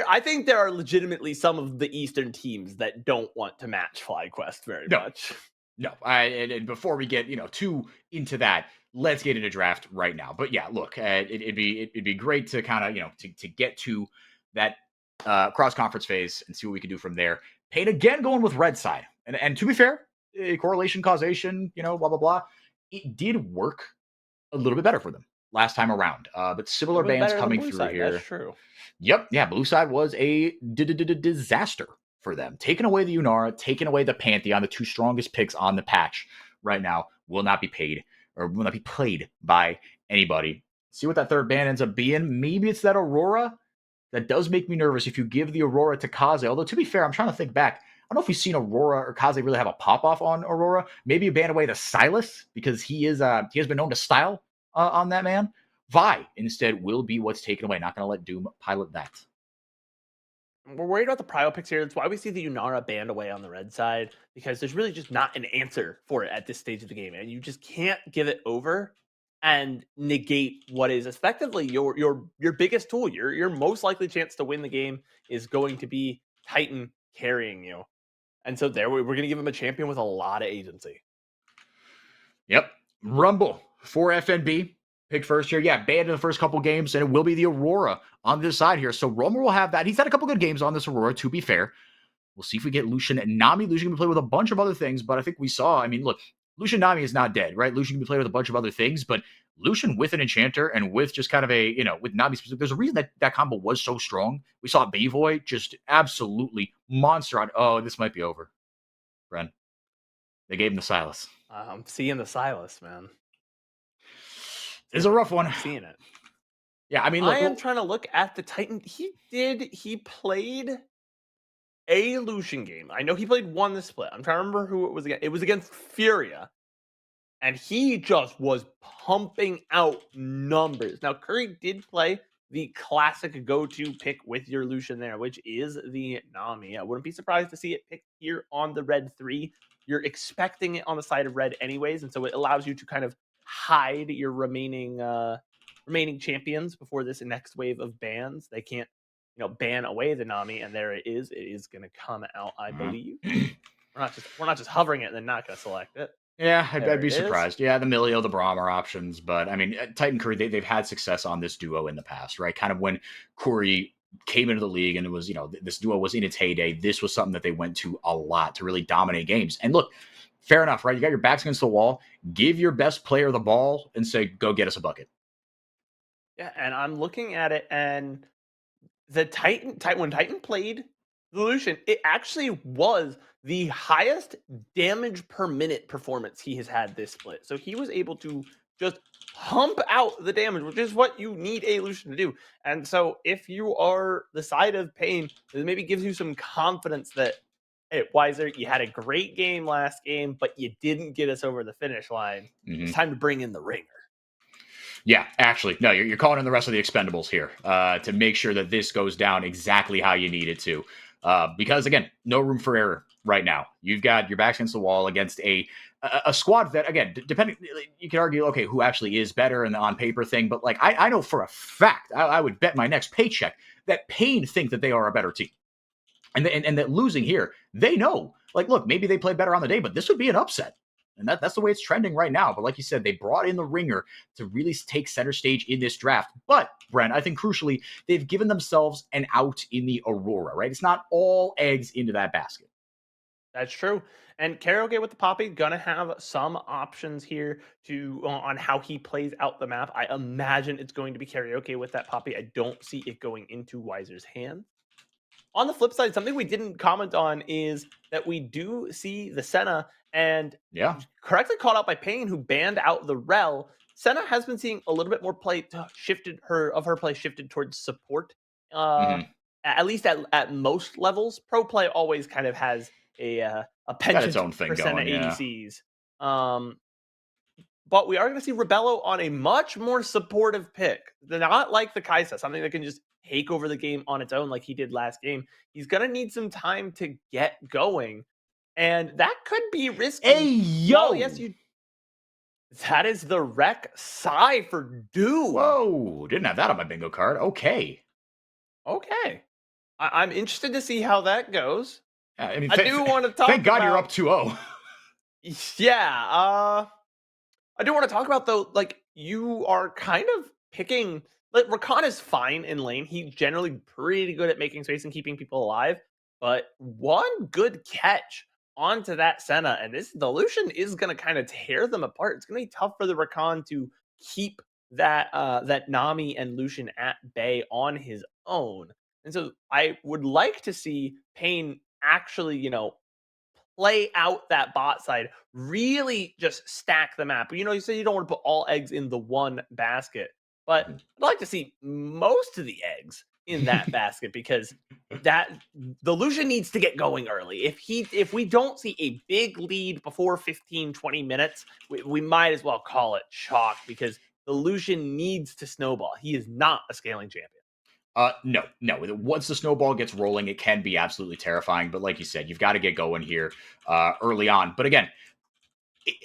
I think there are legitimately some of the Eastern teams that don't want to match FlyQuest very much. No, and before we get too into that, let's get into draft right now. But yeah, look, it'd be great to kind of to get to that cross conference phase and see what we can do from there. Pain again going with Red side, and to be fair, correlation, causation, blah blah blah. It did work a little bit better for them last time around, but similar bans coming through side, here. That's true. Yep, yeah, blue side was a disaster for them. Taking away the Yunara, taking away the Pantheon, the 2 strongest picks on the patch right now will not be paid or will not be played by anybody. See what that third ban ends up being. Maybe it's that Aurora. That does make me nervous if you give the Aurora to Kaze. Although, to be fair, I'm trying to think back. I don't know if we've seen Aurora or Kaze really have a pop-off on Aurora. Maybe you ban away the Silas because he has been known to style on that man. Vi, instead, will be what's taken away. Not going to let Doom pilot that. We're worried about the prio picks here. That's why we see the Yunara banned away on the red side, because there's really just not an answer for it at this stage of the game. And you just can't give it over and negate what is effectively your biggest tool. Your most likely chance to win the game is going to be Titan carrying you. And so there we're going to give him a champion with a lot of agency. Yep. Rumble for FNB. Pick first here. Yeah, banned in the first couple games, and it will be the Aurora on this side here. So Romer will have that. He's had a couple good games on this Aurora, to be fair. We'll see if we get Lucian and Nami. Lucian can play with a bunch of other things, but I think we saw, look, Lucian Nami is not dead, right? Lucian can be played with a bunch of other things, but Lucian with an Enchanter and with just kind of a, with Nami specific, there's a reason that combo was so strong. We saw Bavoy just absolutely monster on. Oh, this might be over, Bren. They gave him the Silas. I'm seeing the Silas, man. It's a rough one. I'm seeing it. Yeah, I mean, look, I am trying to look at the Titan. He played a Lucian game. I know he played one this split. I'm trying to remember who it was against. It was against Furia. And he just was pumping out numbers. Now, Curry did play the classic go-to pick with your Lucian there, which is the Nami. I wouldn't be surprised to see it picked here on the red 3. You're expecting it on the side of red anyways, and so it allows you to kind of hide your remaining champions before this next wave of bans. They can't, ban away the Nami, and there it is. It is going to come out, I believe. We're not just hovering it and then not going to select it. Yeah, I'd be surprised. Yeah, the Milio, the Braum are options, but I mean, Titan Curry, they've had success on this duo in the past, right? Kind of when Curry came into the league and it was, this duo was in its heyday. This was something that they went to a lot to really dominate games. And look, fair enough, right? You got your backs against the wall. Give your best player the ball and say, go get us a bucket. Yeah, and I'm looking at it, and the when Titan played the Lucian, it actually was the highest damage per minute performance he has had this split. So he was able to just pump out the damage, which is what you need a Lucian to do. And so if you are the side of Pain, it maybe gives you some confidence that, hey, Weiser, you had a great game last game, but you didn't get us over the finish line. Mm-hmm. It's time to bring in the ringer. Yeah, actually, no, you're calling in the rest of the expendables here to make sure that this goes down exactly how you need it to. Because, again, no room for error right now. You've got your backs against the wall against a squad that, again, depending, you can argue, okay, who actually is better in the on-paper thing, but, like, I know for a fact, I would bet my next paycheck that Pain think that they are a better team. And that losing here, they know, like, look, maybe they played better on the day, but this would be an upset. And that's the way it's trending right now. But like you said, they brought in the ringer to really take center stage in this draft. But, Bren, I think crucially, they've given themselves an out in the Aurora, right? It's not all eggs into that basket. That's true. And Karaoke with the Poppy going to have some options here on how he plays out the map. I imagine it's going to be Karaoke with that Poppy. I don't see it going into Weiser's hand. On the flip side, something we didn't comment on is that we do see the Senna, and correctly called out by Pain, who banned out the Rel. Senna has been seeing a little bit more play shifted towards support, at least at most levels. Pro play always kind of has a penchant for Senna ADCs. But we are going to see Rebello on a much more supportive pick. They're not like the Kaisa, something that can just take over the game on its own like he did last game. He's going to need some time to get going. And that could be risky. Hey, yo! Well, yes, that is the Rec Psy for Doom. Whoa, didn't have that on my bingo card. Okay. I'm interested to see how that goes. I mean, I do want to talk Thank God you're up 2-0. Yeah. I do want to talk about, though, like, you are kind of picking... Like, Rakan is fine in lane. He's generally pretty good at making space and keeping people alive. But one good catch onto that Senna, and the Lucian is going to kind of tear them apart. It's going to be tough for the Rakan to keep that Nami and Lucian at bay on his own. And so I would like to see Pain actually, play out that bot side, really just stack the map. You say you don't want to put all eggs in the one basket. But I'd like to see most of the eggs in that basket, because the Lucian needs to get going early. If we don't see a big lead before 15, 20 minutes, we might as well call it chalk, because the Lucian needs to snowball. He is not a scaling champion. No. Once the snowball gets rolling, it can be absolutely terrifying. But like you said, you've got to get going here early on. But again,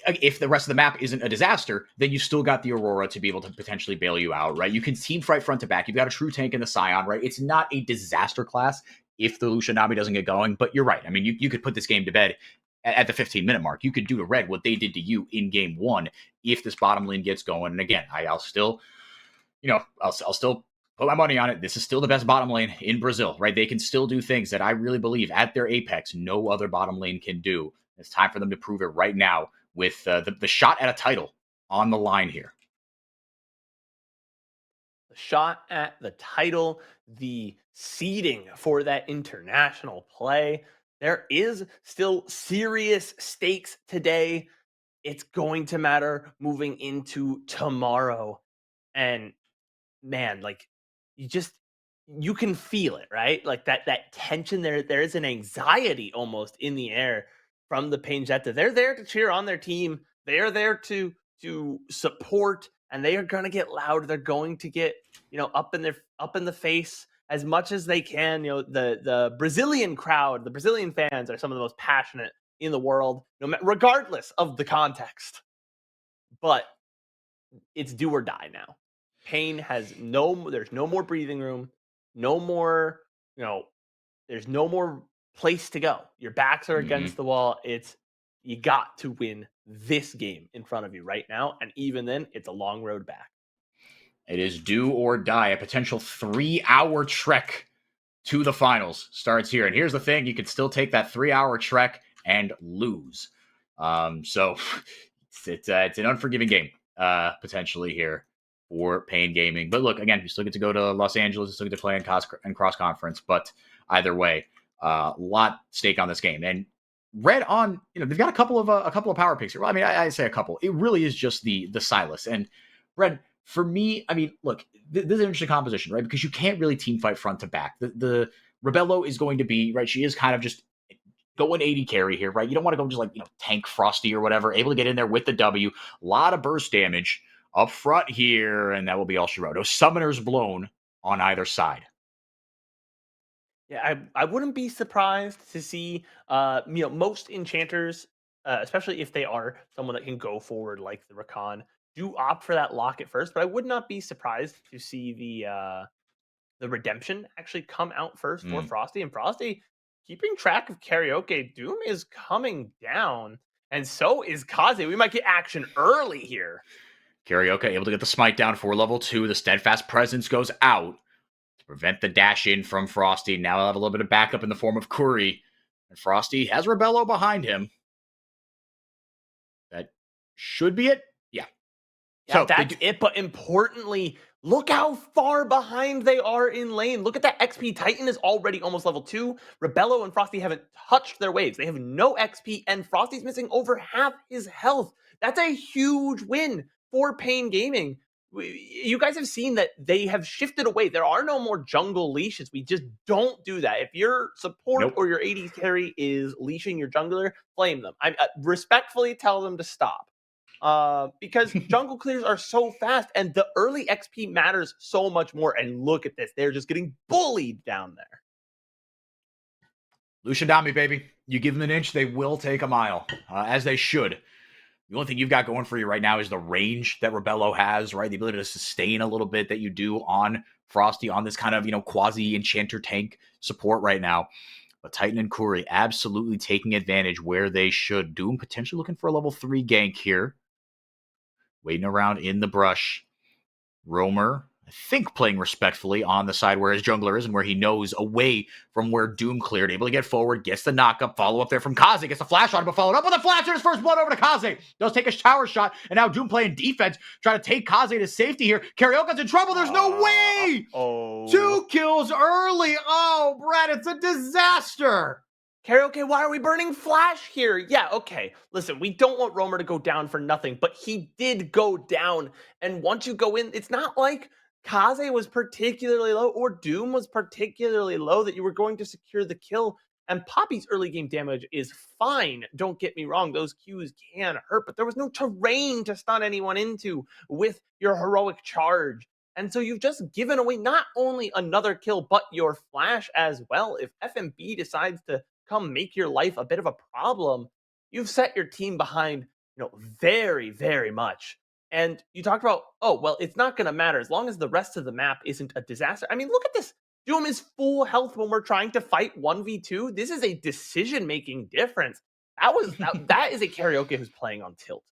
if the rest of the map isn't a disaster, then you still got the Aurora to be able to potentially bail you out, right? You can team fight front to back. You've got a true tank in the Scion, right? It's not a disaster class if the Lucian Nami doesn't get going, but you're right. I mean, you could put this game to bed at the 15-minute mark. You could do to Red what they did to you in game one if this bottom lane gets going. And again, I'll still put my money on it. This is still the best bottom lane in Brazil, right? They can still do things that I really believe at their apex no other bottom lane can do. It's time for them to prove it right now with the shot at a title on the line here. The shot at the title, the seeding for that international play. There is still serious stakes today. It's going to matter moving into tomorrow. And man, like you just you can feel it, right? Like that tension there is an anxiety almost in the air from the Pain Jetta. They're there to cheer on their team. They're there to support, and they are going to get loud. They're going to get, up in the face as much as they can. The Brazilian crowd, the Brazilian fans are some of the most passionate in the world, regardless of the context. But it's do or die now. Pain has there's no more breathing room, no more, there's no more place to go. Your backs are against the wall. You got to win this game in front of you right now. And even then, it's a long road back. It is do or die. A potential 3-hour trek to the finals starts here. And here's the thing, you could still take that 3-hour trek and lose. So it's an unforgiving game, potentially here for Pain Gaming. But look, again, you still get to go to Los Angeles, you still get to play in cross conference. But either way, a lot stake on this game. And Red on, they've got a couple of power picks here. Well, I mean, I say a couple. It really is just the Silas. And Red, for me, I mean, look, this is an interesting composition, right? Because you can't really team fight front to back. The Rebello is going to be, right, she is kind of just going 80 carry here, right? You don't want to go just tank Frosty or whatever, able to get in there with the W. A lot of burst damage up front here, and that will be all she wrote. No summoners blown on either side. Yeah, I wouldn't be surprised to see, most enchanters, especially if they are someone that can go forward like the Rakan, do opt for that lock at first. But I would not be surprised to see the redemption actually come out first for Frosty. And Frosty, keeping track of Karaoke, Doom is coming down, and so is Kaze. We might get action early here. Karaoke able to get the smite down for level 2. The steadfast presence goes out to prevent the dash in from Frosty. Now I'll have a little bit of backup in the form of Curry. And Frosty has Rebello behind him. That should be it. Yeah. So that's it. But importantly, look how far behind they are in lane. Look at that XP. Titan is already almost level 2. Rebello and Frosty haven't touched their waves. They have no XP, and Frosty's missing over half his health. That's a huge win for Pain Gaming. You guys have seen that they have shifted away. There are no more jungle leashes. We just don't do that. If your support or your AD carry is leashing your jungler, flame them. I respectfully tell them to stop. Because jungle clears are so fast, and the early XP matters so much more. And look at this. They're just getting bullied down there. Lucian Dami, baby. You give them an inch, they will take a mile, as they should. The only thing you've got going for you right now is the range that Rebello has, right? The ability to sustain a little bit that you do on Frosty, on this kind of, quasi-enchanter tank support right now. But Titan and Curry absolutely taking advantage where they should. Doom potentially looking for a level 3 gank here. Waiting around in the brush. Roamer, I think, playing respectfully on the side where his jungler is and where he knows away from where Doom cleared. Able to get forward, gets the knock-up, follow up there from Kaze, gets the flash on him, but followed up with a flash and his first blood over to Kaze. Does take a tower shot, and now Doom playing defense, trying to take Kaze to safety here. Karaoke's in trouble, there's no way! 2 kills early! Oh, Brad, it's a disaster! Karaoke, why are we burning Flash here? Yeah, okay. Listen, we don't want Roamer to go down for nothing, but he did go down. And once you go in, it's not like Kaze was particularly low or Doom was particularly low that you were going to secure the kill. And Poppy's early game damage is fine. Don't get me wrong. Those Qs can hurt, but there was no terrain to stun anyone into with your heroic charge. And so you've just given away not only another kill, but your flash as well. If FMB decides to come make your life a bit of a problem, you've set your team behind, very, very much. And you talked about, it's not going to matter as long as the rest of the map isn't a disaster. I mean, look at this. Doom is full health when we're trying to fight 1v2. This is a decision-making difference. That is a Karaoke who's playing on tilt.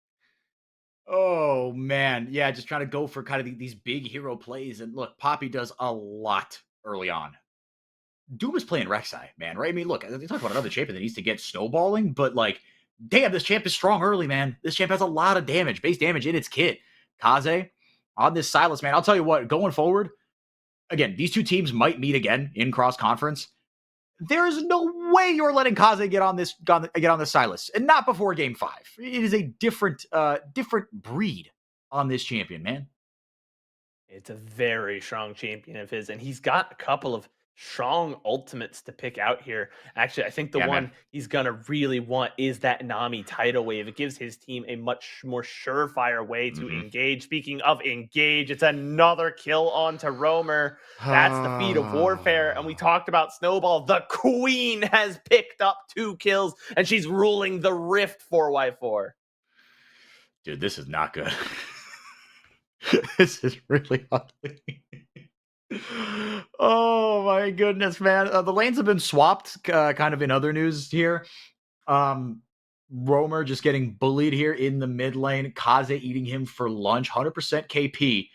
Oh, man. Yeah, just trying to go for kind of these big hero plays. And look, Poppy does a lot early on. Doom is playing Rek'Sai, man, right? I mean, look, they talk about another champion that needs to get snowballing, but damn, this champ is strong early, man. This champ has a lot of damage, base damage in its kit. Kaze on this Silas, man. I'll tell you what, going forward, again, these two teams might meet again in cross conference. There is no way you're letting Kaze get on this Silas, and not before game 5. It is a different breed on this champion, man. It's a very strong champion of his, and he's got a couple of strong ultimates to pick out here. Actually, I think the one Man. he's gonna really want is that Nami tidal wave. It gives his team a much more surefire way to engage. Speaking of engage, it's another kill onto Romer. That's the feat of warfare. And we talked about Snowball. The queen has picked up 2 kills, and she's ruling the Rift 4x4. Dude, this is not good. This is really ugly. Oh my goodness, man. The lanes have been swapped kind of in other news here. Romer just getting bullied here in the mid lane. Kaze eating him for lunch. 100% KP.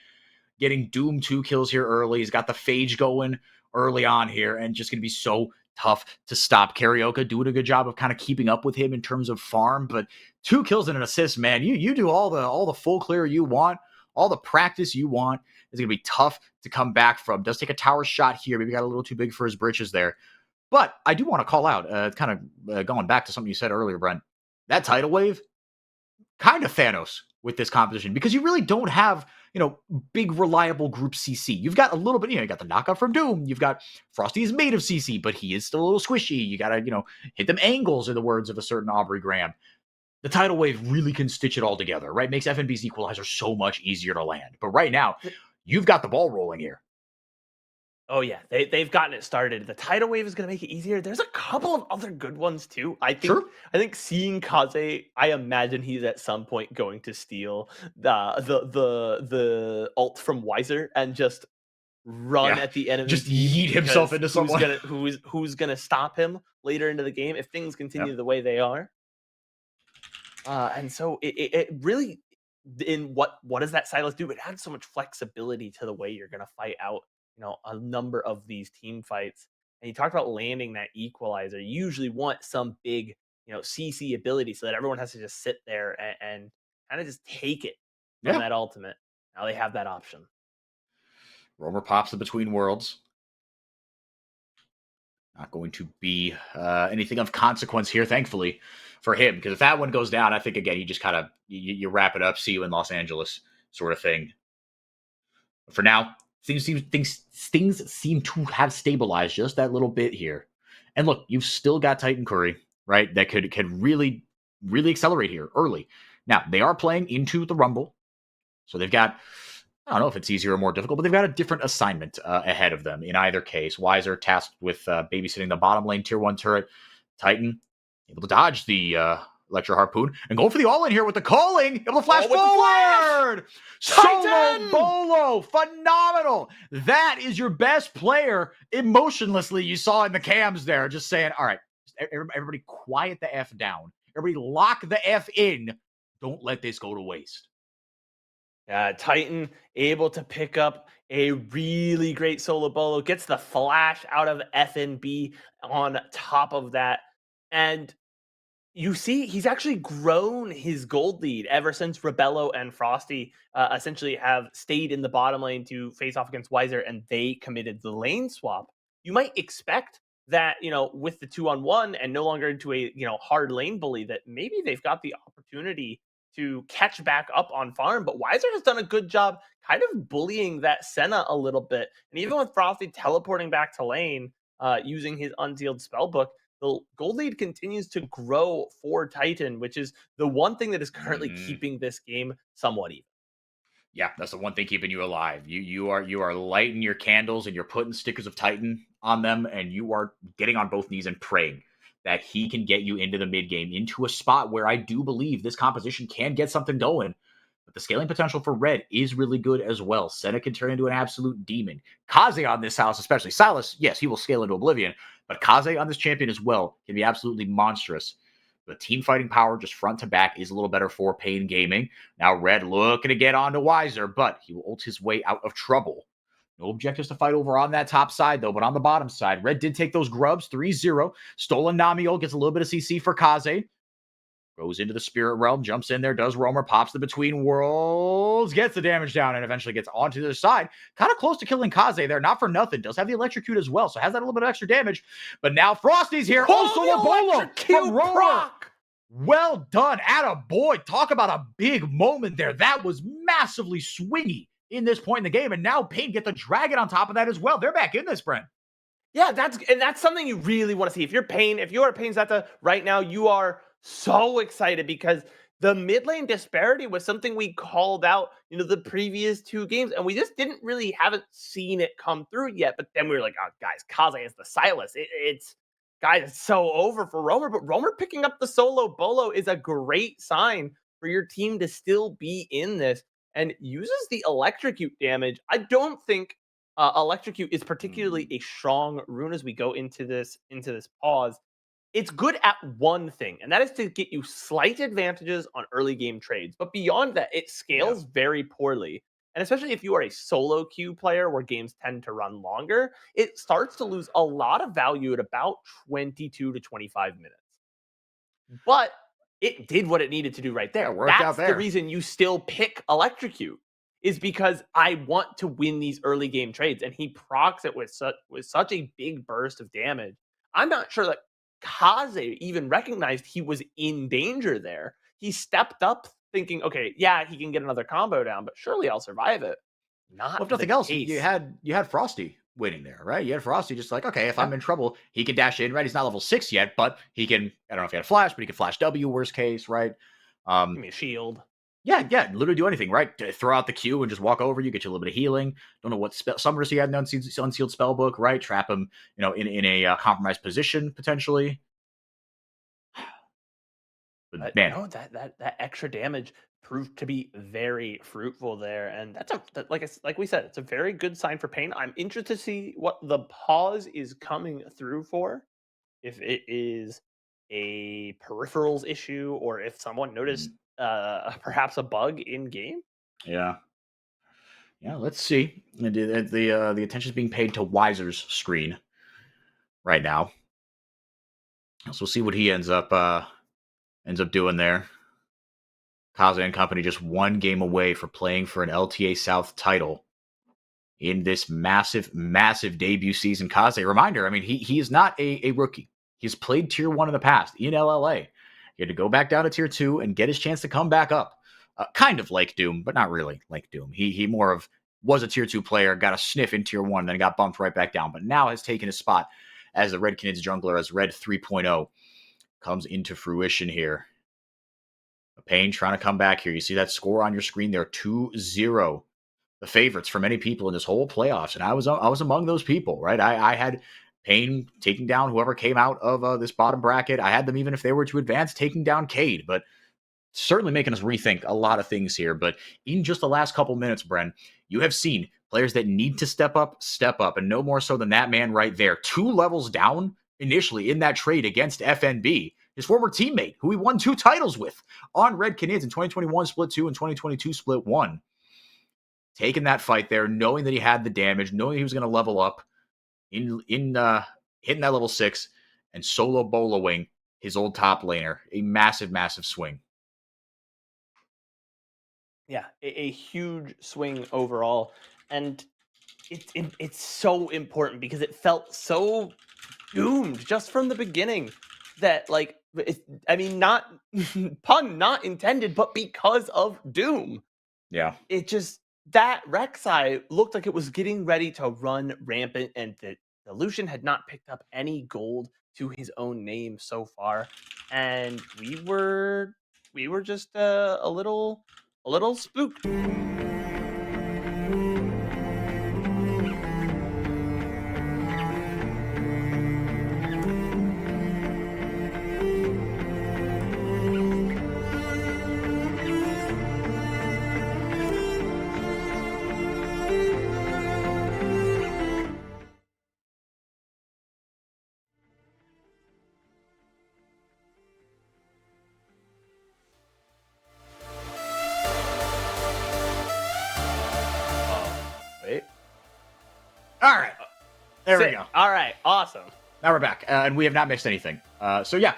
Getting Doom 2 kills here early. He's got the Phage going early on here, and just going to be so tough to stop. Karaoke doing a good job of kind of keeping up with him in terms of farm, but 2 kills and an assist, man. You do all the full clear you want. All the practice you want is going to be tough to come back from. Does take a tower shot here. Maybe got a little too big for his britches there. But I do want to call out, kind of going back to something you said earlier, Brent. That tidal wave, kind of Thanos with this composition, because you really don't have, big reliable group CC. You've got a little bit, you got the knockout from Doom. You've got Frosty is made of CC, but he is still a little squishy. You got to, hit them angles, in the words of a certain Aubrey Graham. The tidal wave really can stitch it all together, right? Makes FNB's equalizer so much easier to land. But right now, you've got the ball rolling here. Oh yeah, they've gotten it started. The tidal wave is going to make it easier. There's a couple of other good ones too. I think seeing Kaze, I imagine he's at some point going to steal the ult from Weiser and just run at the enemy. Just yeet himself into someone. Who's gonna stop him later into the game if things continue the way they are. And so it really, in what does that Silas do? It adds so much flexibility to the way you're going to fight out, a number of these team fights. And you talked about landing that equalizer. You usually want some big, CC ability so that everyone has to just sit there and kind of just take it from that ultimate. Now they have that option. Romer pops the Between Worlds. Not going to be anything of consequence here, thankfully, for him. Because if that one goes down, I think, again, you just kind of, you wrap it up, see you in Los Angeles sort of thing. But for now, things seem to have stabilized just that little bit here. And look, you've still got Titan Curry, right, that could really, really accelerate here early. Now, they are playing into the Rumble. So they've got, I don't know if it's easier or more difficult, but they've got a different assignment ahead of them in either case. Weiser tasked with babysitting the bottom lane tier 1 turret. Titan able to dodge the Electro Harpoon and go for the all-in here with the calling. Able to flash forward. Solo Bolo. Phenomenal. That is your best player emotionlessly you saw in the cams there. Just saying, all right, everybody quiet the F down. Everybody lock the F in. Don't let this go to waste. Titan able to pick up a really great solo bolo, gets the flash out of FNB on top of that. And you see, he's actually grown his gold lead ever since Rebello and Frosty essentially have stayed in the bottom lane to face off against Weiser, and they committed the lane swap. You might expect that, with the 2-on-1 and no longer into a, hard lane bully, that maybe they've got the opportunity to catch back up on farm, but Weiser has done a good job kind of bullying that Senna a little bit. And even with Frosty teleporting back to lane, using his unsealed spellbook, the gold lead continues to grow for Titan, which is the one thing that is currently keeping this game somewhat even. Yeah, that's the one thing keeping you alive. You are lighting your candles and you're putting stickers of Titan on them, and you are getting on both knees and praying that he can get you into the mid game, into a spot where I do believe this composition can get something going. But the scaling potential for Red is really good as well. Senna can turn into an absolute demon. Kaze on this house, especially. Silas, yes, he will scale into oblivion, but Kaze on this champion as well can be absolutely monstrous. The team fighting power just front to back is a little better for Pain Gaming. Now Red looking to get onto Weiser, but he will ult his way out of trouble. No objectives to fight over on that top side, though, but on the bottom side, Red did take those grubs, 3-0. Stolen Namiel gets a little bit of CC for Kaze. Goes into the spirit realm, jumps in there, does roamer, pops the between worlds, gets the damage down, and eventually gets onto the side. Kind of close to killing Kaze there, not for nothing. Does have the electrocute as well, so has that a little bit of extra damage. But now Frosty's here. Also the bolo from roamer. Well done. Atta boy. Talk about a big moment there. That was massively swingy in this point in the game. And now Pain get the dragon on top of that as well. They're back in this, Bren. Yeah, that's something you really want to see. If you're Pain Zeta right now, you are so excited because the mid lane disparity was something we called out, the previous 2 games, and we just haven't seen it come through yet. But then we were like, oh, guys, Kaze is the Silas. It's so over for Roamer. But Roamer picking up the solo bolo is a great sign for your team to still be in this, and uses the electrocute damage. I don't think electrocute is particularly a strong rune as we go into this pause. It's good at one thing, and that is to get you slight advantages on early game trades. But beyond that, it scales very poorly. And especially if you are a solo queue player where games tend to run longer, it starts to lose a lot of value at about 22 to 25 minutes. But it did what it needed to do right there. That's the reason you still pick electrocute, is because I want to win these early game trades. And he procs it with such a big burst of damage. I'm not sure that Kaze even recognized he was in danger there. He stepped up thinking, okay, yeah, he can get another combo down, but surely I'll survive it. Well, if nothing else, you had Frosty waiting there, right? You had Frosty just like, okay, if I'm in trouble, he can dash in, right? He's not level 6 yet, but he can, I don't know if he had a flash, but he can flash W, worst case, right? Give me a shield. Yeah, literally do anything, right? Throw out the Q and just walk over you, get you a little bit of healing. Don't know what summoners he had in the unsealed spell book, right? Trap him, in a compromised position potentially. But man, no, that extra damage proved to be very fruitful there, and like we said, it's a very good sign for Pain. I'm interested to see what the pause is coming through for. If it is a peripherals issue, or if someone noticed perhaps a bug in game. Yeah, let's see. The attention is being paid to Weiser's screen right now, so we'll see what he ends up doing there. Kaze and company just one game away for playing for an LTA South title in this massive debut season. Kaze, reminder, I mean, he is not a rookie. He's played tier 1 in the past in LLA. He had to go back down to tier 2 and get his chance to come back up. Kind of like Doom, but not really like Doom. He more of was a tier 2 player, got a sniff in tier 1, then got bumped right back down, but now has taken his spot as the Red Canids jungler, as Red 3.0 comes into fruition here. Pain trying to come back here. You see that score on your screen there, 2-0. The favorites for many people in this whole playoffs, and I was among those people, right? I had Pain taking down whoever came out of this bottom bracket. I had them, even if they were to advance, taking down Cade, but certainly making us rethink a lot of things here. But in just the last couple minutes, Bren, you have seen players that need to step up, and no more so than that man right there. 2 levels down initially in that trade against FNB. His former teammate, who he won 2 titles with on Red Canids in 2021 Split 2 and 2022 Split 1. Taking that fight there, knowing that he had the damage, knowing he was going to level up, in hitting that level 6, and solo boloing his old top laner. A massive swing. Yeah, a huge swing overall. And it's so important because it felt so doomed just from the beginning that, like, not pun not intended, but because of Doom. Yeah. It just, that Rek'Sai looked like it was getting ready to run rampant, and the Lucian had not picked up any gold to his own name so far. And we were just a little spooked. All right. There we go. All right. Awesome. Now we're back, and we have not missed anything. So yeah,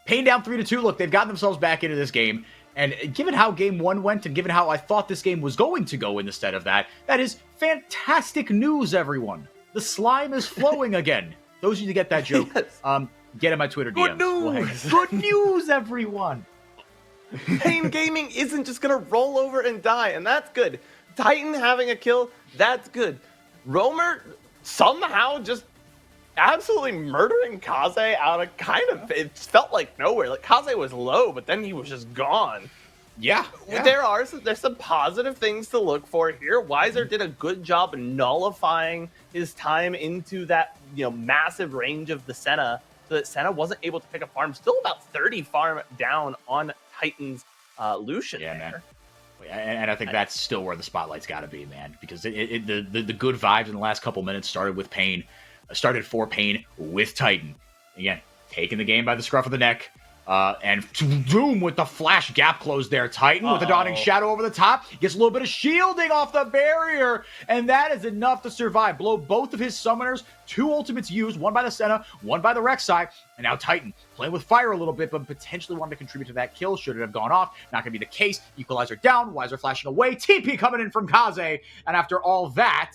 Pain down 3-2. Look, they've gotten themselves back into this game. And given how game 1 went and given how I thought this game was going to go instead of that, that is fantastic news, everyone. The slime is flowing again. Those of you to get that joke, Yes. get in my Twitter Good DMs. news. Good news, everyone. Pain Gaming isn't just going to roll over and die, and that's good. Titan having a kill, that's good. Roamer somehow just absolutely murdering Kaze out of kind of, it felt like nowhere. Like Kaze was low, but then he was just gone. Yeah. There's some positive things to look for here. Weiser did a good job nullifying his time into that massive range of the Senna, so that Senna wasn't able to pick a farm. Still about 30 farm down on Titan's Lucian there. Man. And I think that's still where the spotlight's got to be, man, because the good vibes in the last couple minutes started with Pain, started for Pain with Titan. Again, taking the game by the scruff of the neck, and Doom with the flash gap close there. Titan with the dawning shadow over the top, gets a little bit of shielding off the barrier, and that is enough to survive. Blow both of his summoners, 2 ultimates used, one by the Senna, one by the Rek'Sai, and now Titan playing with fire a little bit, but potentially wanting to contribute to that kill should it have gone off. Not going to be the case. Equalizer down, Weiser flashing away, TP coming in from Kaze, and after all that,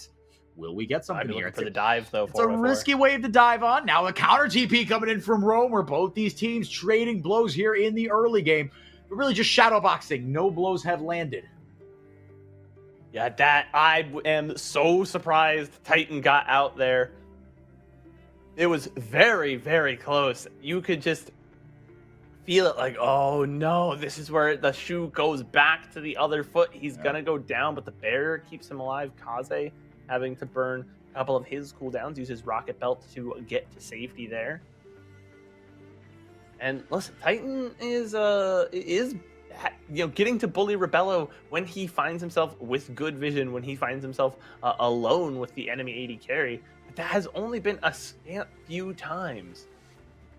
will we get something here? For the dive, though. It's a risky wave to dive on. Now a counter TP coming in from Roamer. Both these teams trading blows here in the early game, but really just shadow boxing. No blows have landed. Yeah, that I am so surprised Titan got out there. It was very, very close. You could just feel it like, oh no, this is where the shoe goes back to the other foot. He's gonna go down, but the barrier keeps him alive. Kaze having to burn a couple of his cooldowns, use his rocket belt to get to safety there. And listen, Titan is getting to bully Rebello when he finds himself with good vision, when he finds himself alone with the enemy AD carry. But that has only been a scant few times.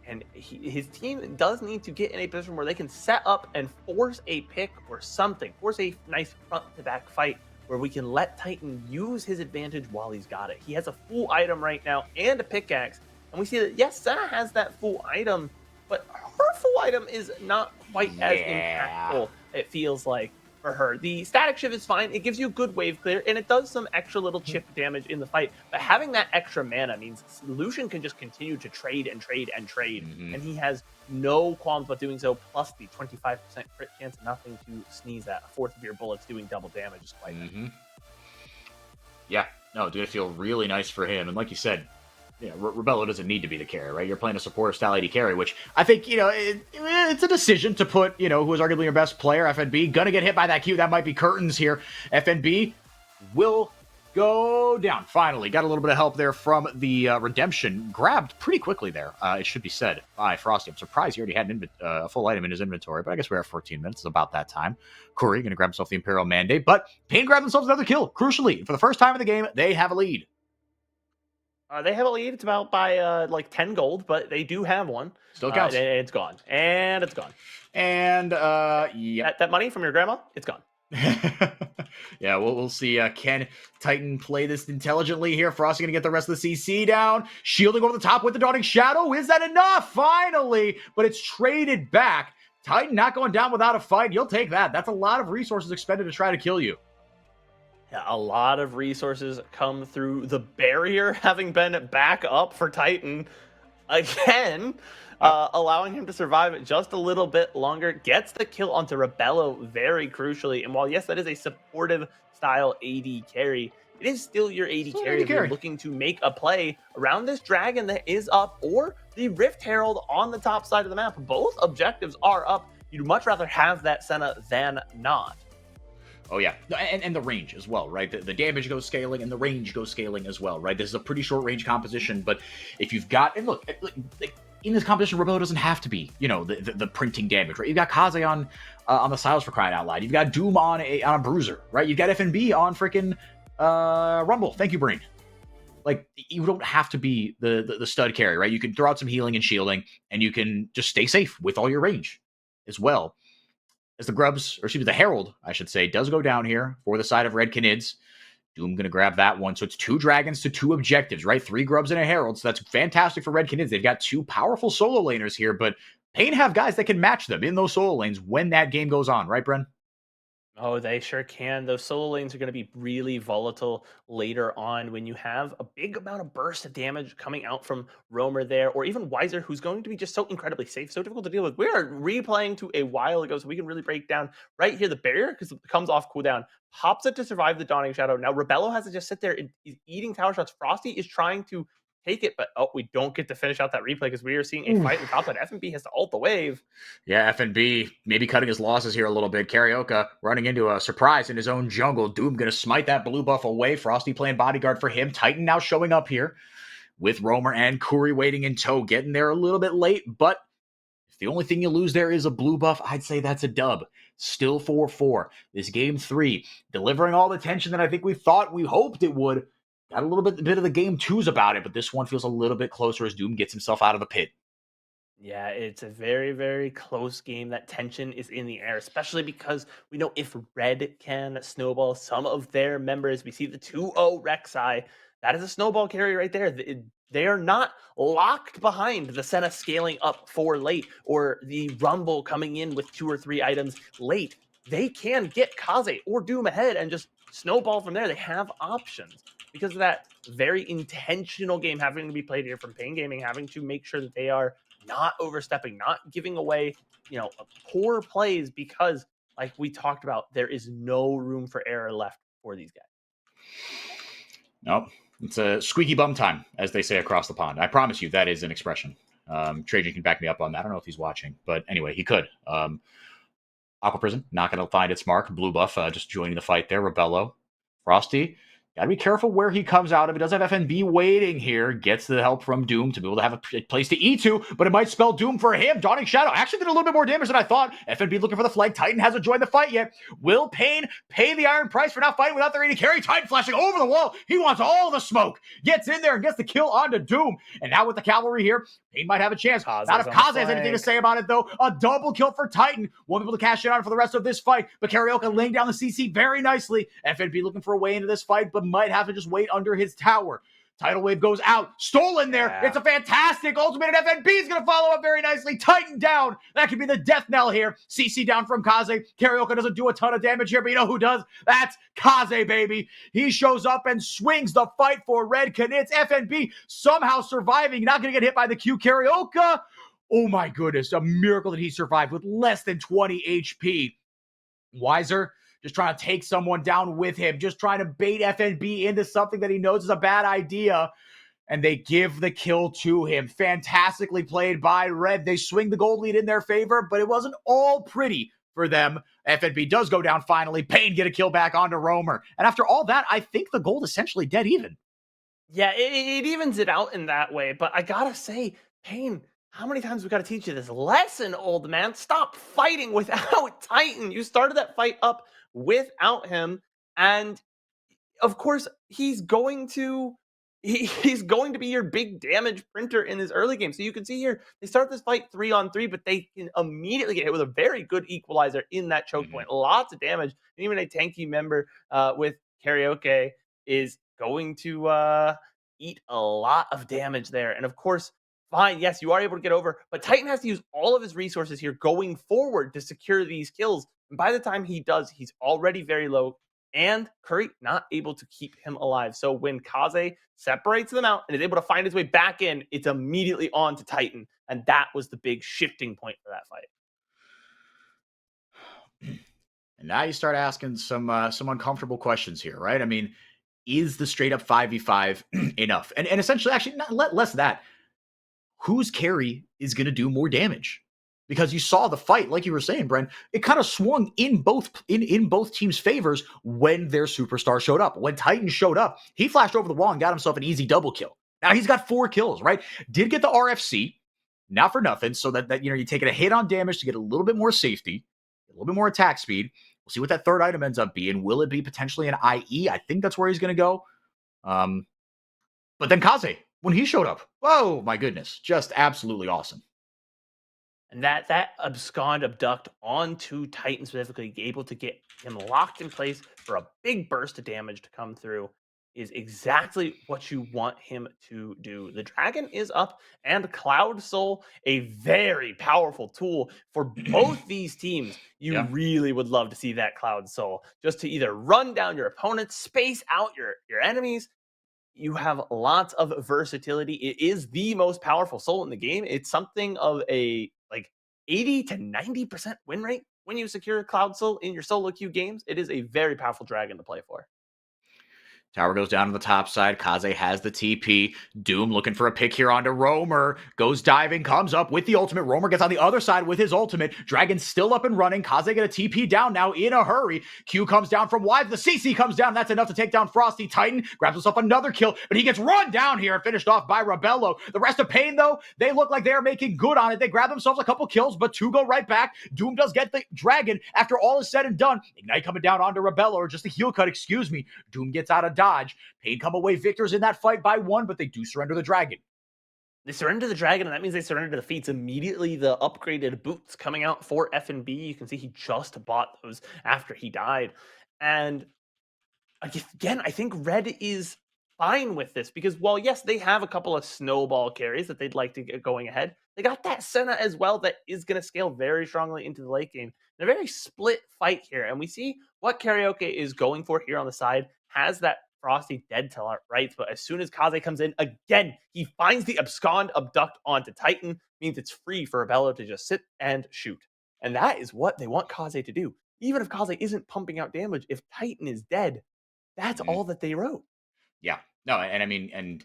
And his team does need to get in a position where they can set up and force a pick or something, force a nice front-to-back fight where we can let Titan use his advantage while he's got it. He has a full item right now and a pickaxe. And we see that, yes, Senna has that full item, but her full item is not quite as impactful, it feels like, for her. The static shift is fine. It gives you good wave clear, and it does some extra little chip damage in the fight. But having that extra mana means Lucian can just continue to trade and trade and trade, and he has no qualms about doing so, plus the 25% crit chance, nothing to sneeze at. A fourth of your bullets doing double damage is quite nice. Yeah, no, it's going to feel really nice for him. And like you said, Rebello doesn't need to be the carry, right? You're playing a supporter style AD carry, which I think, it's a decision to put, who is arguably your best player, FNB. Gonna get hit by that Q. That might be curtains here. FNB will go down. Finally, got a little bit of help there from the Redemption. Grabbed pretty quickly there, it should be said, by Frosty. I'm surprised he already had a full item in his inventory, but I guess we're at 14 minutes. It's about that time. Curry gonna grab himself the Imperial Mandate, but Pain grabbed themselves another kill. Crucially, for the first time in the game, they have a lead. They have a lead. It's about by like 10 gold, but they do have one. Still counts. It's gone. And it's gone. And, yeah. That money from your grandma, it's gone. Yeah, we'll see. Can Titan play this intelligently here? Frosty going to get the rest of the CC down. Shielding over the top with the Dawning Shadow. Is that enough? Finally. But it's traded back. Titan not going down without a fight. You'll take that. That's a lot of resources expended to try to kill you. Yeah, a lot of resources come through the barrier having been back up for Titan again, allowing him to survive just a little bit longer. Gets the kill onto Rebello very crucially. And while, yes, that is a supportive style AD carry, it is still your AD carry if you're looking to make a play around this dragon that is up or the Rift Herald on the top side of the map. Both objectives are up. You'd much rather have that Senna than not. Oh, yeah. And the range as well, right? The damage goes scaling and the range goes scaling as well, right? This is a pretty short range composition, but if you've got... And look, in this composition, Rebello doesn't have to be, the printing damage, right? You've got Kaze on the Siles for crying out loud. You've got Doom on a Bruiser, right? You've got FNB on freaking Rumble. Thank you, Brain. Like, you don't have to be the stud carry, right? You can throw out some healing and shielding, and you can just stay safe with all your range as well. As the Herald, I should say, does go down here for the side of Red Canids. Doom going to grab that one. So it's 2 dragons to 2 objectives, right? 3 grubs and a Herald. So that's fantastic for Red Canids. They've got 2 powerful solo laners here, but Pain have guys that can match them in those solo lanes when that game goes on, right, Bren? Oh, they sure can. Those solo lanes are going to be really volatile later on when you have a big amount of burst of damage coming out from Roamer there, or even Weiser, who's going to be just so incredibly safe, so difficult to deal with. We are replaying to a while ago, so we can really break down right here the barrier because it comes off cooldown, pops it to survive the Dawning Shadow. Now, Rebello has to just sit there and he's eating tower shots. Frosty is trying to take it, but we don't get to finish out that replay because we are seeing a fight in the top side. FNB has to ult the wave. Yeah, FNB maybe cutting his losses here a little bit. Karioka running into a surprise in his own jungle. Doom going to smite that blue buff away. Frosty playing bodyguard for him. Titan now showing up here with Roamer and Kuri waiting in tow. Getting there a little bit late, but if the only thing you lose there is a blue buff, I'd say that's a dub. Still 4-4. This game 3, delivering all the tension that I think we hoped it would. Got a little bit of the game 2s about it, but this one feels a little bit closer as Doom gets himself out of the pit. Yeah, it's a very, very close game. That tension is in the air, especially because we know if Red can snowball some of their members, we see the 2-0 Rek'Sai. That is a snowball carry right there. They are not locked behind the Senna scaling up for late or the Rumble coming in with 2 or 3 items late. They can get Kaze or Doom ahead and just snowball from there. They have options because of that very intentional game having to be played here from Pain Gaming, having to make sure that they are not overstepping, not giving away, poor plays because, like we talked about, there is no room for error left for these guys. Nope. It's a squeaky bum time, as they say across the pond. I promise you that is an expression. Trajan can back me up on that. I don't know if he's watching, but anyway, he could. Aqua Prison, not going to find its mark. Blue buff, just joining the fight there. Rebello. Frosty, got to be careful where he comes out of. It does have FNB waiting here. Gets the help from Doom to be able to have a place to E2, but it might spell Doom for him. Dawning Shadow actually did a little bit more damage than I thought. FNB looking for the flag. Titan hasn't joined the fight yet. Will Pain pay the iron price for not fighting without their AD carry? Titan flashing over the wall. He wants all the smoke. Gets in there and gets the kill onto Doom. And now with the cavalry here, Pain might have a chance. Not if Kaze has anything to say about it, though. A double kill for Titan. Won't be able to cash it on for the rest of this fight. But Karioka laying down the CC very nicely. FNB looking for a way into this fight, but might have to just wait under his tower. Tidal Wave goes out. Stolen there. Yeah. It's a fantastic ultimate, and FNB is going to follow up very nicely. Titan down. That could be the death knell here. CC down from Kaze. Karioka doesn't do a ton of damage here, but you know who does? That's Kaze, baby. He shows up and swings the fight for Red Knits. FNB somehow surviving. Not going to get hit by the Q. Karioka. Oh my goodness. A miracle that he survived with less than 20 HP. Weiser just trying to take someone down with him, just trying to bait FNB into something that he knows is a bad idea. And they give the kill to him. Fantastically played by Red. They swing the gold lead in their favor, but it wasn't all pretty for them. FNB does go down finally. Pain get a kill back onto Roamer. And after all that, I think the gold essentially dead even. Yeah, it evens it out in that way. But I gotta say, Pain, how many times we got to teach you this lesson, old man? Stop fighting without Titan. You started that fight up without him, and of course he's going to be your big damage printer in his early game. So you can see here they start this fight 3-on-3, but they can immediately get hit with a very good equalizer in that choke point. Lots of damage, and even a tanky member with Karaoke is going to eat a lot of damage there. And of course, fine, yes, you are able to get over, but Titan has to use all of his resources here going forward to secure these kills. And by the time he does, he's already very low, and Curry not able to keep him alive. So when Kaze separates them out and is able to find his way back in, it's immediately on to Titan. And that was the big shifting point for that fight. And now you start asking some uncomfortable questions here, right? I mean, is the straight up 5v5 enough? And essentially, actually, not less that. Whose carry is going to do more damage? Because you saw the fight, like you were saying, Bren, it kind of swung in both teams' favors when their superstar showed up. When Titan showed up, he flashed over the wall and got himself an easy double kill. Now he's got 4 kills, right? Did get the RFC, not for nothing, so that you're taking a hit on damage to get a little bit more safety, a little bit more attack speed. We'll see what that third item ends up being. Will it be potentially an IE? I think that's where he's going to go. But then Kaze, when he showed up, whoa, my goodness, just absolutely awesome. And that abduct onto Titan specifically, able to get him locked in place for a big burst of damage to come through is exactly what you want him to do. The dragon is up, and Cloud Soul, a very powerful tool for both these teams. You Yeah. really would love to see that Cloud Soul just to either run down your opponents, space out your enemies. You have lots of versatility. It is the most powerful soul in the game. It's something of a like 80 to 90% win rate when you secure Cloud Soul in your solo queue games. It is a very powerful dragon to play for. Tower goes down to the top side. Kaze has the TP. Doom looking for a pick here onto Roamer. Goes diving, comes up with the ultimate. Roamer gets on the other side with his ultimate. Dragon's still up and running. Kaze get a TP down now in a hurry. Q comes down from wide. The CC comes down. That's enough to take down Frosty. Titan grabs himself another kill, but he gets run down here and finished off by Rebello. The rest of Pain, though, they look like they are making good on it. They grab themselves a couple kills, but two go right back. Doom does get the Dragon after all is said and done. Ignite coming down onto Rebello, or just a heal cut, excuse me. Doom gets out of dodge. Pain come away victors in that fight by one, but they do surrender the dragon. They surrender the dragon, and that means they surrender the feats. Immediately, the upgraded boots coming out for FNB. You can see he just bought those after he died. And again, I think Red is fine with this because, while yes, they have a couple of snowball carries that they'd like to get going ahead, they got that Senna as well that is going to scale very strongly into the late game. In a very split fight here, and we see what Karaoke is going for here on the side. Has that Frosty dead to right, but as soon as Kaze comes in, again, he finds the abscond abduct onto Titan, means it's free for Rebello to just sit and shoot. And that is what they want Kaze to do. Even if Kaze isn't pumping out damage, if Titan is dead, that's all that they wrote. Yeah. No, and I mean, and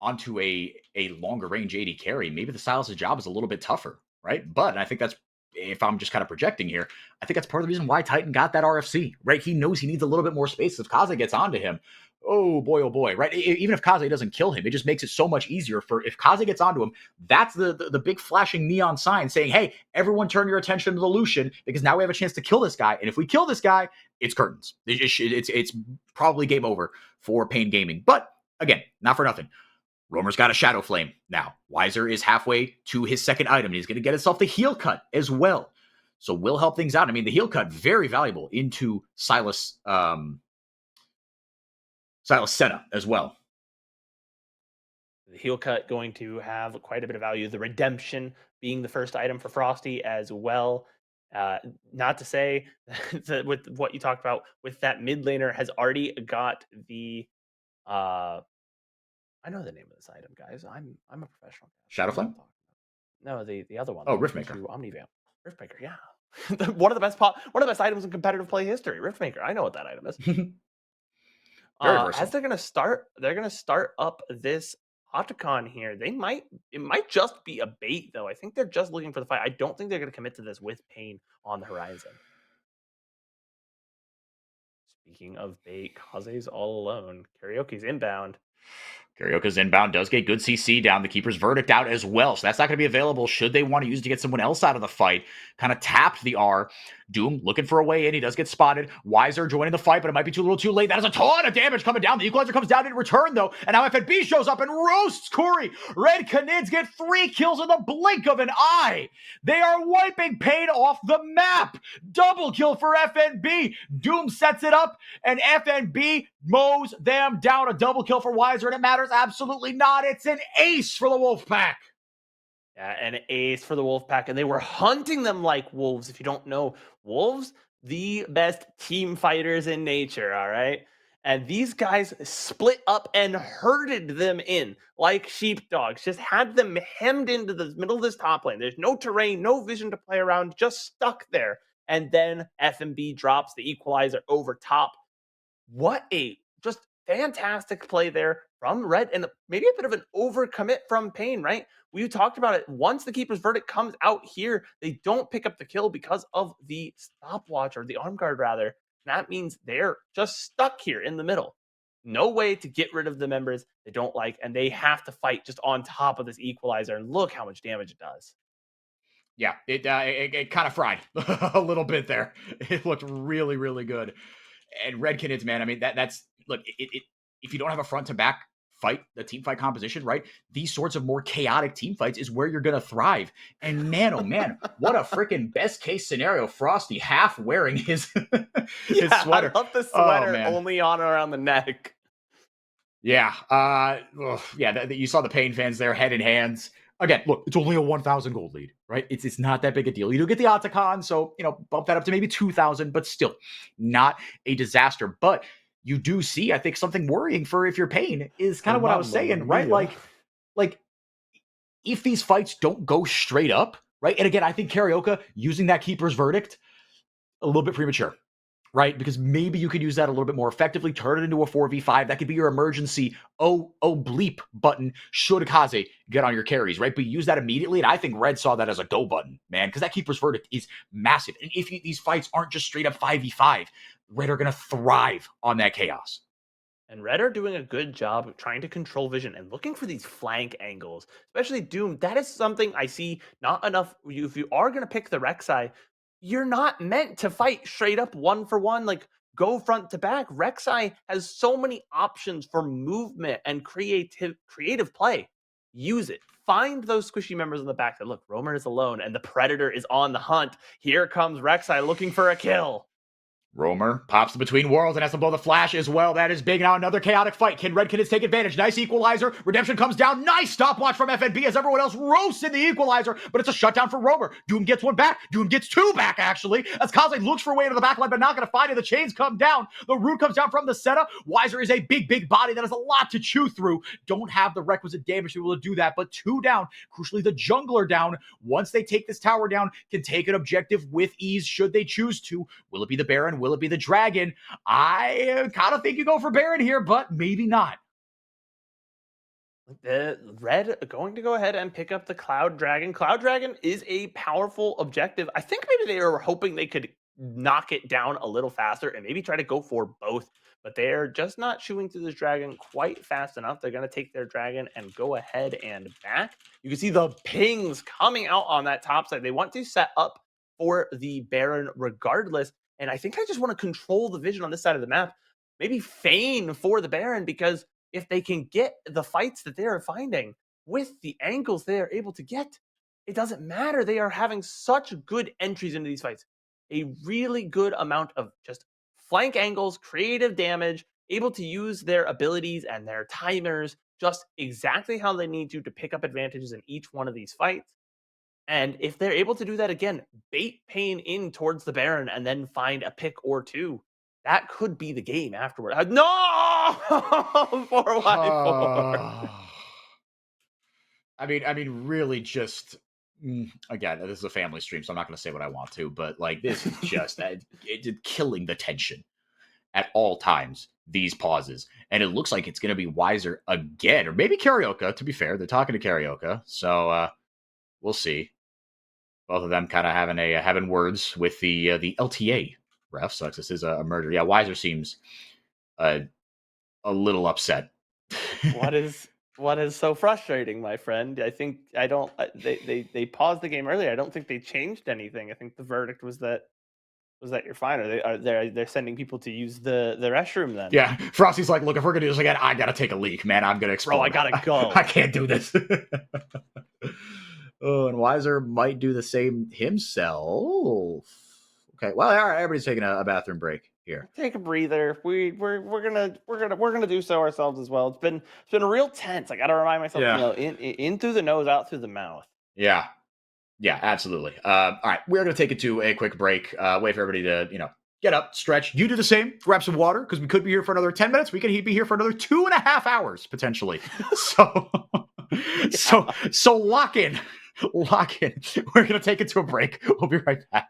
onto a longer range AD carry, maybe the Silas' job is a little bit tougher, right? But I think that's, if I'm just kind of projecting here, I think that's part of the reason why Titan got that RFC, right? He knows he needs a little bit more space. If Kaze gets onto him, oh boy, right? Even if Kaze doesn't kill him, it just makes it so much easier for, if Kaze gets onto him, that's the big flashing neon sign saying, hey, everyone turn your attention to the Lucian, because now we have a chance to kill this guy. And if we kill this guy, it's curtains. It's probably game over for Pain Gaming. But again, not for nothing. Roamer's got a Shadow Flame now. Weiser is halfway to his second item. And he's going to get himself the heal cut as well. So will help things out. I mean, the heal cut, very valuable into Silas Senna as well. The heal cut going to have quite a bit of value. The redemption being the first item for Frosty as well. Not to say that with what you talked about with that mid laner has already got the I know the name of this item, guys. I'm a professional. Shadow Flame? No, the other one. Oh, Riftmaker. Omnivamp. Riftmaker, yeah. one of the best items in competitive play history. Riftmaker. I know what that item is. As they're gonna start up this Octocon here. It might just be a bait though. I think they're just looking for the fight. I don't think they're gonna commit to this with Pain on the horizon. Speaking of bait, Kaze's all alone. Karaoke's inbound. Karaoke's inbound does get good CC down. The Keeper's Verdict out as well. So that's not going to be available should they want to use it to get someone else out of the fight. Kind of tapped the R. Doom looking for a way in. He does get spotted. Weiser joining the fight, but it might be too little too late. That is a ton of damage coming down. The Equalizer comes down in return, though. And now FNB shows up and roasts Corey. Red Canids get 3 kills in the blink of an eye. They are wiping Pain off the map. Double kill for FNB. Doom sets it up, and FNB mows them down. A double kill for Weiser, and it matters absolutely not. It's an ace for the Wolfpack. Yeah, an ace for the Wolfpack, and they were hunting them like wolves. If you don't know, wolves, the best team fighters in nature, all right? And these guys split up and herded them in like sheepdogs, just had them hemmed into the middle of this top lane. There's no terrain, no vision to play around, just stuck there. And then FMB drops the Equalizer over top. What a just fantastic play there from Red, and maybe a bit of an overcommit from Pain, right? We talked about it. Once the Keeper's Verdict comes out here, they don't pick up the kill because of the stopwatch, or the arm guard rather. That means they're just stuck here in the middle. No way to get rid of the members they don't like, and they have to fight just on top of this Equalizer, and look how much damage it does. Yeah, it kind of fried a little bit there. It looked really, really good. And Red Canids, man, I mean, that's look, if you don't have a front to back fight, the team fight composition, right? These sorts of more chaotic team fights is where you're going to thrive. And man, oh man, what a freaking best case scenario. Frosty half wearing his sweater. I love the sweater only on around the neck. Yeah. Yeah. You saw the Pain fans there, head in hands. Again, look, it's only a 1,000 gold lead, right? It's not that big a deal. You do get the Otacon, so bump that up to maybe 2,000, but still not a disaster. But you do see, I think, something worrying for if you're Pain is kind Oh, of what I was mamma saying, right? mia. Like if these fights don't go straight up, right? And again, I think Carioca using that keeper's verdict a little bit premature, right? Because maybe you could use that a little bit more effectively, turn it into a 4v5. That could be your emergency bleep button should Kaze get on your carries, right? But use that immediately. And I think Red saw that as a go button, man, because that keeper's verdict is massive. And if these fights aren't just straight up 5v5, Red are going to thrive on that chaos. And Red are doing a good job of trying to control vision and looking for these flank angles, especially Doom. That is something I see not enough. If you are going to pick the Rek'Sai, you're not meant to fight straight up one for one, like go front to back. Rek'Sai has so many options for movement and creative play. Use it. Find those squishy members in the back that look, Roamer is alone and the Predator is on the hunt. Here comes Rek'Sai looking for a kill. Roamer pops between worlds and has to blow the flash as well. That is big. Now another chaotic fight. Can Red Kittens take advantage? Nice equalizer. Redemption comes down. Nice stopwatch from FNB as everyone else roasts in the equalizer, but it's a shutdown for Roamer. Doom gets one back. Doom gets two back, actually, as Kaze looks for a way into the backline, but not going to find it. The chains come down. The root comes down from the setup. Wiser is a big body that has a lot to chew through. Don't have the requisite damage to be able to do that, but two down. Crucially, the jungler down. Once they take this tower down, can take an objective with ease should they choose to. Will it be the Baron? Will it be the Dragon? I kind of think you go for Baron here, but maybe not. The Red going to go ahead and pick up the Cloud Dragon. Cloud Dragon is a powerful objective. I think maybe they were hoping they could knock it down a little faster and maybe try to go for both, but they're just not chewing through this dragon quite fast enough. They're going to take their dragon and go ahead and back. You can see the pings coming out on that top side. They want to set up for the Baron regardless. And I think I just want to control the vision on this side of the map. Maybe feign for the Baron, because if they can get the fights that they are finding with the angles they are able to get, it doesn't matter. They are having such good entries into these fights. A really good amount of just flank angles, creative damage, able to use their abilities and their timers just exactly how they need to pick up advantages in each one of these fights. And if they're able to do that again, bait Pain in towards the Baron and then find a pick or two, that could be the game afterward. No! 4x4. I mean, really, just again, this is a family stream, so I'm not going to say what I want to, but like, this is just killing the tension at all times. These pauses, and it looks like it's going to be Wiser again, or maybe Carioca. To be fair, they're talking to Carioca, so we'll see. Both of them kind of having words with the LTA ref. Sucks. This is a murder. Yeah, Wiser seems a little upset. What is so frustrating, my friend? I think I don't. They paused the game earlier. I don't think they changed anything. I think the verdict was that you're fine. Or they're sending people to use the restroom then. Yeah, Frosty's like, look, if we're gonna do this again, I gotta take a leak, man. I'm gonna explode. Bro, I gotta go. I can't do this. Oh, and Wiser might do the same himself. Okay, well, all right, everybody's taking a bathroom break here. Take a breather. We're gonna do so ourselves as well. It's been real tense. I gotta remind myself, in through the nose, out through the mouth. Yeah, absolutely. All right, we're gonna take it to a quick break. Wait for everybody to get up, stretch. You do the same. Grab some water, because we could be here for another 10 minutes. We could be here for another 2.5 hours potentially. So, so lock in. Lock in. We're going to take it to a break. We'll be right back.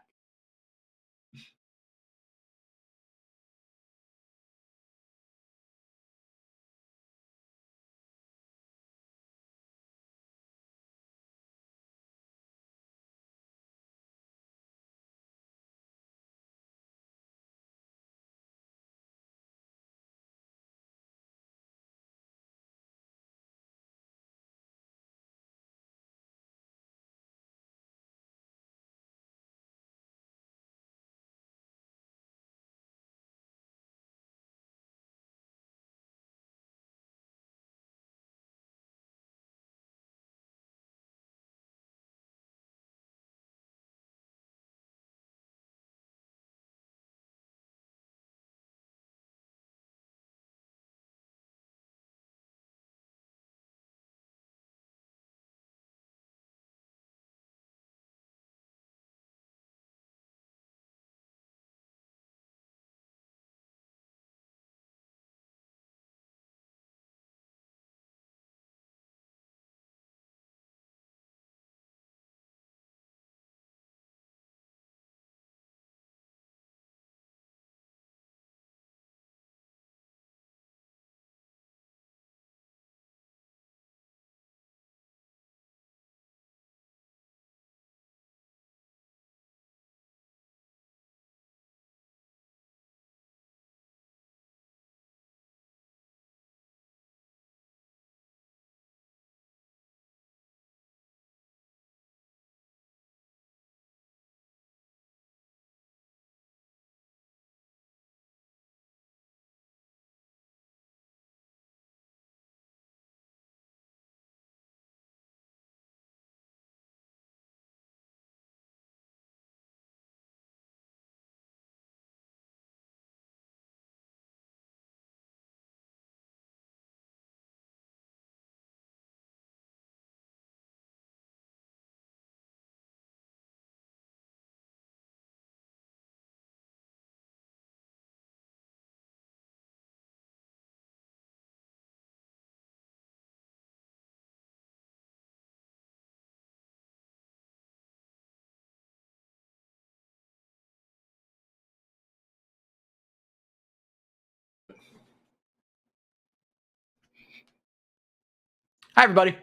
Hi, everybody.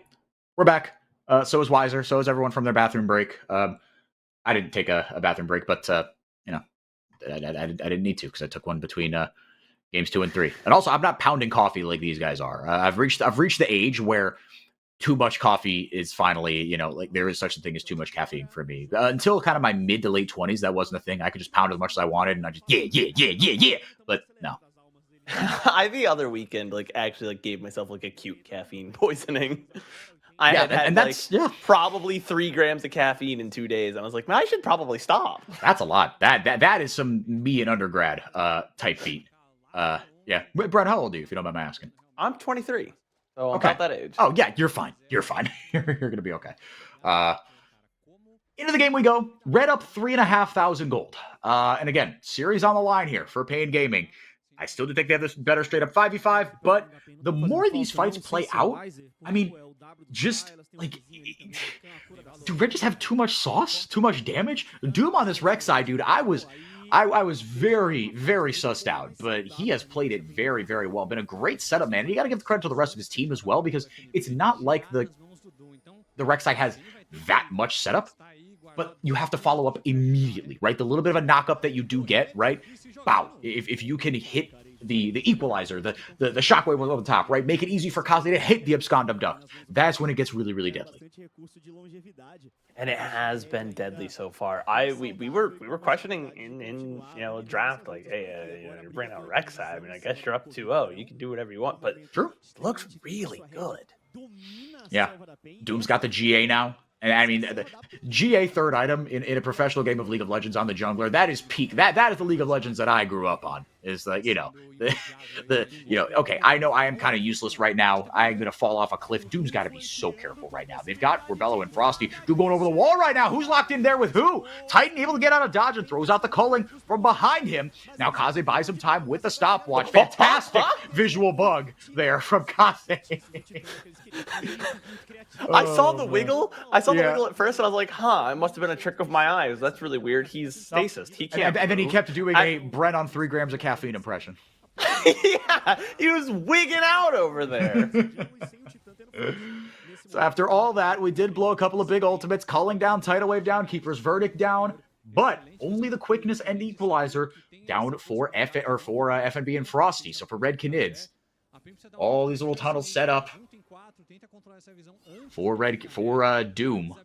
We're back. So is Wiser. So is everyone from their bathroom break. I didn't take a bathroom break, but you know, I didn't need to because I took one between games 2 and 3. And also, I'm not pounding coffee like these guys are. I've reached the age where too much coffee is finally, like there is such a thing as too much caffeine for me. Until kind of my mid to late 20s, that wasn't a thing. I could just pound as much as I wanted, and I just yeah. But no. I the other weekend actually gave myself acute caffeine poisoning. I Yeah, had and that's probably 3 grams of caffeine in 2 days. I was like, man, I should probably stop. That's a lot. That is some me in undergrad type feat. Yeah. Brett, how old are you, if you don't mind my asking? I'm 23. So I'm Okay. about that age. Oh yeah, you're fine. You're fine. you're gonna be okay. Into the game we go. Red up 3,500 gold. And again, series on the line here for Pain Gaming. I still do think they have this better straight up 5v5, but the more these fights play out, I mean, just do Red just have too much sauce, too much damage? Doom on this Rex side, dude, I was very, very sussed out, but he has played it very, very well. Been a great setup, man. And you got to give the credit to the rest of his team as well, because it's not like the Rex side has that much setup, but you have to follow up immediately, right? The little bit of a knock-up that you do get, right? Wow, if you can hit the equalizer, the shockwave over the top, right? Make it easy for Kaze to hit the abscond abduct. That's when it gets really, really deadly. And it has been deadly so far. We were questioning in draft, hey, you're bringing out Rex. I mean, I guess you're up 2-0. You can do whatever you want, but true, it looks really good. Yeah, Doom's got the GA now. And I mean, the GA third item in a professional game of League of Legends on the jungler, that is peak. That is the League of Legends that I grew up on. Is like, okay, I know I am kind of useless right now. I'm going to fall off a cliff. Doom's got to be so careful right now. They've got Rebello and Frosty. Doom going over the wall right now. Who's locked in there with who? Titan able to get out of dodge and throws out the culling from behind him. Now Kaze buys him time with the stopwatch. Fantastic visual bug there from Kaze. I saw the wiggle. I saw the wiggle at first, and I was like, it must have been a trick of my eyes. That's really weird. He's stasis. He can't. And then he kept doing a Brent on 3 grams of caffeine impression. Yeah, he was wigging out over there. So after all that, we did blow a couple of big ultimates, calling down, tidal wave down, Keeper's Verdict down, but only the quickness and equalizer down for FNB and Frosty. So for Red Canids, all these little tunnels set up for Doom.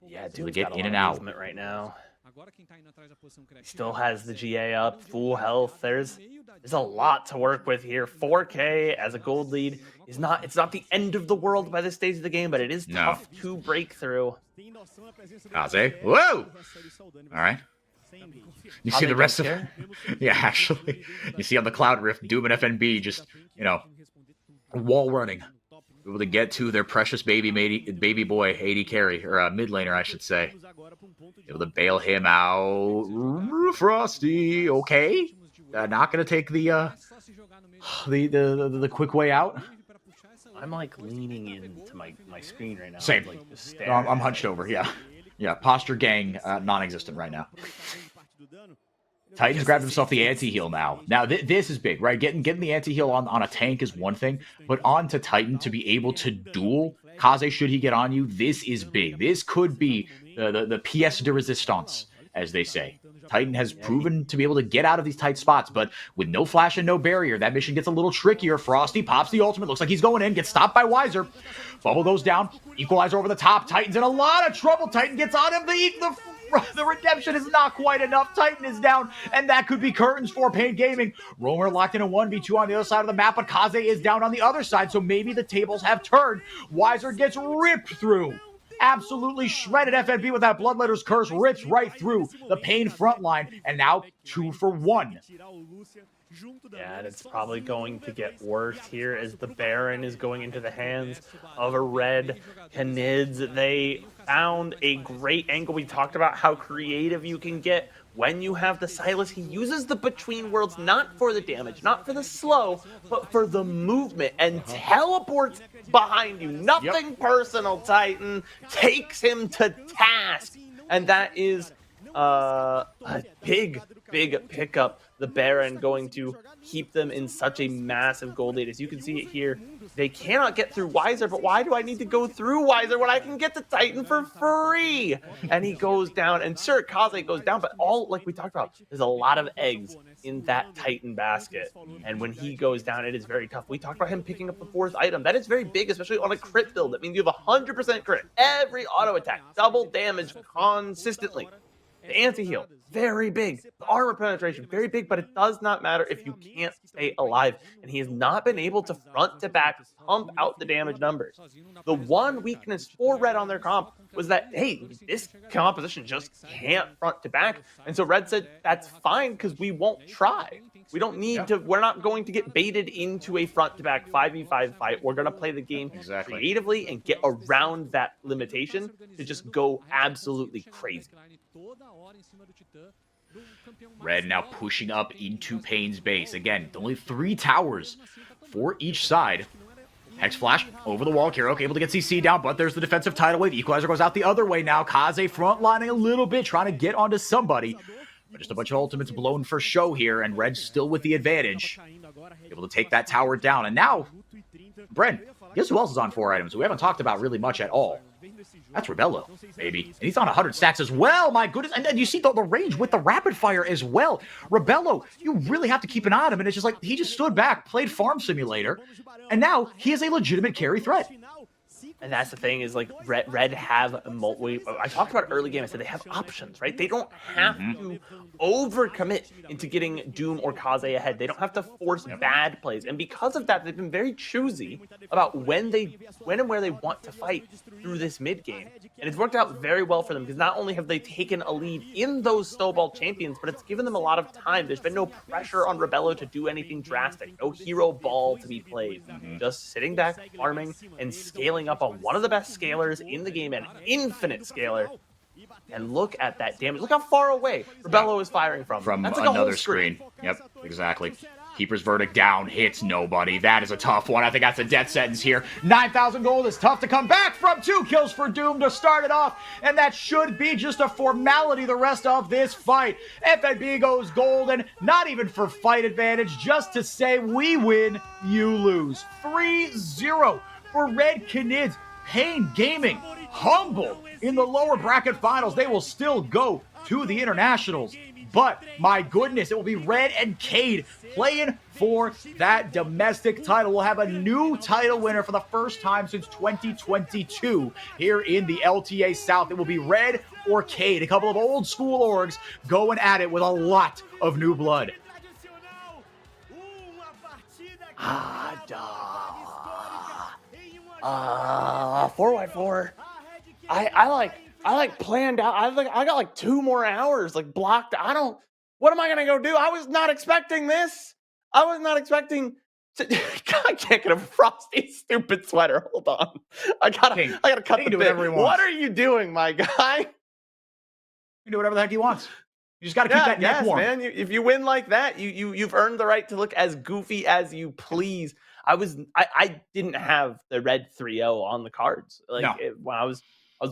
Yeah, Doom to get in and out right now. He still has the GA up, full health. There's a lot to work with here. 4K as a gold lead it's not the end of the world by this stage of the game, but it is tough to break through. Kaze, whoa! All right. You see the rest of it? Yeah, actually. You see on the Cloud Rift, Doom and FNB just, wall running. Able to get to their precious baby boy, AD carry, or mid laner, I should say. Able to bail him out. Frosty, okay. Not going to take the quick way out. I'm leaning into my screen right now. Same. I'm hunched over, yeah. Yeah, posture gang, non-existent right now. Titan's grabbed himself the anti-heal now. Now, this is big, right? Getting the anti-heal on a tank is one thing, but on to Titan to be able to duel Kaze should he get on you, this is big. This could be the pièce de résistance, as they say. Titan has proven to be able to get out of these tight spots, but with no flash and no barrier, that mission gets a little trickier. Frosty pops the ultimate. Looks like he's going in. Gets stopped by Wiser. Bubble goes down. Equalizer over the top. Titan's in a lot of trouble. Titan gets on him. The redemption is not quite enough. Titan is down, and that could be curtains for Pain Gaming. Roamer locked in a 1v2 on the other side of the map, but Kaze is down on the other side, so maybe the tables have turned. Wiser gets ripped through. Absolutely shredded. FNB with that Bloodletter's Curse rips right through the Pain front line, and now 2 for 1. Yeah, and it's probably going to get worse here as the Baron is going into the hands of a Red Canids. They found a great angle. We talked about how creative you can get when you have the Silas. He uses the Between Worlds not for the damage, not for the slow, but for the movement, and teleports behind you. Nothing personal, Titan. Takes him to task. And that is a big big pickup, the Baron going to keep them in such a massive gold lead. As you can see it here, they cannot get through Weiser, but why do I need to go through Weiser when I can get the Titan for free? And he goes down, and sure, Kaze goes down, but all, like we talked about, there's a lot of eggs in that Titan basket. And when he goes down, it is very tough. We talked about him picking up the 4th item. That is very big, especially on a crit build. That means you have 100% crit. Every auto attack, double damage consistently. The anti-heal, very big. The armor penetration, very big, but it does not matter if you can't stay alive. And he has not been able to front to back pump out the damage numbers. The one weakness for Red on their comp was that, hey, this composition just can't front to back. And so Red said, that's fine because we won't try. We don't need to, we're not going to get baited into a front to back 5v5 fight. We're going to play the game creatively and get around that limitation to just go absolutely crazy. Red now pushing up into Pain's base. Again, only 3 towers for each side. Hex Flash over the wall. Kirok able to get CC down, but there's the defensive tidal wave. Equalizer goes out the other way now. Kaze frontlining a little bit, trying to get onto somebody. But just a bunch of ultimates blown for show here, and Red still with the advantage. Able to take that tower down. And now, Bren, guess who else is on 4 items we haven't talked about really much at all? That's Rebello, baby. And he's on 100 stacks as well, my goodness. And then you see the range with the rapid fire as well. Rebello, you really have to keep an eye on him. And it's just like, he just stood back, played Farm Simulator, and now he is a legitimate carry threat. And that's the thing is, like, Red have I talked about early game. I said they have options, right? They don't have to overcommit into getting Doom or Kaze ahead. They don't have to force bad plays. And because of that, they've been very choosy about when and where they want to fight through this mid game. And it's worked out very well for them because not only have they taken a lead in those snowball champions, but it's given them a lot of time. There's been no pressure on Rebello to do anything drastic. No hero ball to be played. Just sitting back, farming, and scaling up on one of the best scalers in the game, an infinite scaler. And look at that damage. Look how far away Rebello is firing from. That's like another screen. Yep, exactly. Keeper's Verdict down, hits nobody. That is a tough one. I think that's a death sentence here. 9,000 gold is tough to come back from. 2 kills for Doom to start it off. And that should be just a formality the rest of this fight. FNB goes golden, not even for fight advantage, just to say we win, you lose. 3-0 for Red Canids. Pain Gaming, humble in the lower bracket finals. They will still go to the internationals. But, my goodness, it will be Red and Cade playing for that domestic title. We'll have a new title winner for the first time since 2022 here in the LTA South. It will be Red or Cade, a couple of old school orgs going at it with a lot of new blood. 4x4. I like planned out. I got like 2 more hours like blocked. What am I gonna go do? I was not expecting this. I was not expecting to. I can't get a Frosty stupid sweater. Hold on. I gotta cut the bit. What are you doing, my guy? You can do whatever the heck he wants. You just gotta keep that neck warm. Man. If you win like that, you've earned the right to look as goofy as you please. I didn't have the Red 3-0 on the cards. When I was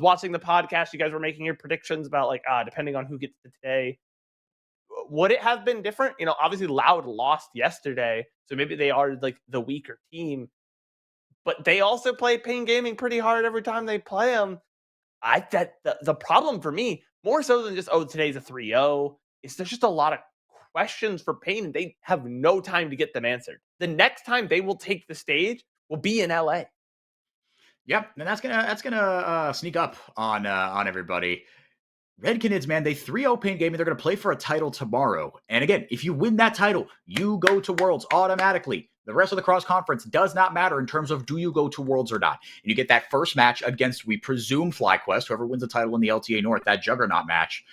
watching the podcast, you guys were making your predictions about like, depending on who gets to today, would it have been different? You know, obviously Loud lost yesterday, so maybe they are like the weaker team, but they also play Pain Gaming pretty hard every time they play them. The problem for me, more so than just, today's a 3-0, is there's just a lot of questions for Pain, and they have no time to get them answered. The next time they will take the stage will be in LA. Yep, and that's gonna sneak up on everybody. Red Canids, man, they 3-0 Pain Gaming. They're gonna play for a title tomorrow. And again, if you win that title, you go to Worlds automatically. The rest of the cross conference does not matter in terms of do you go to Worlds or not. And you get that first match against, we presume, FlyQuest, whoever wins the title in the LTA North, that Juggernaut match.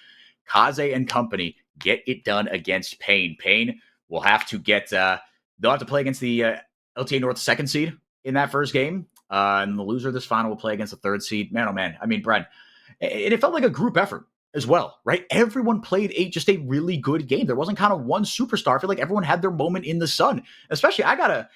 Kaze and company get it done against Pain. Pain will have to get, they'll have to play against the LTA North 2nd seed in that first game. And the loser of this final will play against the 3rd seed. Man, oh man. I mean, Bren, it felt like a group effort as well, right? Everyone played just a really good game. There wasn't kind of one superstar. I feel like everyone had their moment in the sun. Especially, I gotta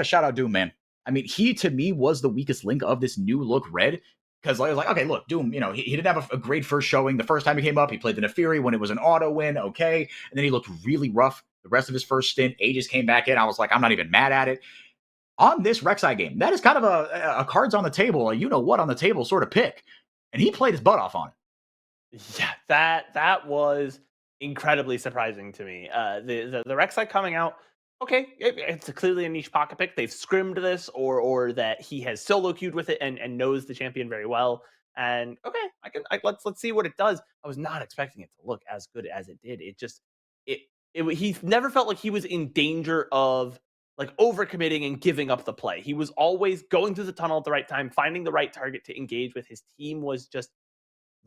shout out Doom, man. I mean, he to me was the weakest link of this new look Red. Because I was like, okay, look, Doom, he didn't have a great first showing. The first time he came up, he played the Neferi when it was an auto win, okay. And then he looked really rough the rest of his first stint. Aegis came back in. I was like, I'm not even mad at it. On this Rek'Sai game, that is kind of a cards on the table, a you-know-what on the table sort of pick. And he played his butt off on it. Yeah, that was incredibly surprising to me. The Rek'Sai coming out, okay, it's clearly a niche pocket pick. They've scrimmed this, or that he has solo queued with it and knows the champion very well. And okay, let's see what it does. I was not expecting it to look as good as it did. He never felt like he was in danger of like overcommitting and giving up the play. He was always going through the tunnel at the right time, finding the right target to engage with. His team was just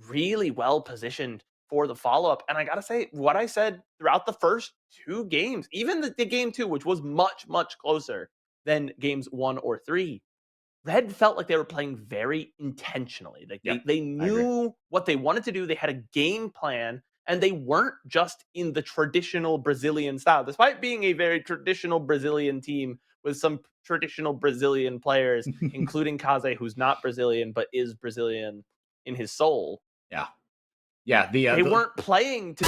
really well positioned for the follow-up. And I gotta say, what I said throughout the first 2 games, even the game 2, which was much, much closer than games 1 or 3, Red felt like they were playing very intentionally. Like they knew what they wanted to do. They had a game plan, and they weren't just in the traditional Brazilian style. Despite being a very traditional Brazilian team with some traditional Brazilian players, including Kaze, who's not Brazilian but is Brazilian in his soul. Yeah. They weren't playing to